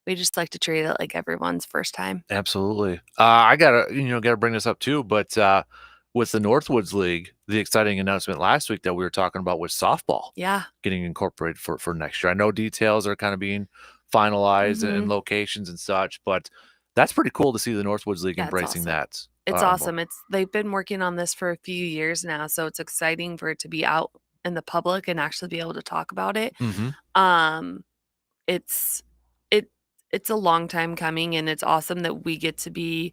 we just like to treat it like everyone's first time. Absolutely. I gotta bring this up too, but with the Northwoods League, the exciting announcement last week that we were talking about was softball Yeah. getting incorporated for next year. I know details are kind of being finalized and Mhm. locations and such, but that's pretty cool to see the Northwoods League Yeah, it's embracing awesome. that. It's on awesome. board. They've been working on this for a few years now, so it's exciting for it to be out in the public and actually be able to talk about it. Mhm. Um, it's it it's a long time coming, and it's awesome that we get to be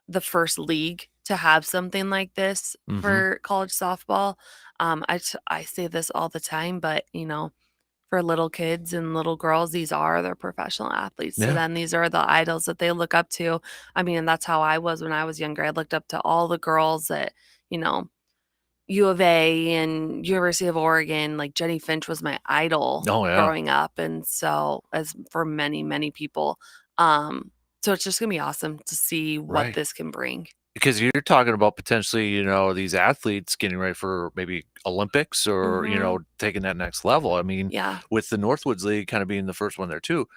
the first league to have something like this Mhm. for college softball. I say this all the time, but for little kids and little girls, these are their professional athletes. So Yeah. then these are the idols that they look up to. I mean, that's how I was when I was younger. I looked up to all the girls at, U of A and University of Oregon. Like Jenny Finch was my idol Oh, yeah. growing up. And so as for many, many people. So it's just gonna be awesome to see what Right. this can bring. because you're talking about potentially, these athletes getting ready for maybe Olympics or, taking that next level. I mean, Yeah. with the Northwoods League kind of being the first one there too,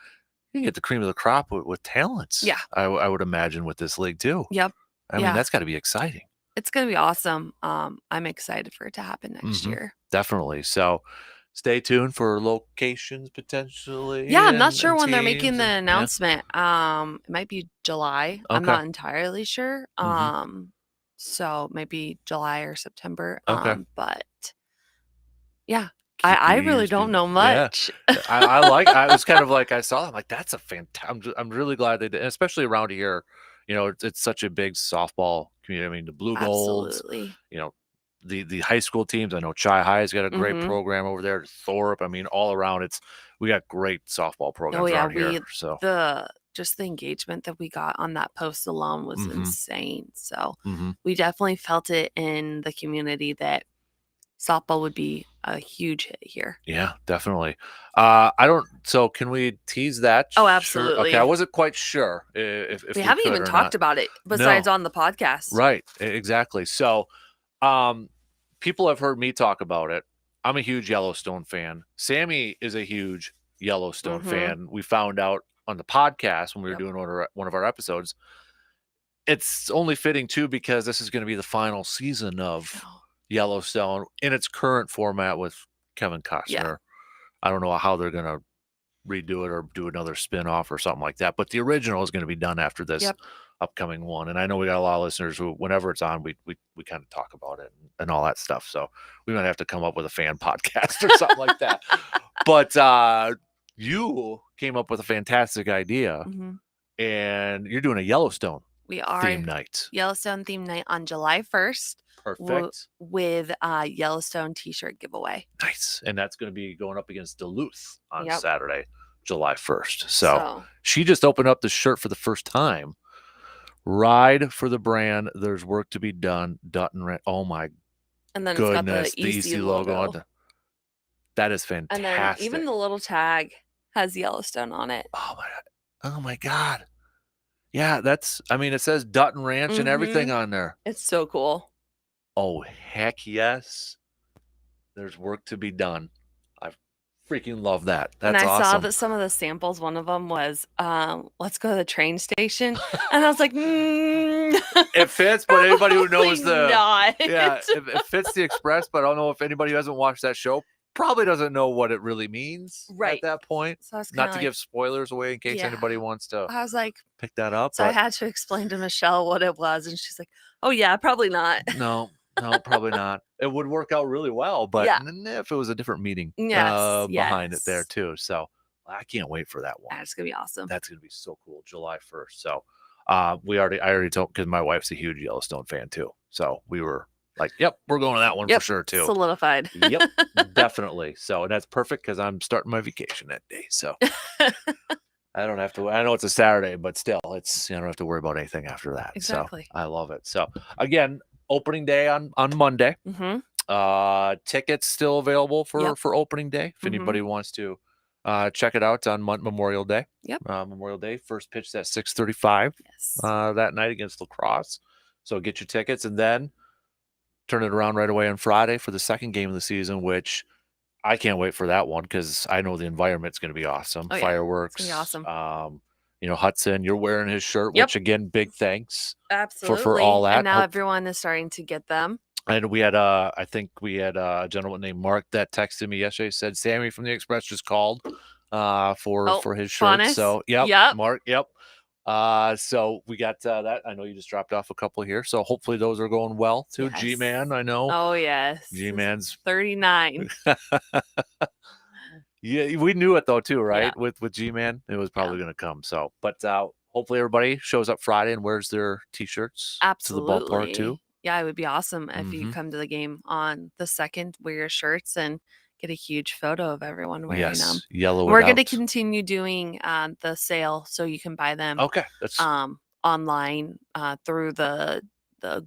you get the cream of the crop with talents. Yeah. I would imagine with this league too. Yep. I mean, that's got to be exciting. It's going to be awesome. I'm excited for it to happen next year. Definitely. So stay tuned for locations potentially. Yeah, I'm not sure and when they're teams making the and- announcement. It might be July. I'm Okay. not entirely sure. Mhm. So maybe July or September. Okay. But yeah, Keep I the really ears don't to- know much. I was kind of like, I saw, I'm like, that's a fantastic, I'm really glad they did, and especially around here, it's such a big softball community. I mean, the Blue Golds, Absolutely. the high school teams. I know Chi High's got a great Mhm. program over there. Thorpe. I mean, all around we got great softball programs Oh yeah, around here. So just the engagement that we got on that post alone was Mhm. insane. So Mhm. we definitely felt it in the community that softball would be a huge hit here. yeah, definitely. So can we tease that? Oh, Sure. absolutely. Okay, I wasn't quite sure if We haven't could even or talked not. about it besides No. on the podcast. Right, exactly. So, people have heard me talk about it. I'm a huge Yellowstone fan. Sammy is a huge Yellowstone Mhm. fan. We found out on the podcast when we were Yep. doing one of our episodes. It's only fitting too because this is going to be the final season of Yellowstone in its current format with Kevin Costner. Yeah. I don't know how they're going to redo it or do another spin-off or something like that, but the original is going to be done after this Yep. upcoming one. And I know we got a lot of listeners who, whenever it's on, we kind of talk about it and all that stuff. So we might have to come up with a fan podcast or something like that. But you came up with a fantastic idea, Mhm. and you're doing a Yellowstone We are theme night. Yellowstone theme night on July 1st. Perfect. With a Yellowstone t-shirt giveaway. Nice. And that's going to be going up against Duluth on Yep. Saturday, July 1st. So she just opened up the shirt for the first time. Ride for the brand. There's work to be done. Dutton Ranch. Oh my And then goodness. it's got the EC logo. logo. That is And fantastic. then even the little tag has Yellowstone on it. Oh my God. Yeah, it says Dutton Ranch and everything Mhm. on there. It's so cool. Oh, heck yes. There's work to be done. I freaking love that. And That's I saw awesome. that some of the samples, one of them was, let's go to the train station. And I was like, It fits, but anybody who knows Probably not. it fits the Express, but I don't know if anybody who hasn't watched that show probably doesn't know what it really means Right. at that point. So I was Not kinda to like- give spoilers away in case Yeah. anybody wants to I was like, pick that up. so I but had to explain to Michelle what it was. And she's like, oh, yeah, probably not. no, probably not. It would work out really well, but Yeah. if it was a different meeting Yes, behind it there yes. too. So I can't wait for that one. That's going to be awesome. That's going to be so cool. July 1st. So I already told, because my wife's a huge Yellowstone fan too. So we were like, yep, we're going to that one Yep, for sure too. solidified. Yep, definitely. So, and that's perfect because I'm starting my vacation that day. So I don't have to, I know it's a Saturday, but still I don't have to worry about anything after that. Exactly. So I love it. So again, opening day on Monday. Mm-hmm. Tickets still available for Yep. opening day. If Mhm. anybody wants to check it out on Memorial Day. Yep. Memorial Day, first pitch at 6:35 Yes. that night against Lacrosse. So get your tickets and then turn it around right away on Friday for the second game of the season, which I can't wait for that one because I know the environment's going to be awesome. Oh, yeah. Fireworks. It's gonna be awesome. Hudson, you're wearing his shirt, Yep. which again, big thanks Absolutely. all that. And now Hope- everyone is starting to get them. And we had I think we had a gentleman named Mark that texted me yesterday, said Sammy from the Express just called for his shirt. Faunus? So Yep. Mark, yep. So we got that. I know you just dropped off a couple here. So hopefully those are going well too. Yes. G-Man, I know. Oh, yes. G-Man's 39. yeah, we knew it though too, right? With G-Man, it was probably going to come. So, but hopefully everybody shows up Friday and wears their t-shirts Absolutely. to the ballpark too. Yeah, it would be awesome if you Mhm. come to the game on the 2nd, wear your shirts and get a huge photo of everyone wearing them. Yes, yellow. We're going to continue doing the sale so you can buy them Okay, that's online through the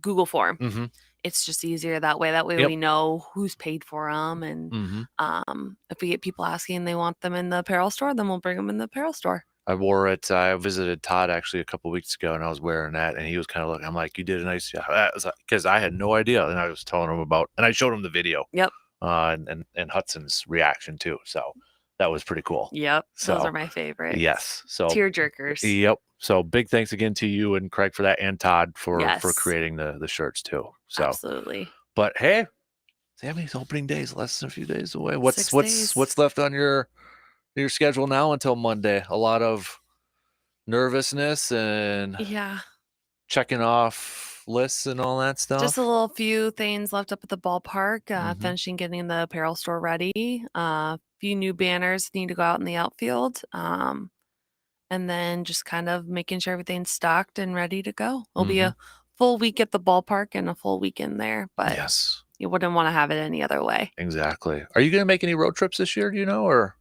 Google form. Mhm. It's just easier that way. That way Yep. we know who's paid for them. And Mhm. if we get people asking and they want them in the apparel store, then we'll bring them in the apparel store. I wore it. I visited Todd actually a couple weeks ago, and I was wearing that, and he was kind of looking. I'm like, "You did a nice job," because I had no idea, and I was telling him about, and I showed him the video. Yep. And Hudson's reaction too. So that was pretty cool. Yep. So, Those are my favorites. Yes. So tear jerkers. Yep. So big thanks again to you and Craig for that, and Todd for Yes. creating the shirts too. So Absolutely. But hey, Sammy's opening days less than a few days away. 6 days. What's left on your schedule now until Monday? A lot of nervousness and Yeah. checking off lists and all that stuff. Just a little few things left up at the ballpark, Mhm. finishing getting the apparel store ready. A few new banners need to go out in the outfield. And then just kind of making sure everything's stocked and ready to go. It'll be a full week at the ballpark and a full weekend there, but Yes. you wouldn't want to have it any other way. Exactly. Are you going to make any road trips this year? Do you know, or?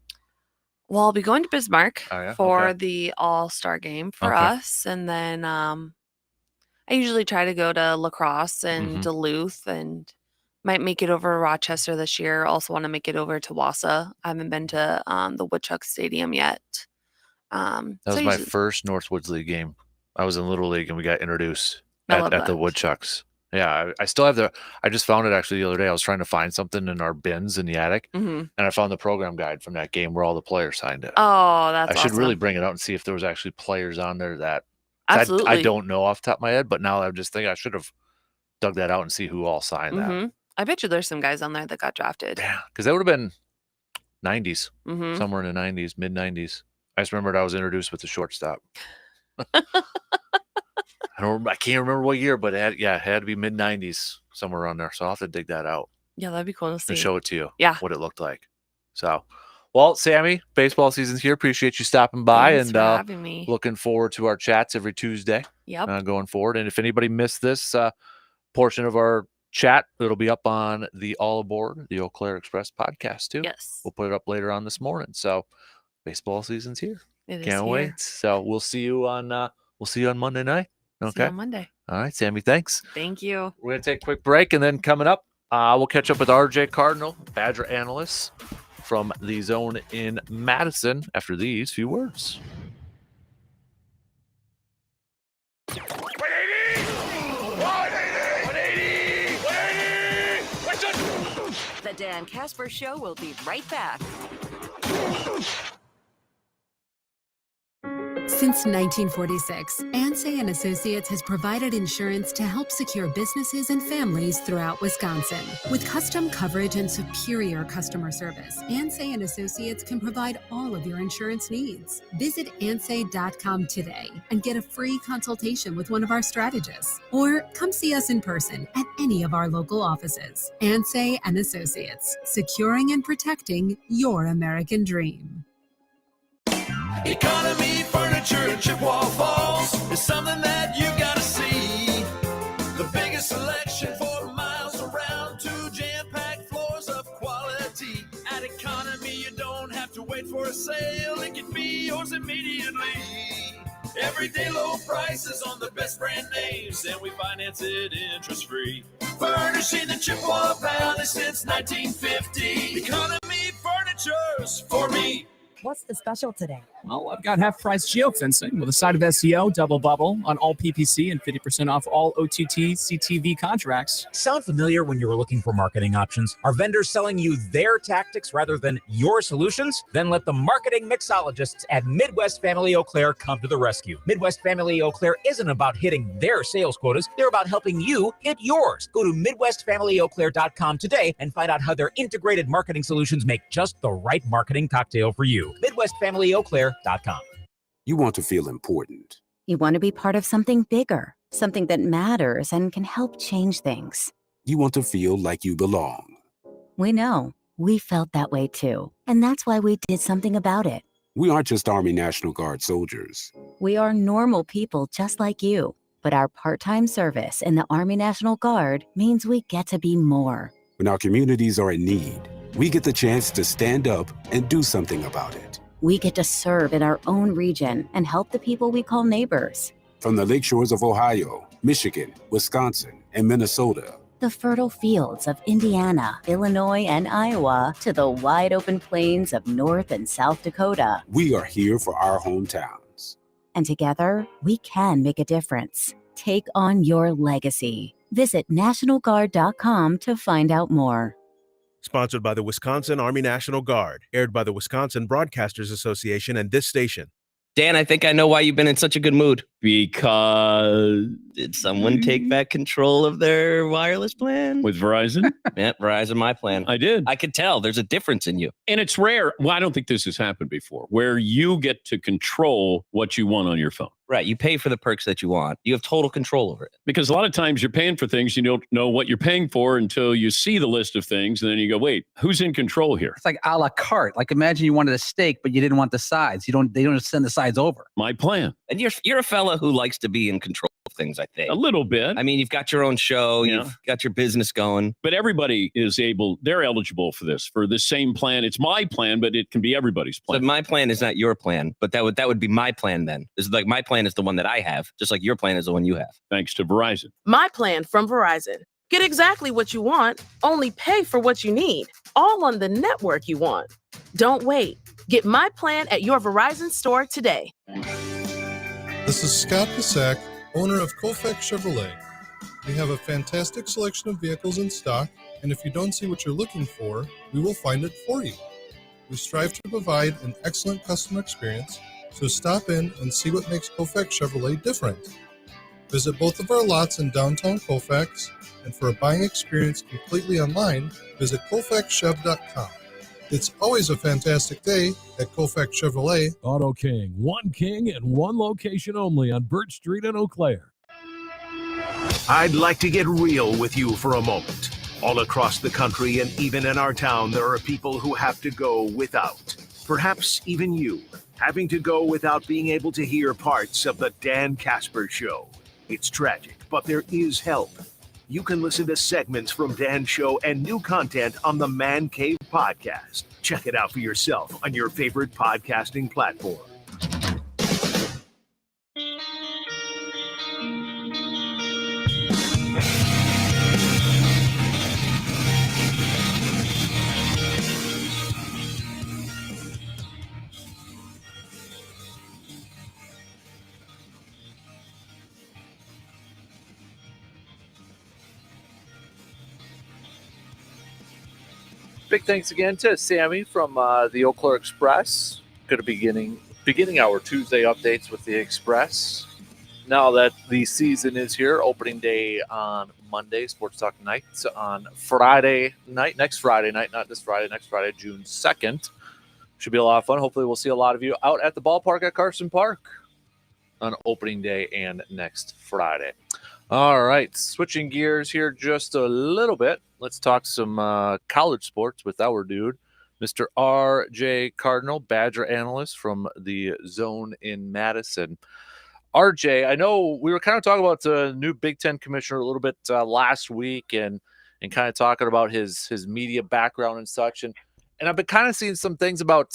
Well, I'll be going to Bismarck Oh, yeah? for Okay. the All-Star game for Okay. us. And then I usually try to go to La Crosse and Mhm. Duluth, and might make it over to Rochester this year. Also want to make it over to Wausau. I haven't been to the Woodchuck Stadium yet. That so was my usually- first Northwoods League game. I was in Little League, and we got introduced I love at the that. Woodchucks. Yeah, I still have I just found it actually the other day. I was trying to find something in our bins in the attic, Mhm. and I found the program guide from that game where all the players signed it. Oh, that's I should really awesome. bring it out and see if there was actually players on there that 'cause I Absolutely. don't know off the top of my head, but now I'm just thinking I should have dug that out and see who all signed that. Mhm. I bet you there's some guys on there that got drafted. Yeah, because that would have been 90s, Mhm. somewhere in the 90s, mid 90s. I just remembered I was introduced with the shortstop. I can't remember what year, but it had to be mid 90s, somewhere around there. So I'll have to dig that out Yeah, that'd be cool to see. and show it to you. Yeah. What it looked like. So, well, Sammy, baseball season's here. Appreciate you stopping by. Thanks and for having me. looking forward to our chats every Tuesday. Yep. Going forward. And if anybody missed this portion of our chat, it'll be up on the All Aboard, the Eau Claire Express podcast too. Yes. We'll put it up later on this morning. So baseball season's here. It is Can't here. wait. So we'll see you on Monday night. See you Okay. on Monday. All right, Sammy, thanks. Thank you. We're going to take a quick break, and then coming up, we'll catch up with RJ Cardinal, Badger analyst from the Zone in Madison after these few words. The Dan Kasper Show will be right back. Since 1946, Ansay and Associates has provided insurance to help secure businesses and families throughout Wisconsin. With custom coverage and superior customer service, Ansay and Associates can provide all of your insurance needs. Visit ansay.com today and get a free consultation with one of our strategists, or come see us in person at any of our local offices. Ansay and Associates, securing and protecting your American dream. Economy Furniture in Chippewa Falls is something that you gotta see. The biggest selection for miles around, 2 jam-packed floors of quality. At Economy, you don't have to wait for a sale. It can be yours immediately. Everyday low prices on the best brand names, and we finance it interest-free. Furnishing the Chippewa Valley since 1950. Economy Furniture's for me. What's the special today? Well, I've got half-price geofencing with a side of SEO, double bubble on all PPC, and 50% off all OTT CTV contracts. Sound familiar when you were looking for marketing options? Are vendors selling you their tactics rather than your solutions? Then let the marketing mixologists at Midwest Family Eau Claire come to the rescue. Midwest Family Eau Claire isn't about hitting their sales quotas. They're about helping you hit yours. Go to MidwestFamilyEauClaire.com today and find out how their integrated marketing solutions make just the right marketing cocktail for you. MidwestFamilyEauClaire.com. You want to feel important. You want to be part of something bigger, something that matters and can help change things. You want to feel like you belong. We know. We felt that way too. And that's why we did something about it. We aren't just Army National Guard soldiers. We are normal people just like you. But our part-time service in the Army National Guard means we get to be more. When our communities are in need, we get the chance to stand up and do something about it. We get to serve in our own region and help the people we call neighbors. From the lakeshores of Ohio, Michigan, Wisconsin, and Minnesota, The fertile fields of Indiana, Illinois, and Iowa to the wide open plains of North and South Dakota. We are here for our hometowns. And together, we can make a difference. Take on your legacy. Visit NationalGuard.com to find out more. Sponsored by the Wisconsin Army National Guard. Aired by the Wisconsin Broadcasters Association and this station. Dan, I think I know why you've been in such a good mood. Because did someone take back control of their wireless plan? With Verizon? Yeah, Verizon, my plan. I did. I could tell there's a difference in you. And it's rare. Well, I don't think this has happened before, where you get to control what you want on your phone. Right. You pay for the perks that you want. You have total control over it. Because a lot of times you're paying for things, you don't know what you're paying for until you see the list of things. And then you go, wait, who's in control here? It's like a la carte. Like imagine you wanted a steak, but you didn't want the sides. They don't send the sides over. My plan. And you're a fella who likes to be in control of things, I think. A little bit. I mean, you've got your own show. Yeah. You've got your business going. But everybody they're eligible for this, for the same plan. It's my plan, but it can be everybody's plan. So my plan is not your plan, but that would be my plan then. It's like my plan is the one that I have, just like your plan is the one you have. Thanks to Verizon. My plan from Verizon. Get exactly what you want, only pay for what you need, all on the network you want. Don't wait. Get my plan at your Verizon store today. This is Scott Pasak, owner of Kofek Chevrolet. We have a fantastic selection of vehicles in stock, and if you don't see what you're looking for, we will find it for you. We strive to provide an excellent customer experience, so stop in and see what makes Kofek Chevrolet different. Visit both of our lots in downtown Colfax, and for a buying experience completely online, visit KolfaxChev.com. It's always a fantastic day at Kofek Chevrolet. Auto King, one king and one location only on Birch Street in Eau Claire. I'd like to get real with you for a moment. All across the country and even in our town, there are people who have to go without. Perhaps even you, having to go without being able to hear parts of the Dan Kasper Show. It's tragic, but there is help. You can listen to segments from Dan's show and new content on the Man Cave podcast. Check it out for yourself on your favorite podcasting platform. Big thanks again to Sammy from the Eau Claire Express. Going to be beginning our Tuesday updates with the Express. Now that the season is here, opening day on Monday, Sports Talk Night on Friday night, next Friday night, not this Friday, next Friday, June 2nd. Should be a lot of fun. Hopefully we'll see a lot of you out at the ballpark at Carson Park on opening day and next Friday. All right, switching gears here just a little bit. Let's talk some college sports with our dude, Mr. R.J. Cardinal, Badger analyst from the Zone in Madison. R.J., I know we were kind of talking about the new Big Ten commissioner a little bit last week and kind of talking about his media background and such. And I've been kind of seeing some things about,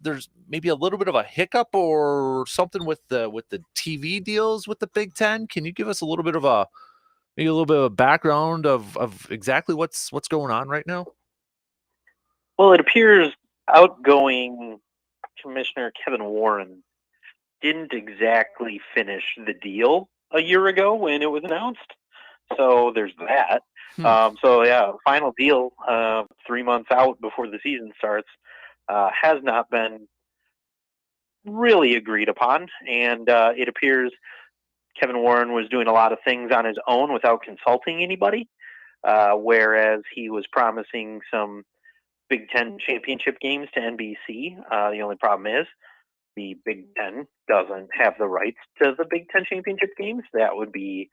there's maybe a little bit of a hiccup or something with the TV deals with the Big Ten. Can you give us a little bit of a background of exactly what's going on right now? Well, it appears outgoing Commissioner Kevin Warren didn't exactly finish the deal a year ago when it was announced. So there's that. Final deal 3 months out before the season starts has not been really agreed upon. And it appears Kevin Warren was doing a lot of things on his own without consulting anybody, whereas he was promising some Big Ten championship games to NBC. The only problem is the Big Ten doesn't have the rights to the Big Ten championship games. That would be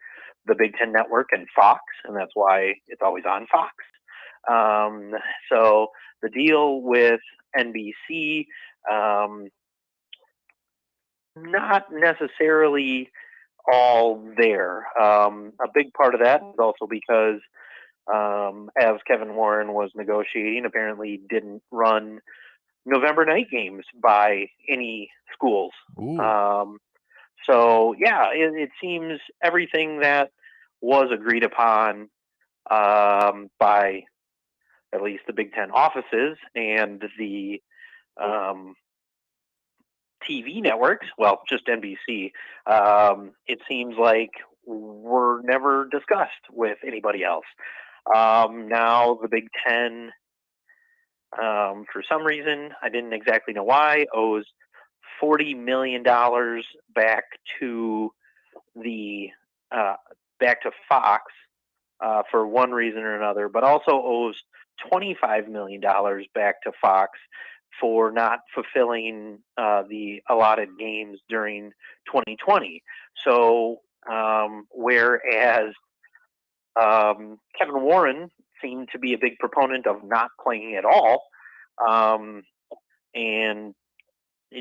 the Big Ten Network and Fox, and that's why it's always on Fox. So the deal with NBC, not necessarily all there. A big part of that is also because as Kevin Warren was negotiating, apparently didn't run November night games by any schools. It seems everything that was agreed upon by at least the Big Ten offices and the TV networks, well, just NBC, it seems like were never discussed with anybody else. Now the Big Ten, for some reason, I didn't exactly know why, owes $40 million back to the back to Fox for one reason or another, but also owes $25 million back to Fox for not fulfilling the allotted games during 2020. So whereas Kevin Warren seemed to be a big proponent of not playing at all, and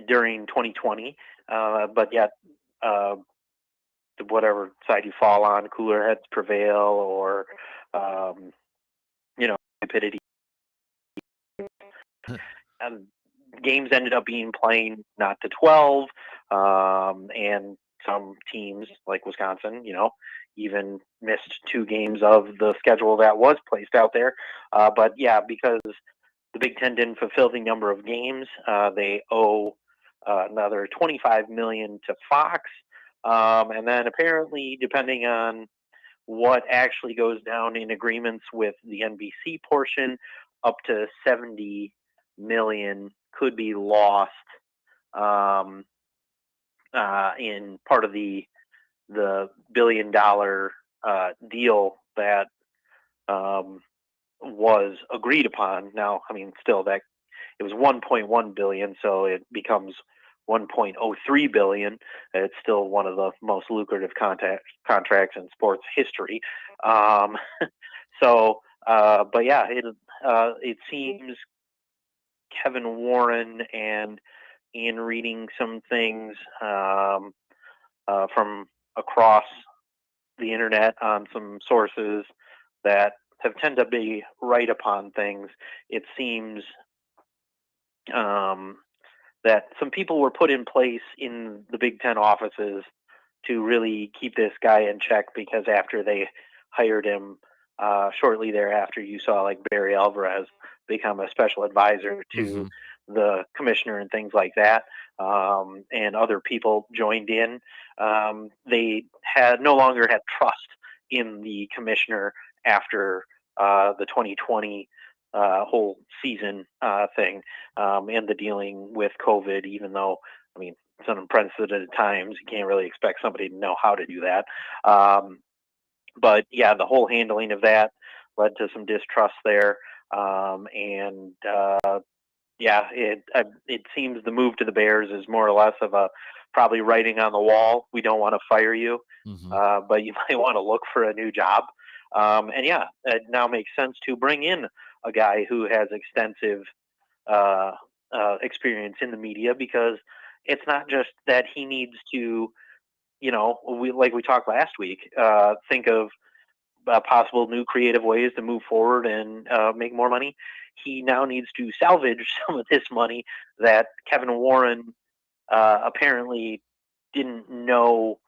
during 2020, but yet whatever side you fall on, cooler heads prevail, or stupidity. Games ended up being played not to 12, and some teams like Wisconsin, even missed 2 games of the schedule that was placed out there. But yeah, because the Big Ten didn't fulfill the number of games, they owe another $25 million to Fox, and then apparently, depending on what actually goes down in agreements with the NBC portion, up to $70 million could be lost in part of the $1 billion deal that was agreed upon. Now, I mean, still that it was 1.1 billion, so it becomes 1.03 billion. It's still one of the most lucrative contracts in sports history. But yeah, it seems Kevin Warren, and in reading some things from across the internet on some sources that have tended to be right upon things, it seems that some people were put in place in the Big Ten offices to really keep this guy in check, because after they hired him, shortly thereafter, you saw like Barry Alvarez become a special advisor to the commissioner and things like that, and other people joined in. They no longer had trust in the commissioner after the 2020 whole season thing, and the dealing with COVID, even though, I mean, it's unprecedented times. You can't really expect somebody to know how to do that. But yeah, the whole handling of that led to some distrust there. Yeah, it seems the move to the Bears is more or less of a probably writing on the wall. We don't want to fire you, but you might want to look for a new job. And yeah, it now makes sense to bring in a guy who has extensive experience in the media, because it's not just that he needs to, like we talked last week, think of possible new creative ways to move forward and make more money. He now needs to salvage some of this money that Kevin Warren apparently didn't know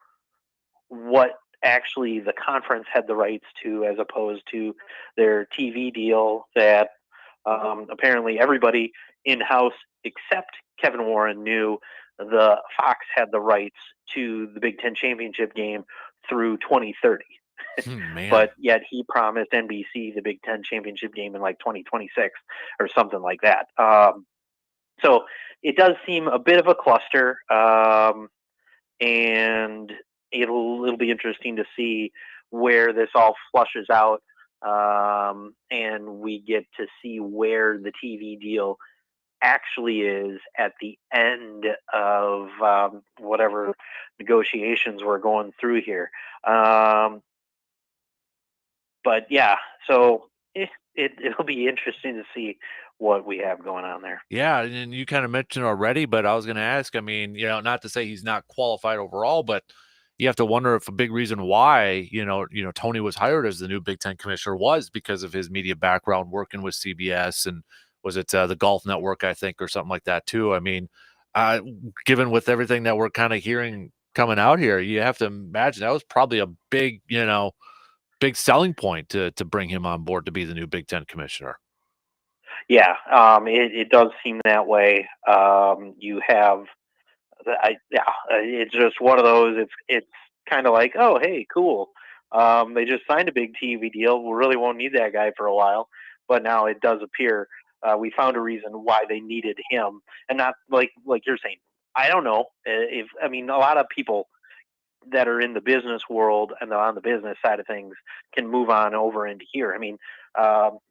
what actually the conference had the rights to, as opposed to their TV deal that apparently everybody in-house except Kevin Warren knew the Fox had the rights to the Big Ten championship game through 2030. But yet he promised NBC the Big Ten championship game in like 2026 or something like that. So it does seem a bit of a cluster, and it'll be interesting to see where this all flushes out, and we get to see where the TV deal actually is at the end of whatever negotiations we're going through here. But yeah, so it'll be interesting to see what we have going on there. Yeah, and you kind of mentioned already, but I was going to ask, I mean, not to say he's not qualified overall, but you have to wonder if a big reason why, Tony was hired as the new Big Ten commissioner was because of his media background working with CBS, and was it the Golf Network, I think, or something like that too. I mean, given with everything that we're kind of hearing coming out here, you have to imagine that was probably a big, big selling point to bring him on board to be the new Big Ten commissioner. Yeah, it does seem that way. You have, it's just one of those. It's kind of like, oh, hey, cool. They just signed a big TV deal. We really won't need that guy for a while, but now it does appear we found a reason why they needed him, and not like you're saying. I don't know if a lot of people that are in the business world and on the business side of things can move on over into here.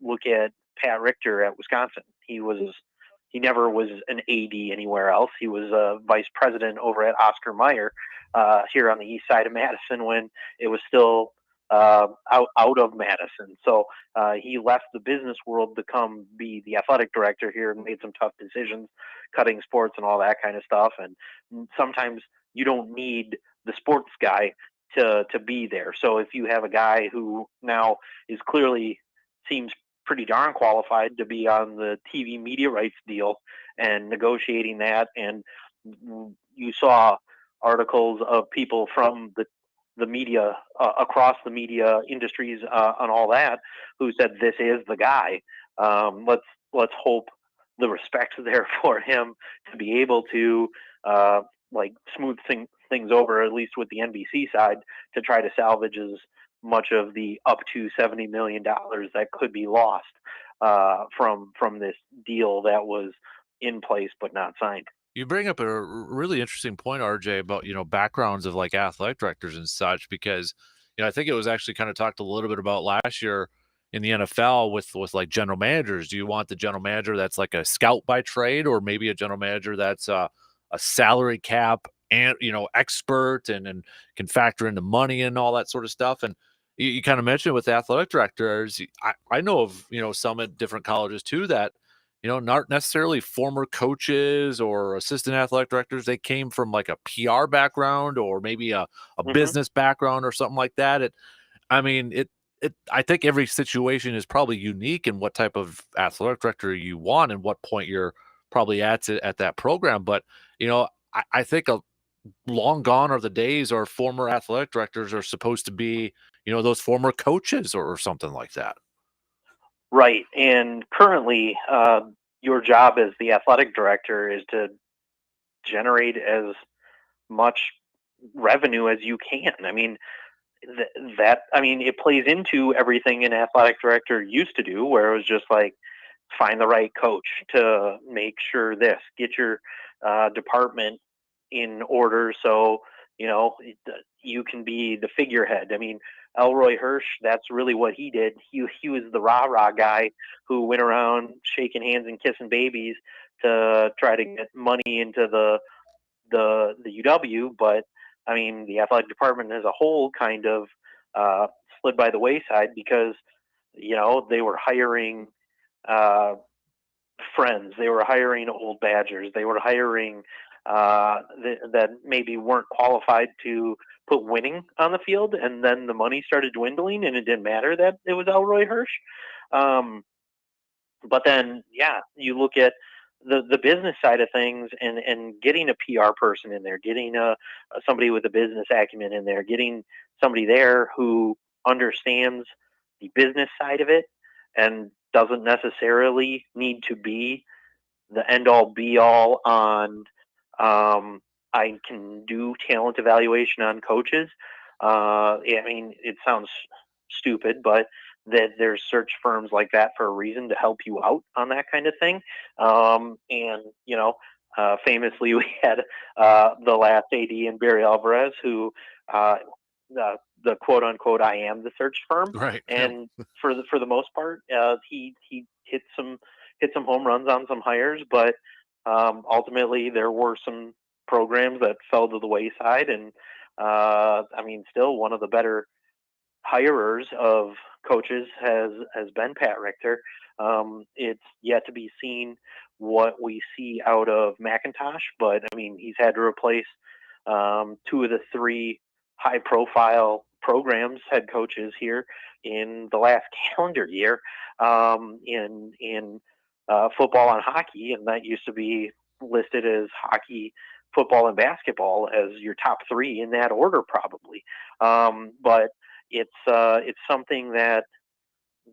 Look at Pat Richter at Wisconsin. He never was an AD anywhere else. He was a vice president over at Oscar Mayer here on the east side of Madison when it was still out of Madison. So he left the business world to come be the athletic director here and made some tough decisions, cutting sports and all that kind of stuff. And sometimes you don't need the sports guy to be there. So if you have a guy who now is clearly seems pretty darn qualified to be on the TV media rights deal and negotiating that, and you saw articles of people from the media across the media industries on all that who said this is the guy. Let's hope the respect's there for him to be able to smooth things over, at least with the NBC side, to try to salvage as much of the up to $70 million that could be lost from this deal that was in place but not signed. You bring up a really interesting point, RJ, about, backgrounds of like athletic directors and such, because, I think it was actually kind of talked a little bit about last year in the NFL with like general managers. Do you want the general manager that's like a scout by trade, or maybe a general manager that's a salary cap and, expert and can factor into money and all that sort of stuff? And you kind of mentioned with athletic directors, I know of, some at different colleges too that, not necessarily former coaches or assistant athletic directors. They came from like a PR background or maybe a business background or something like that. I think every situation is probably unique in what type of athletic director you want and what point you're probably at that program. But, I think long gone are the days or former athletic directors are supposed to be, those former coaches or something like that. Right. And currently, your job as the athletic director is to generate as much revenue as you can. It plays into everything an athletic director used to do, where it was just like, find the right coach to make sure get your department in order so, you can be the figurehead. Elroy Hirsch, that's really what he did. He was the rah-rah guy who went around shaking hands and kissing babies to try to get money into the UW. But, the athletic department as a whole kind of slid by the wayside because, they were hiring friends. They were hiring old Badgers. They were hiring that maybe weren't qualified to put winning on the field, and then the money started dwindling, and it didn't matter that it was Elroy Hirsch. But then, you look at the business side of things, and getting a PR person in there, getting somebody with a business acumen in there, getting somebody there who understands the business side of it and doesn't necessarily need to be the end-all be-all on I can do talent evaluation on coaches. It sounds stupid, but that there's search firms like that for a reason to help you out on that kind of thing. Famously, we had the last AD in Barry Alvarez, who the quote unquote I am the search firm, right? And for the most part, he hit some home runs on some hires, but ultimately there were some programs that fell to the wayside, and still one of the better hirers of coaches has been Pat Richter. It's yet to be seen what we see out of McIntosh, but he's had to replace two of the three high profile programs head coaches here in the last calendar year in football and hockey, and that used to be listed as hockey, football, and basketball as your top three in that order, probably. But It's something that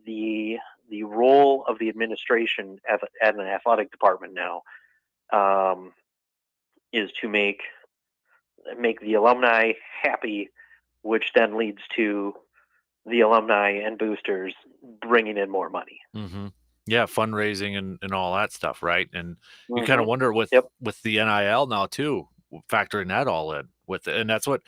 the role of the administration at an athletic department now is to make the alumni happy, which then leads to the alumni and boosters bringing in more money. Mm-hmm. Yeah, fundraising and all that stuff, right? And you kind of Mhm. wonder with Yep. the NIL now too, factoring that all in with it. And that's what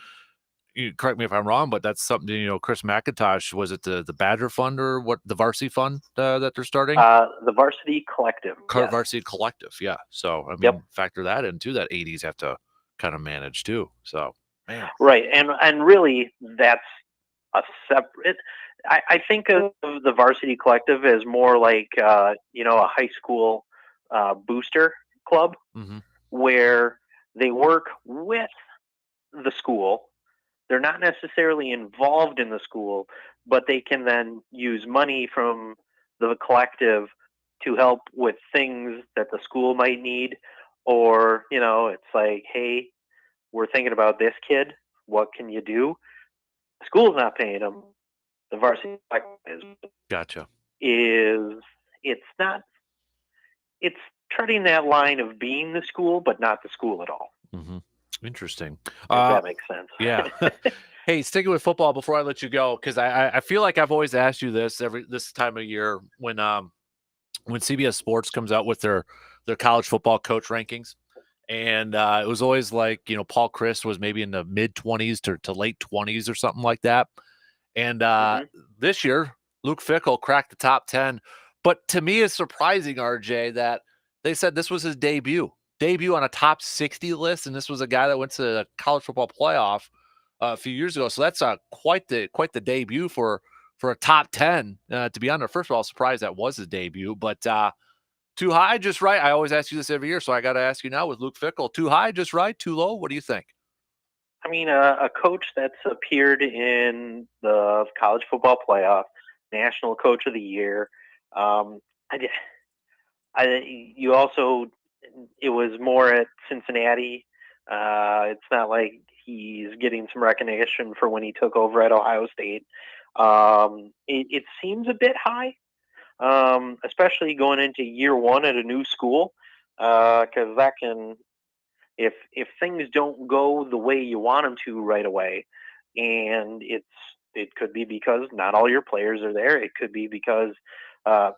you correct me if I'm wrong, but that's something, Chris McIntosh, was it the Badger Fund or what, the Varsity Fund that they're starting? The Varsity Collective. Yes. Varsity Collective, yeah. So I mean, Yep. factor that into that 80s have to kind of manage too. So man, Right, and really that's a separate. I think of the Varsity Collective as more like a high school booster club mm-hmm. where they work with the school. They're not necessarily involved in the school, but they can then use money from the collective to help with things that the school might need. Or, it's like, hey, we're thinking about this kid. What can you do? The school's not paying them. The Varsity Collective Gotcha. it's not, it's treading that line of being the school, but not the school at all. Mm-hmm. Interesting. If that makes sense. Yeah. Hey, sticking with football before I let you go, because I feel like I've always asked you this time of year when CBS Sports comes out with their college football coach rankings. And it was always like, Paul Chryst was maybe in the mid-20s to late 20s or something like that. And this year, Luke Fickell cracked the top 10. But to me, it's surprising, RJ, that they said this was his debut on a top 60 list. And this was a guy that went to the college football playoff a few years ago. So that's quite the debut for a top 10 to be on there. First of all, surprised that was his debut. But too high, just right? I always ask you this every year, so I got to ask you now with Luke Fickell. Too high, just right? Too low? What do you think? I mean, a coach that's appeared in the college football playoff, national coach of the year. You also, it was more at Cincinnati. It's not like he's getting some recognition for when he took over at Ohio State. It seems a bit high. Especially going into year one at a new school, because that can, if things don't go the way you want them to right away, and it could be because not all your players are there, it could be because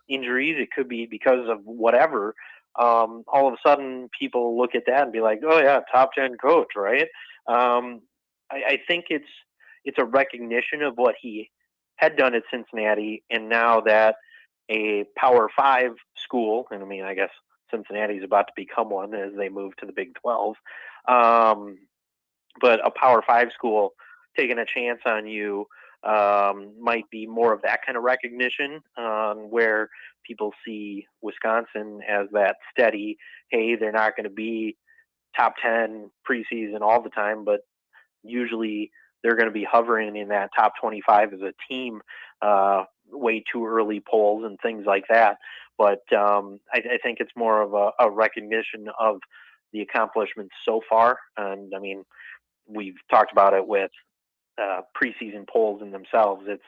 injuries, it could be because of whatever. All of a sudden, people look at that and be like, "Oh yeah, top 10 coach, right?" I think it's a recognition of what he had done at Cincinnati, and now that a Power 5 school, and I mean, I guess Cincinnati's about to become one as they move to the Big 12, but a Power 5 school taking a chance on you might be more of that kind of recognition, where people see Wisconsin as that steady, hey, they're not going to be top 10 preseason all the time, but usually they're going to be hovering in that top 25 as a team, way too early polls and things like that. But I think it's more of a recognition of the accomplishments so far. And I mean, we've talked about it with preseason polls in themselves. It's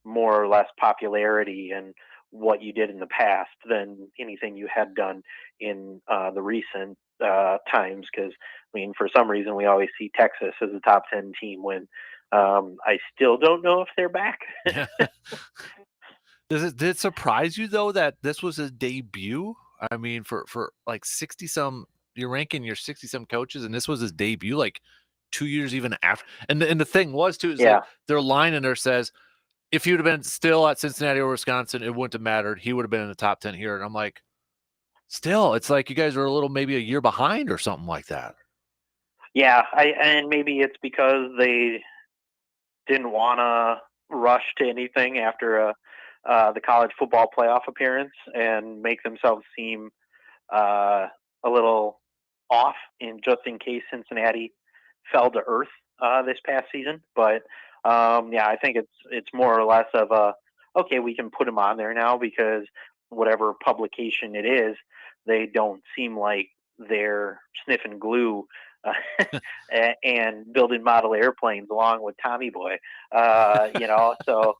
more or less popularity and what you did in the past than anything you had done in the recent times. Because I mean, for some reason, we always see Texas as a top 10 team when I still don't know if they're back. Did it surprise you though that this was his debut? I mean, for like 60 some, you're ranking your 60 some coaches, and this was his debut, like 2 years even after. And the thing was too, is like their line in there says, if he would have been still at Cincinnati or Wisconsin, it wouldn't have mattered. He would have been in the top 10 here. And I'm like, still, it's like you guys are maybe a year behind or something like that. Yeah, and maybe it's because they didn't want to rush to anything after the college football playoff appearance and make themselves seem a little off, in case Cincinnati fell to earth this past season. But yeah, I think it's more or less of okay, we can put them on there now because whatever publication it is, they don't seem like they're sniffing glue and building model airplanes along with Tommy Boy. So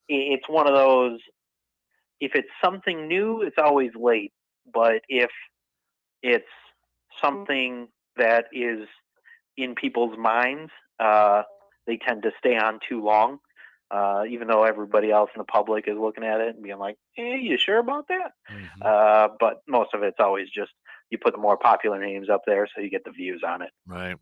it's one of those. If it's something new, it's always late. But if it's something that is in people's minds, they tend to stay on too long, even though everybody else in the public is looking at it and being like, "Hey, you sure about that?" But most of it's always just you put the more popular names up there, so you get the views on it. Right.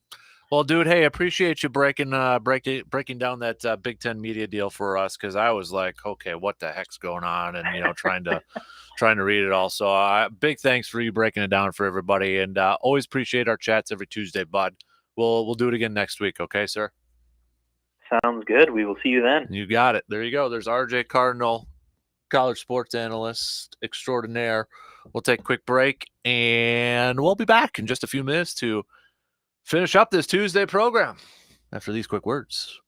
Well, dude, hey, appreciate you breaking down that Big Ten media deal for us, because I was like, okay, what the heck's going on, and trying to read it all. So, big thanks for you breaking it down for everybody, and always appreciate our chats every Tuesday, bud. We'll do it again next week, okay, sir? Sounds good. We will see you then. You got it. There you go. There's RJ Cardinal, college sports analyst extraordinaire. We'll take a quick break, and we'll be back in just a few minutes to finish up this Tuesday program after these quick words.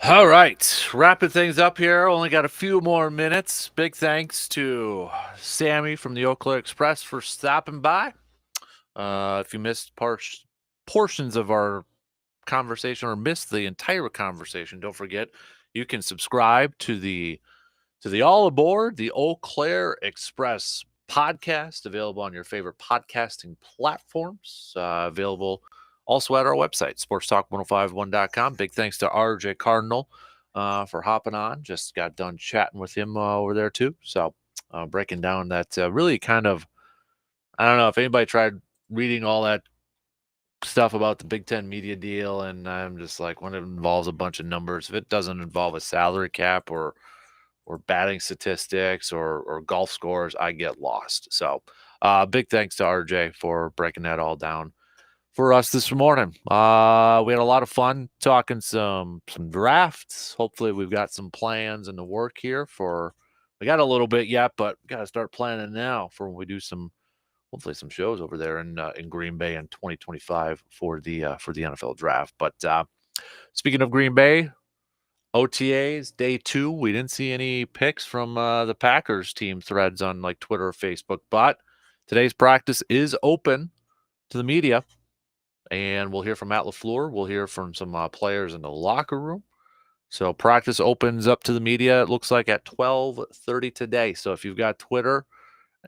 All right, wrapping things up here. Only got a few more minutes. Big thanks to Sammy from the Eau Claire Express for stopping by. If you missed portions of our conversation or missed the entire conversation, don't forget you can subscribe to the All Aboard, the Eau Claire Express podcast, available on your favorite podcasting platforms. Available also at our website, sportstalk1051.com. Big thanks to RJ Cardinal for hopping on. Just got done chatting with him over there too. So breaking down that really kind of, I don't know if anybody tried reading all that stuff about the Big Ten media deal, and I'm just like, when it involves a bunch of numbers, if it doesn't involve a salary cap or batting statistics or golf scores, I get lost. So big thanks to RJ for breaking that all down for us this morning. We had a lot of fun talking some drafts. Hopefully we've got some plans in the work here we got a little bit yet, but got to start planning now for when we do hopefully some shows over there in Green Bay in 2025 for the NFL draft. But speaking of Green Bay, OTAs day 2, we didn't see any picks from the Packers team threads on like Twitter or Facebook, but today's practice is open to the media, and we'll hear from Matt LaFleur. We'll hear from some players in the locker room. So practice opens up to the media, it looks like at 12:30 today. So if you've got Twitter,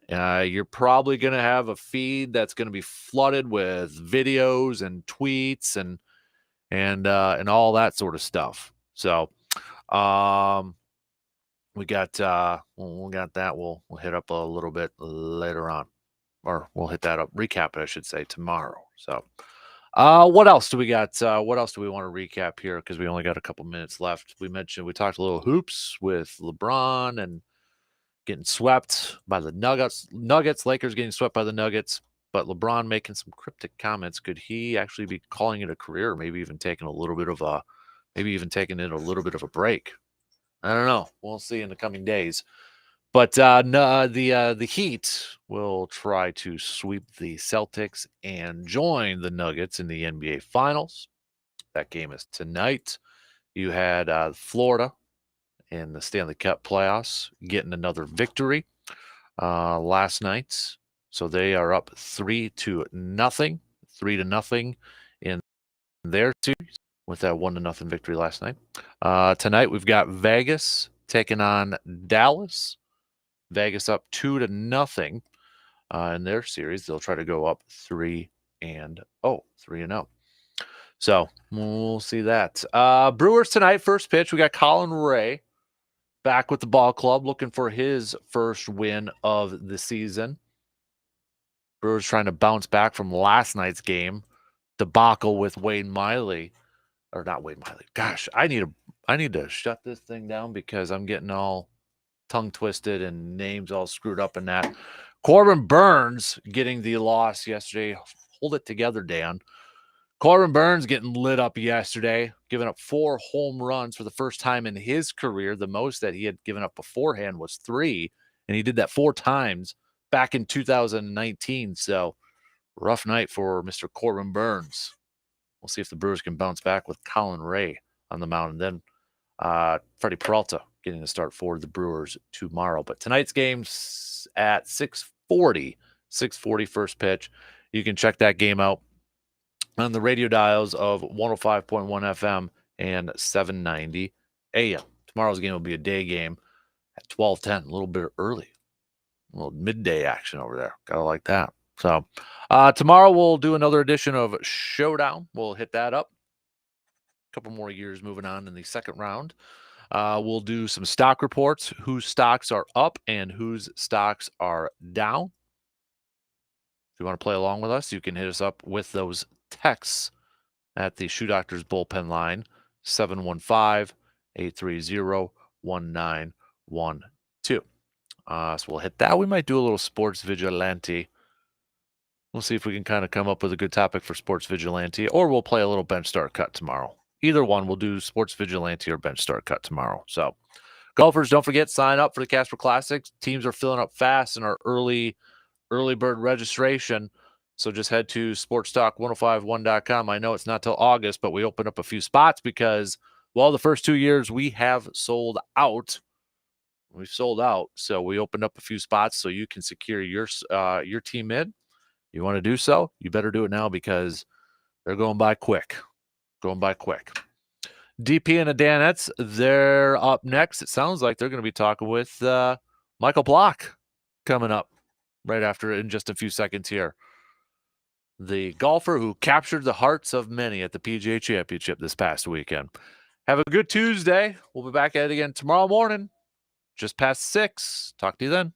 you're probably going to have a feed that's going to be flooded with videos and tweets and all that sort of stuff. So we got that. We'll hit up a little bit later on, or we'll hit that up, recap it, I should say, tomorrow. So what else do we got? What else do we want to recap here? Because we only got a couple minutes left. We talked a little hoops with LeBron and getting swept by the Nuggets. Lakers getting swept by the Nuggets. But LeBron making some cryptic comments. Could he actually be calling it a career? Maybe even taking it a little bit of a break. I don't know. We'll see in the coming days. But the Heat will try to sweep the Celtics and join the Nuggets in the NBA Finals. That game is tonight. You had Florida in the Stanley Cup playoffs getting another victory last night. So they are up 3-0 in their series with that 1-0 victory last night. Tonight we've got Vegas taking on Dallas. Vegas up 2-0 in their series. They'll try to go up 3-0. So we'll see that. Brewers tonight, first pitch. We got Colin Ray back with the ball club, looking for his first win of the season. Brewers trying to bounce back from last night's game debacle with Wade Miley. Or not Wade Miley. Gosh, I need to shut this thing down because I'm getting all tongue twisted and names all screwed up in that. Corbin Burns getting the loss yesterday. Hold it together, Dan. Corbin Burns getting lit up yesterday, giving up 4 home runs for the first time in his career. The most that he had given up beforehand was 3, and he did that 4 times back in 2019. So rough night for Mr. Corbin Burns. We'll see if the Brewers can bounce back with Colin Ray on the mound. And then Freddie Peralta getting the start for the Brewers tomorrow. But tonight's game's at 6:40 first pitch. You can check that game out on the radio dials of 105.1 FM and 790 AM. Tomorrow's game will be a day game at 12:10, a little bit early. A little midday action over there. Gotta like that. So tomorrow we'll do another edition of Showdown. We'll hit that up. A couple more years moving on in the second round. We'll do some stock reports, whose stocks are up and whose stocks are down. If you want to play along with us, you can hit us up with those texts at the Shoe Doctors bullpen line, 715-830-1912. So we'll hit that. We might do a little sports vigilante. We'll see if we can kind of come up with a good topic for sports vigilante, or we'll play a little bench start cut tomorrow. Either one, we'll do sports vigilante or bench start cut tomorrow. So golfers, don't forget, sign up for the Casper Classic. Teams are filling up fast in our early bird registration. So just head to sportstalk1051.com. I know it's not till August, but we opened up a few spots because Well, the first 2 years we have sold out. We've sold out. So we opened up a few spots so you can secure your team in. You want to do so? You better do it now because they're going by quick. DP and the Danettes, they're up next. It sounds like they're going to be talking with Michael Block coming up right after in just a few seconds here. The golfer who captured the hearts of many at the PGA Championship this past weekend. Have a good Tuesday. We'll be back at it again tomorrow morning, just past 6. Talk to you then.